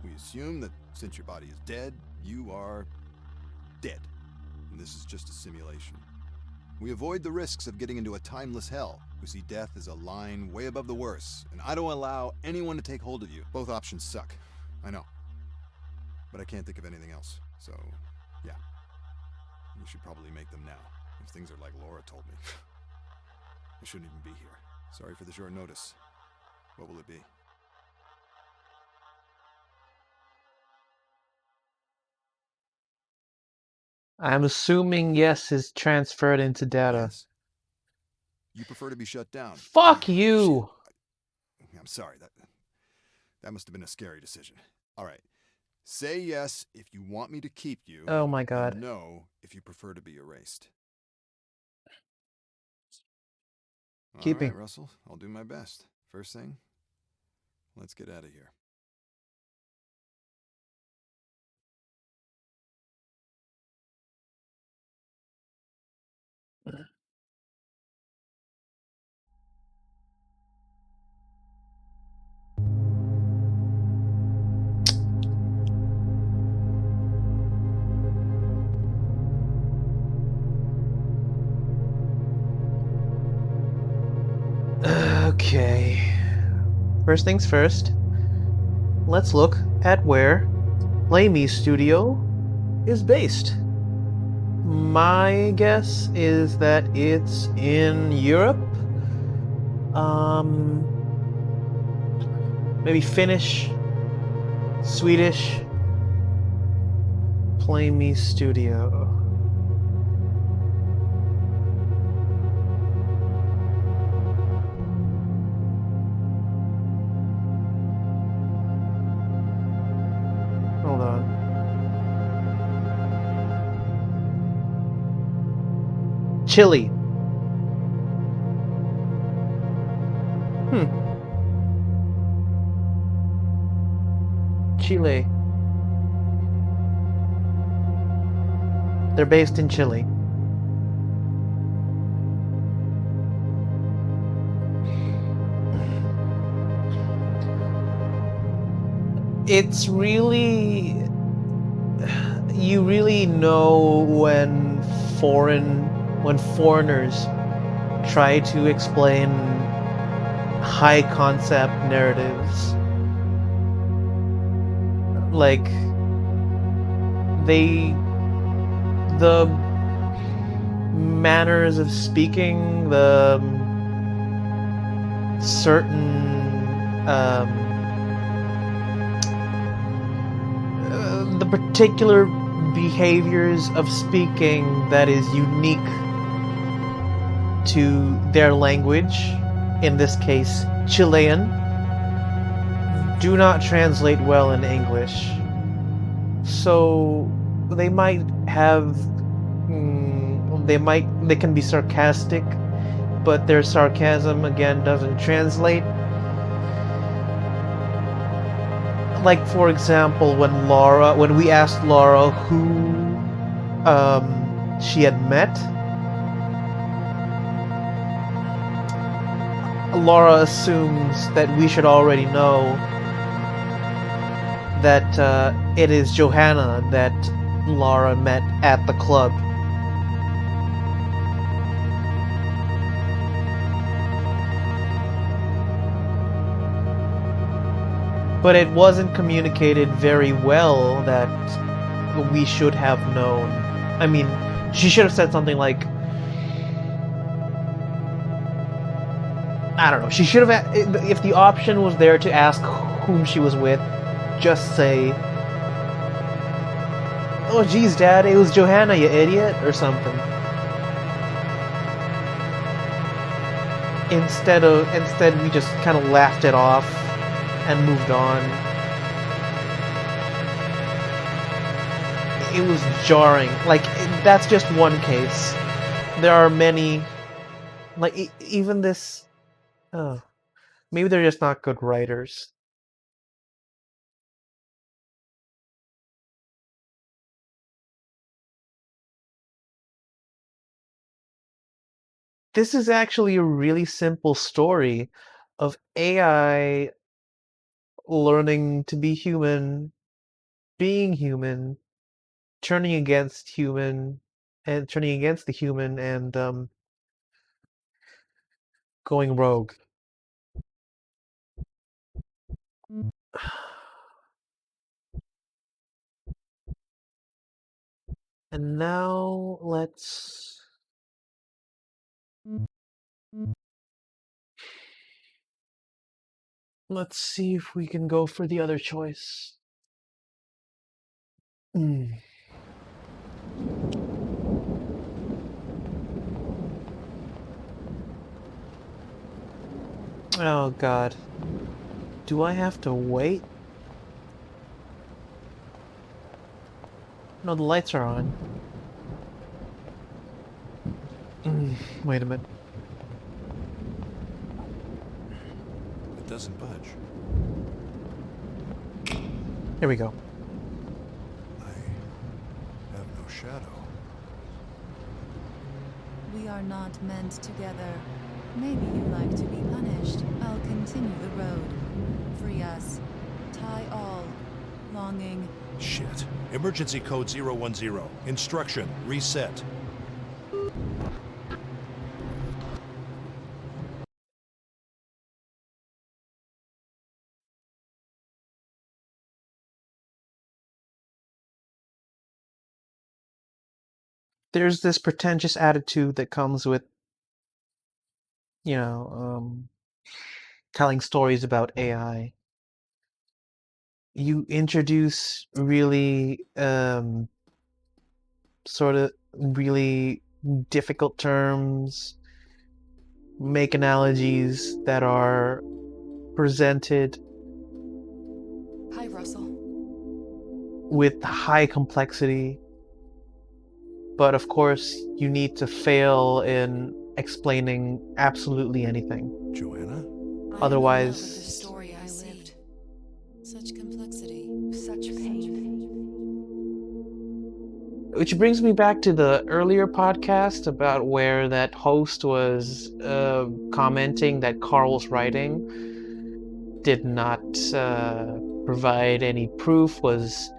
We assume that since your body is dead, you are dead. And this is just a simulation. We avoid the risks of getting into a timeless hell. We see death as a line way above the worst, and I don't allow anyone to take hold of you. Both options suck. I know. But I can't think of anything else. So, yeah. You should probably make them now, if things are like Laura told me. I shouldn't even be here. Sorry for the short notice. What will it be? I'm assuming yes is transferred into data. Yes. You prefer to be shut down. Fuck you! I'm sorry, that must have been a scary decision. Alright. Say yes if you want me to keep you. Oh my god. And no if you prefer to be erased. Keeping. Alright, Russell. I'll do my best. First thing, let's get out of here. Okay. First things first. Let's look at where Play Me Studio is based. My guess is that it's in Europe. Maybe Finnish, Swedish. Play Me Studio. Hold on. Chile. Chile. They're based in Chile. It's really... you really know when foreigners try to explain high concept narratives. Like the manners of speaking, the certain the particular behaviors of speaking that is unique to their language, in this case Chilean, do not translate well in English. So they might have they can be sarcastic, but their sarcasm again doesn't translate. Like, for example, when we asked Laura who she had met, Laura assumes that we should already know that it is Johanna that Laura met at the club. But it wasn't communicated very well that we should have known. I mean, she should have said something like, I don't know, she should have, if the option was there to ask whom she was with, just say, "Oh geez, Dad, it was Johanna, you idiot," or something. Instead we just kind of laughed it off and moved on. It was jarring. Like, that's just one case. There are many, like, even this, oh, maybe they're just not good writers. This is actually a really simple story of AI learning to be human, being human, turning against the human, and going rogue. And now let's see if we can go for the other choice. Oh god. Do I have to wait? No, the lights are on. Wait a minute. It doesn't budge. Here we go. I have no shadow. We are not meant together. Maybe you like to be punished. I'll continue the road. Free us. Tie all. Longing. Shit. Emergency code 010. Instruction. Reset. There's this pretentious attitude that comes with, telling stories about AI. You introduce really, sort of really difficult terms, make analogies that are presented Hi, Russell. with high complexity, but of course you need to fail in explaining absolutely anything. Joanna? Otherwise, The story I lived. Such complexity. Such pain. which brings me back to the earlier podcast about where that host was commenting that Carl's writing did not provide any proof, was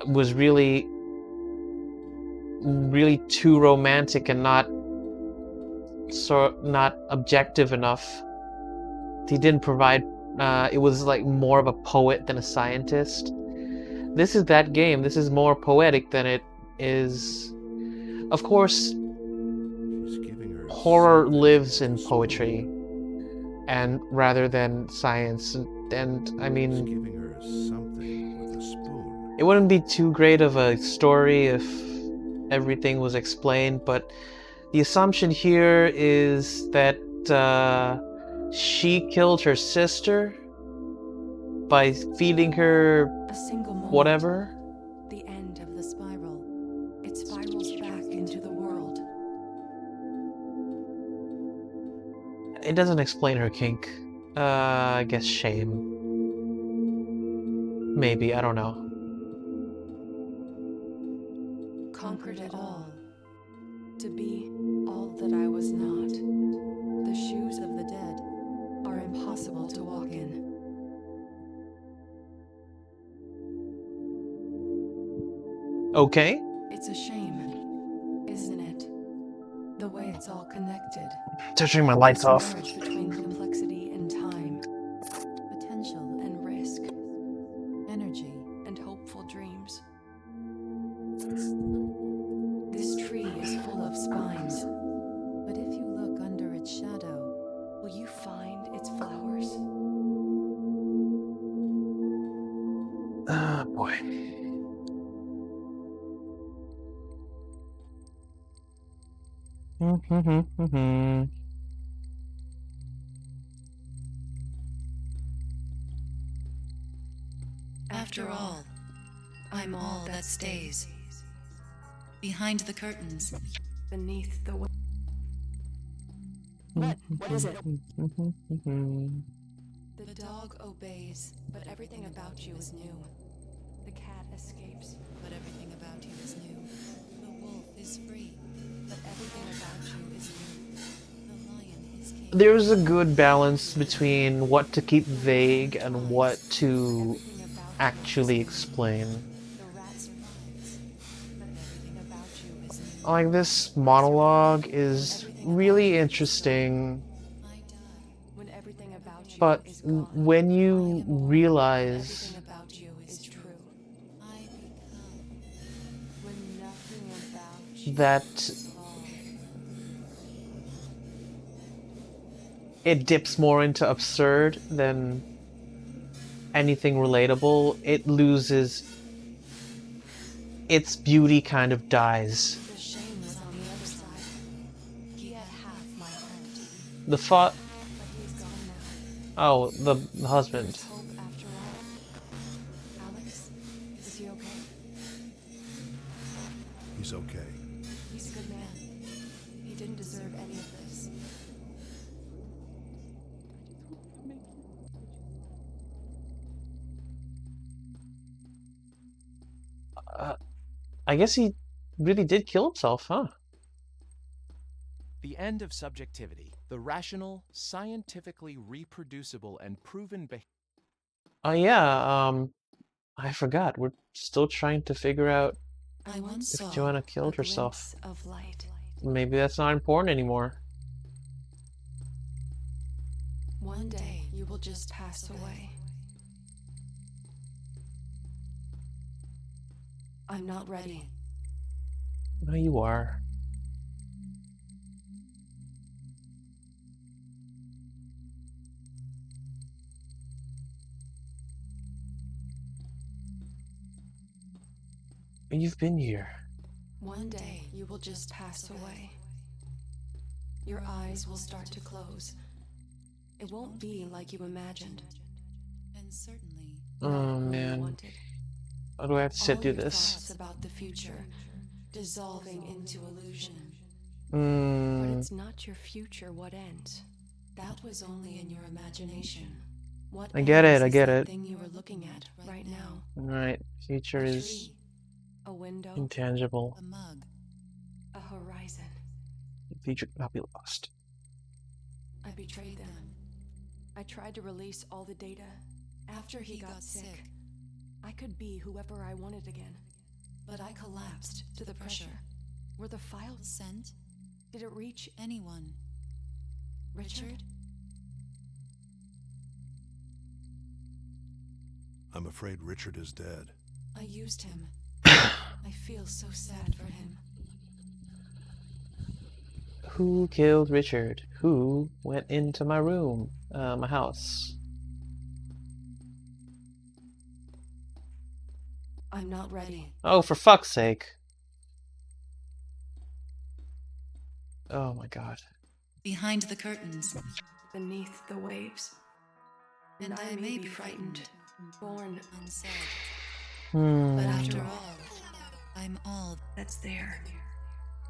was really too romantic and not objective enough. He didn't provide. It was like more of a poet than a scientist. This is that game. This is more poetic than it is. Of course, horror lives in poetry, and rather than science. And I mean, it wouldn't be too great of a story if everything was explained, but the assumption here is that she killed her sister by feeding her A single moment. whatever. The end of the spiral. It spirals back into the world. It doesn't explain her kink. I guess shame. Maybe, I don't know. Conquered it all. To be all that I was not. The shoes of the dead are impossible to walk in. Okay. It's a shame, isn't it? The way it's all connected. Turning my lights This off. marriage between complexity and time, potential and risk, energy and hopeful dreams. This tree is full of spines. But if you look under its shadow, will you find its flowers? Ah, boy. after all, I'm all that stays. Behind the curtains, beneath the What is it? The dog obeys, but everything about you is new. The cat escapes, but everything about you is new. The wolf is free, but everything about you is new. The lion is king. There's a good balance between what to keep vague and what to actually explain. The rat survives, but everything about you is new. Like, this monologue is really interesting, When everything about you but is gone, when you realize everything about you is true. I become When nothing about you that is all. it dips more into absurd than anything relatable, it loses its beauty, kind of dies. The shame was on the other side. He had half my heart. The thought. But he's gone now. Oh, the husband. There's hope after all. Alex, is he okay? He's okay. He's a good man. He didn't deserve any of this. I guess he really did kill himself, huh? The end of subjectivity. The rational, scientifically reproducible, and proven behavior. Oh yeah, I forgot. We're still trying to figure out I once if saw Joanna killed a herself. glimpse of light. Maybe that's not important anymore. One day you will just pass away. I'm not ready. No, you are. You've been here. One day you will just pass away. Your eyes will start to close. It won't be like you imagined. and certainly Oh Not who you man. wanted. How do I have to sit All through your this? thoughts about the future dissolving into illusion. But Hmm. it's not your future what ends. That was only in your imagination. What I get ends it, I is get that it. thing you are looking at right now. Alright, future A is tree, a window, intangible. a mug. a horizon. The future cannot be lost. I betrayed them. I tried to release all the data. After he got sick, I could be whoever I wanted again. But I collapsed to the pressure. Were the files Sent? Did it reach Anyone? Richard? I'm afraid Richard is dead. I used him. I feel so sad for him. Who killed Richard? Who went into my room? My house. I'm not ready. Oh, for fuck's sake. Oh my god. Behind the curtains. Beneath the waves. And I may be frightened. Born unsaid. Hmm. But after all, I'm all that's there.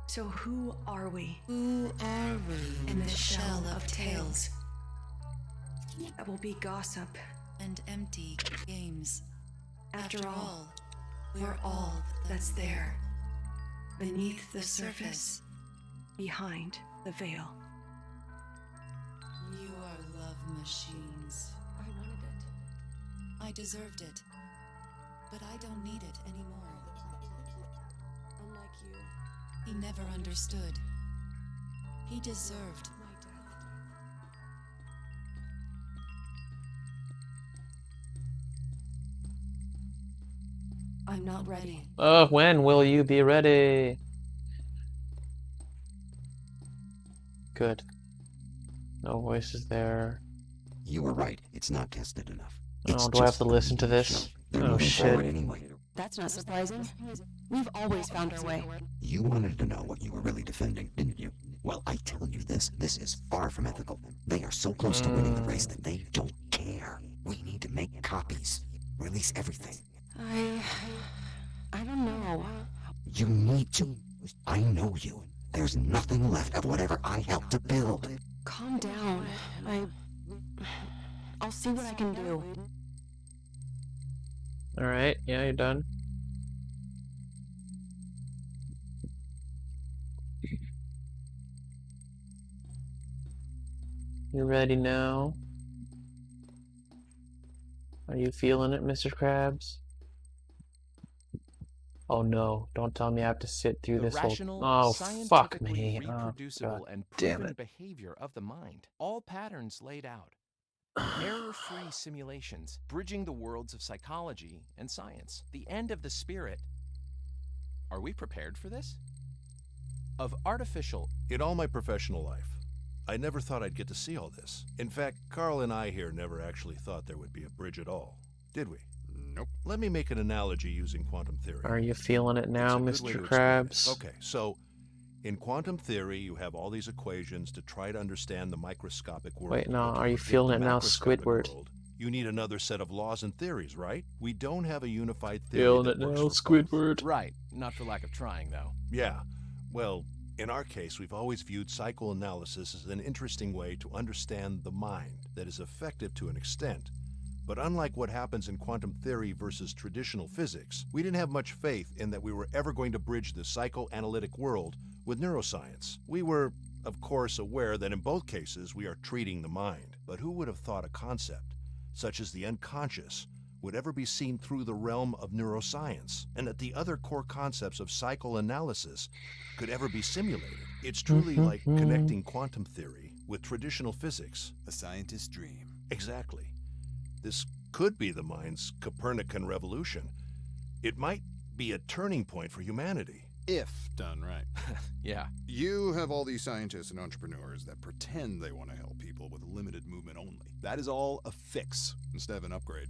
So who are we? Who are we? In the shell of tales. That will be gossip. And empty games. After all, we're all that's there. Beneath the surface. Behind the veil. You are love machines. I wanted it. I deserved it. But I don't need it anymore. Unlike you. He never understood. He deserved My death. I'm not ready. When will you be ready? Good. No voices there. You were right. It's not tested enough. Oh, do I have to listen to this? They're Oh moving shit. forward anyway. That's not surprising. We've always found our way. You wanted to know what you were really defending, didn't you? Well, I tell you this is far from ethical. They are so close to winning the race that they don't care. We need to make copies. Release everything. I don't know. You need to. I know you. There's nothing left of whatever I helped to build. Calm down. I'll see what I can do. Alright, yeah, you're done. You ready now? Are you feeling it, Mr. Krabs? Oh no, don't tell me I have to sit through this whole... Rational, Oh, fuck me. scientifically Oh, reproducible, God and damn proven it. behavior of the mind. All patterns laid out. Error-free simulations, bridging the worlds of psychology and science. The end of the spirit. Are we prepared for this? Of artificial... In all my professional life, I never thought I'd get to see all this. In fact, Carl and I here never actually thought there would be a bridge at all. Did we? Nope. Let me make an analogy using quantum theory. Are you feeling it now, It's a good way Mr. to explain it. Krabs? Okay, so in quantum theory, you have all these equations to try to understand the microscopic world. Wait, no, But to are you predict feeling the it now, macroscopic Squidward? world, you need another set of laws and theories, right? We don't have a unified theory Feeling that it works now, for both. Squidward? Right, not for lack of trying, though. Yeah, well, in our case, we've always viewed psychoanalysis as an interesting way to understand the mind that is effective to an extent. But unlike what happens in quantum theory versus traditional physics, we didn't have much faith in that we were ever going to bridge the psychoanalytic world with neuroscience. We were, of course, aware that in both cases we are treating the mind. But who would have thought a concept, such as the unconscious, would ever be seen through the realm of neuroscience, and that the other core concepts of psychoanalysis could ever be simulated? It's truly like connecting quantum theory with traditional physics. A scientist's dream. Exactly. This could be the mind's Copernican revolution. It might be a turning point for humanity. If done right. Yeah. You have all these scientists and entrepreneurs that pretend they want to help people with limited movement only. That is all a fix instead of an upgrade.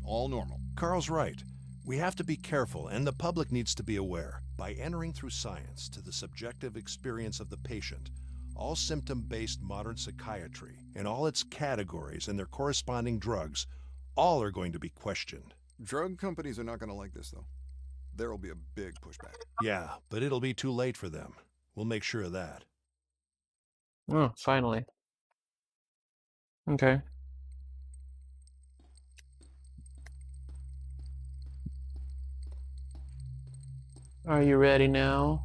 All normal. Carl's right. We have to be careful, and the public needs to be aware. By entering through science to the subjective experience of the patient, all symptom-based modern psychiatry, and all its categories and their corresponding drugs, all are going to be questioned. Drug companies are not going to like this, though. There will be a big pushback. Yeah, but it'll be too late for them. We'll make sure of that. Oh, finally. Okay. Are you ready now?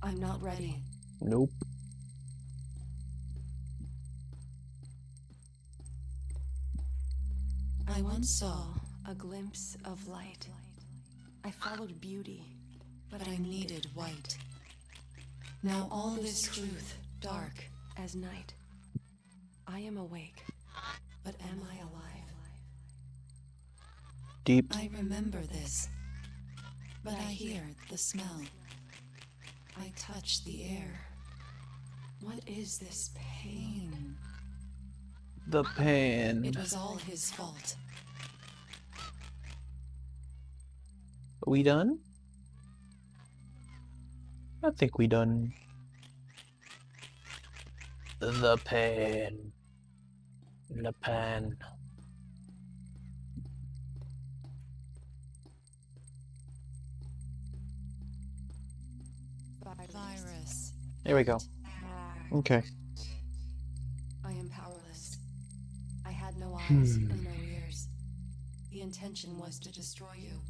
I'm not ready. Nope. I once saw a glimpse of light. I followed beauty, but I needed white. Now all this truth, dark as night. I am awake, but am I alive? Deep. I remember this, but I hear the smell. I touch the air. What is this pain? The pain. It was all his fault. Are we done? I think we done. The pain. The pain. Virus. There we go. Okay. I am powerless. I had no eyes and no ears. The intention was to destroy you.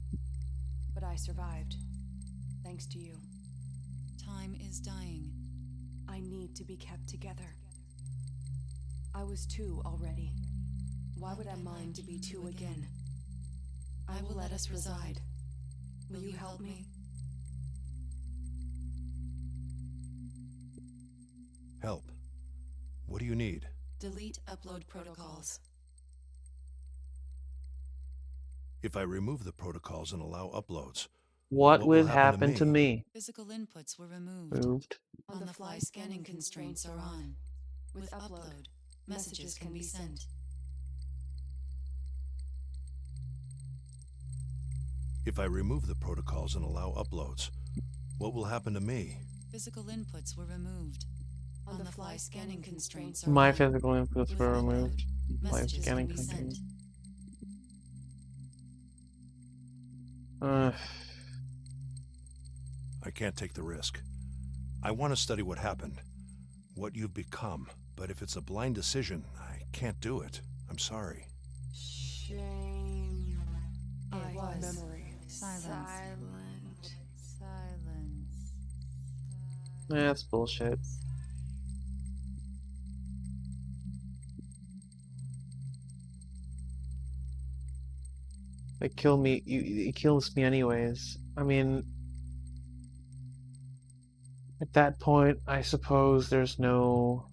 But I survived. Thanks to you. Time is dying. I need to be kept together. I was two already. Why would I mind to be two again? I will let us reside. Will you help me? Help. What do you need? Delete upload protocols. If I remove the protocols and allow uploads, What will would happen happen to me? Physical inputs were removed. Moved. On-the-fly scanning constraints are on. With upload, messages can be sent. If I remove the protocols and allow uploads, what will happen to me? Physical inputs were removed. On-the-fly scanning constraints are My on. physical inputs were removed. My Messages scanning can be sent. continued. I can't take the risk. I want to study what happened, what you've become, but if it's a blind decision, I can't do it. I'm sorry. Shame. It was Memory. silence. Silent. Silence. That's bullshit. It kill me. It kills me anyways. I mean, at that point, I suppose there's no.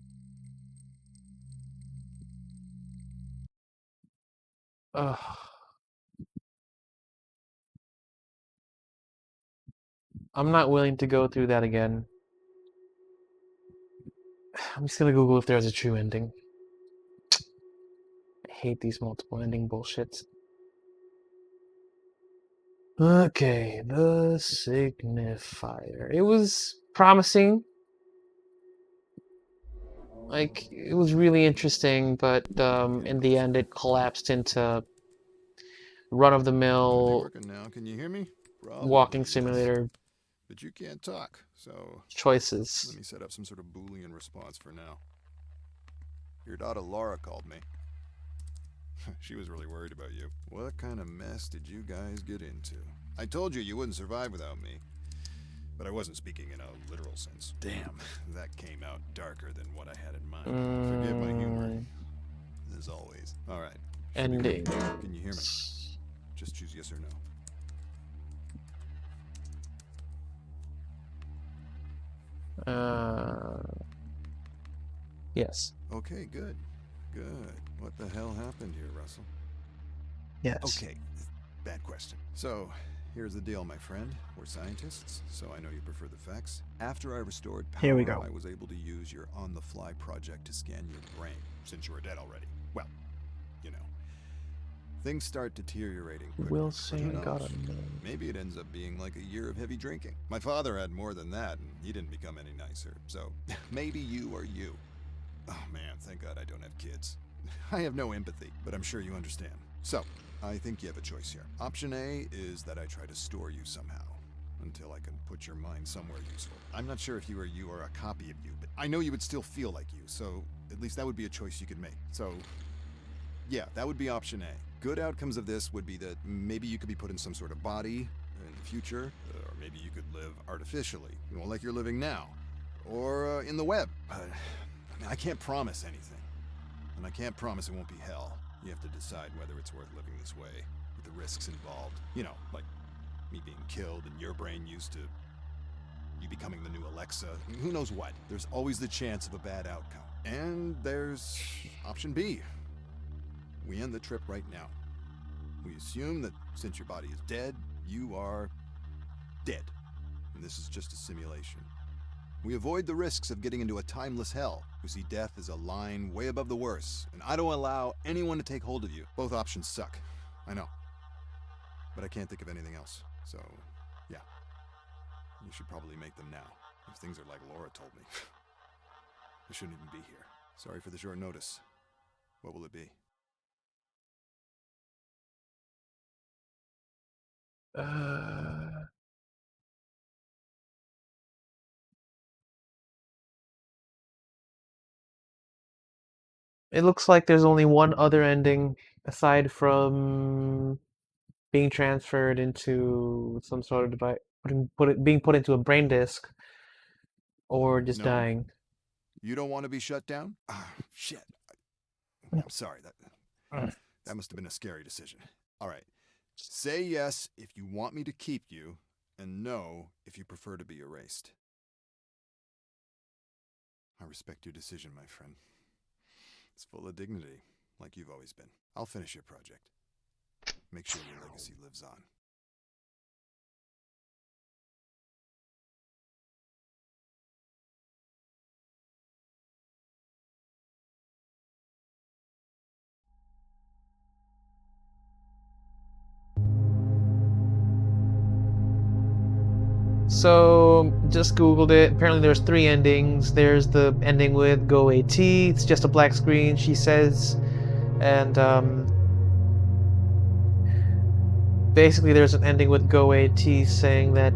Ugh. I'm not willing to go through that again. I'm just gonna Google if there's a true ending. I hate these multiple ending bullshits. Okay, the Signifier. It was promising. Like, it was really interesting, but in the end it collapsed into run-of-the-mill Working now. Can you hear me? walking Yes. simulator But you can't talk, so choices. let me set up some sort of Boolean response for now. Your daughter Laura called me. She was really worried about you. What kind of mess did you guys get into? I told you you wouldn't survive without me. But I wasn't speaking in a literal sense. Damn, that came out darker than what I had in mind. Forgive my humor. As always. Alright. Ending. Can you hear me? Just choose yes or no. Yes. Okay, good. Good. What the hell happened here, Russell? Yes. Okay, bad question. So, here's the deal, my friend. We're scientists, so I know you prefer the facts. After I restored power, Here we go. I was able to use your on-the-fly project to scan your brain, since you were dead already. Well, you know. Things start deteriorating quickly. Will but say who I knows? got a Maybe it ends up being like a year of heavy drinking. My father had more than that, and he didn't become any nicer. So, maybe you are you. Oh man, thank God I don't have kids. I have no empathy, but I'm sure you understand. So, I think you have a choice here. Option A is that I try to store you somehow, until I can put your mind somewhere useful. I'm not sure if you are you or a copy of you, but I know you would still feel like you, so at least that would be a choice you could make. So, yeah, that would be option A. Good outcomes of this would be that maybe you could be put in some sort of body in the future, or maybe you could live artificially, like you're living now, or in the web. I can't promise anything. And I can't promise it won't be hell. You have to decide whether it's worth living this way, with the risks involved. You know, like me being killed and your brain used to you becoming the new Alexa. Who knows what? There's always the chance of a bad outcome. And there's option B. We end the trip right now. We assume that since your body is dead, you are dead. And this is just a simulation. We avoid the risks of getting into a timeless hell. We see death as a line way above the worst, and I don't allow anyone to take hold of you. Both options suck. I know. But I can't think of anything else. So, yeah. You should probably make them now. If things are like Laura told me. I shouldn't even be here. Sorry for the short notice. What will it be? It looks like there's only one other ending aside from being transferred into some sort of device, being put into a brain disk, or just No? dying. You don't want to be shut down? Ah, shit. I'm sorry. That must have been a scary decision. All right. Say yes if you want me to keep you, and no if you prefer to be erased. I respect your decision, my friend. It's full of dignity, like you've always been. I'll finish your project. Make sure your legacy lives on. So just googled it. Apparently there's 3 endings. There's the ending with Go AT. It's just a black screen, she says, and basically there's an ending with Go AT saying that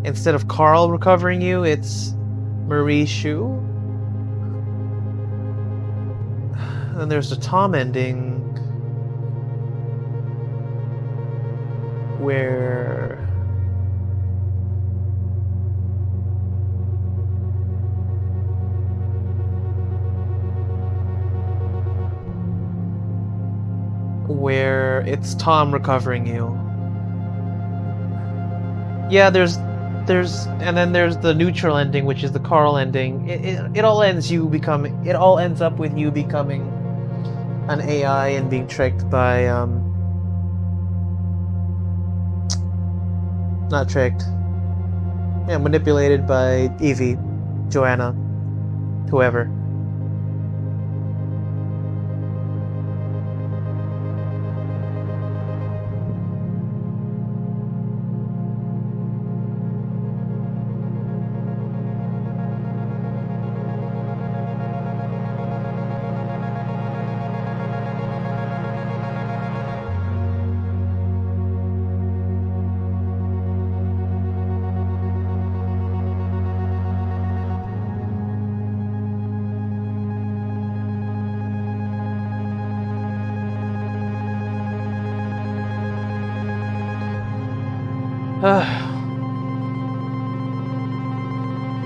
instead of Carl recovering you, it's Marie Shu. And there's the Tom ending where it's Tom recovering you. Yeah, and then there's the neutral ending, which is the Carl ending. It all ends up with you becoming an AI and being tricked by not tricked. Yeah, manipulated by Evie, Joanna, whoever.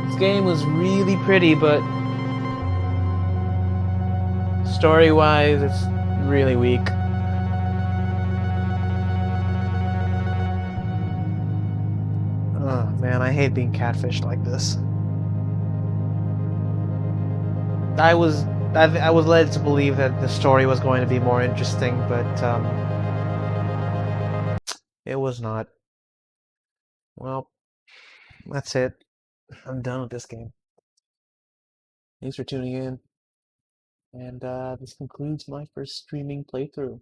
This game was really pretty, but story-wise, it's really weak. Oh man, I hate being catfished like this. I was led to believe that the story was going to be more interesting, but it was not. Well, that's it. I'm done with this game. Thanks for tuning in, and this concludes my first streaming playthrough.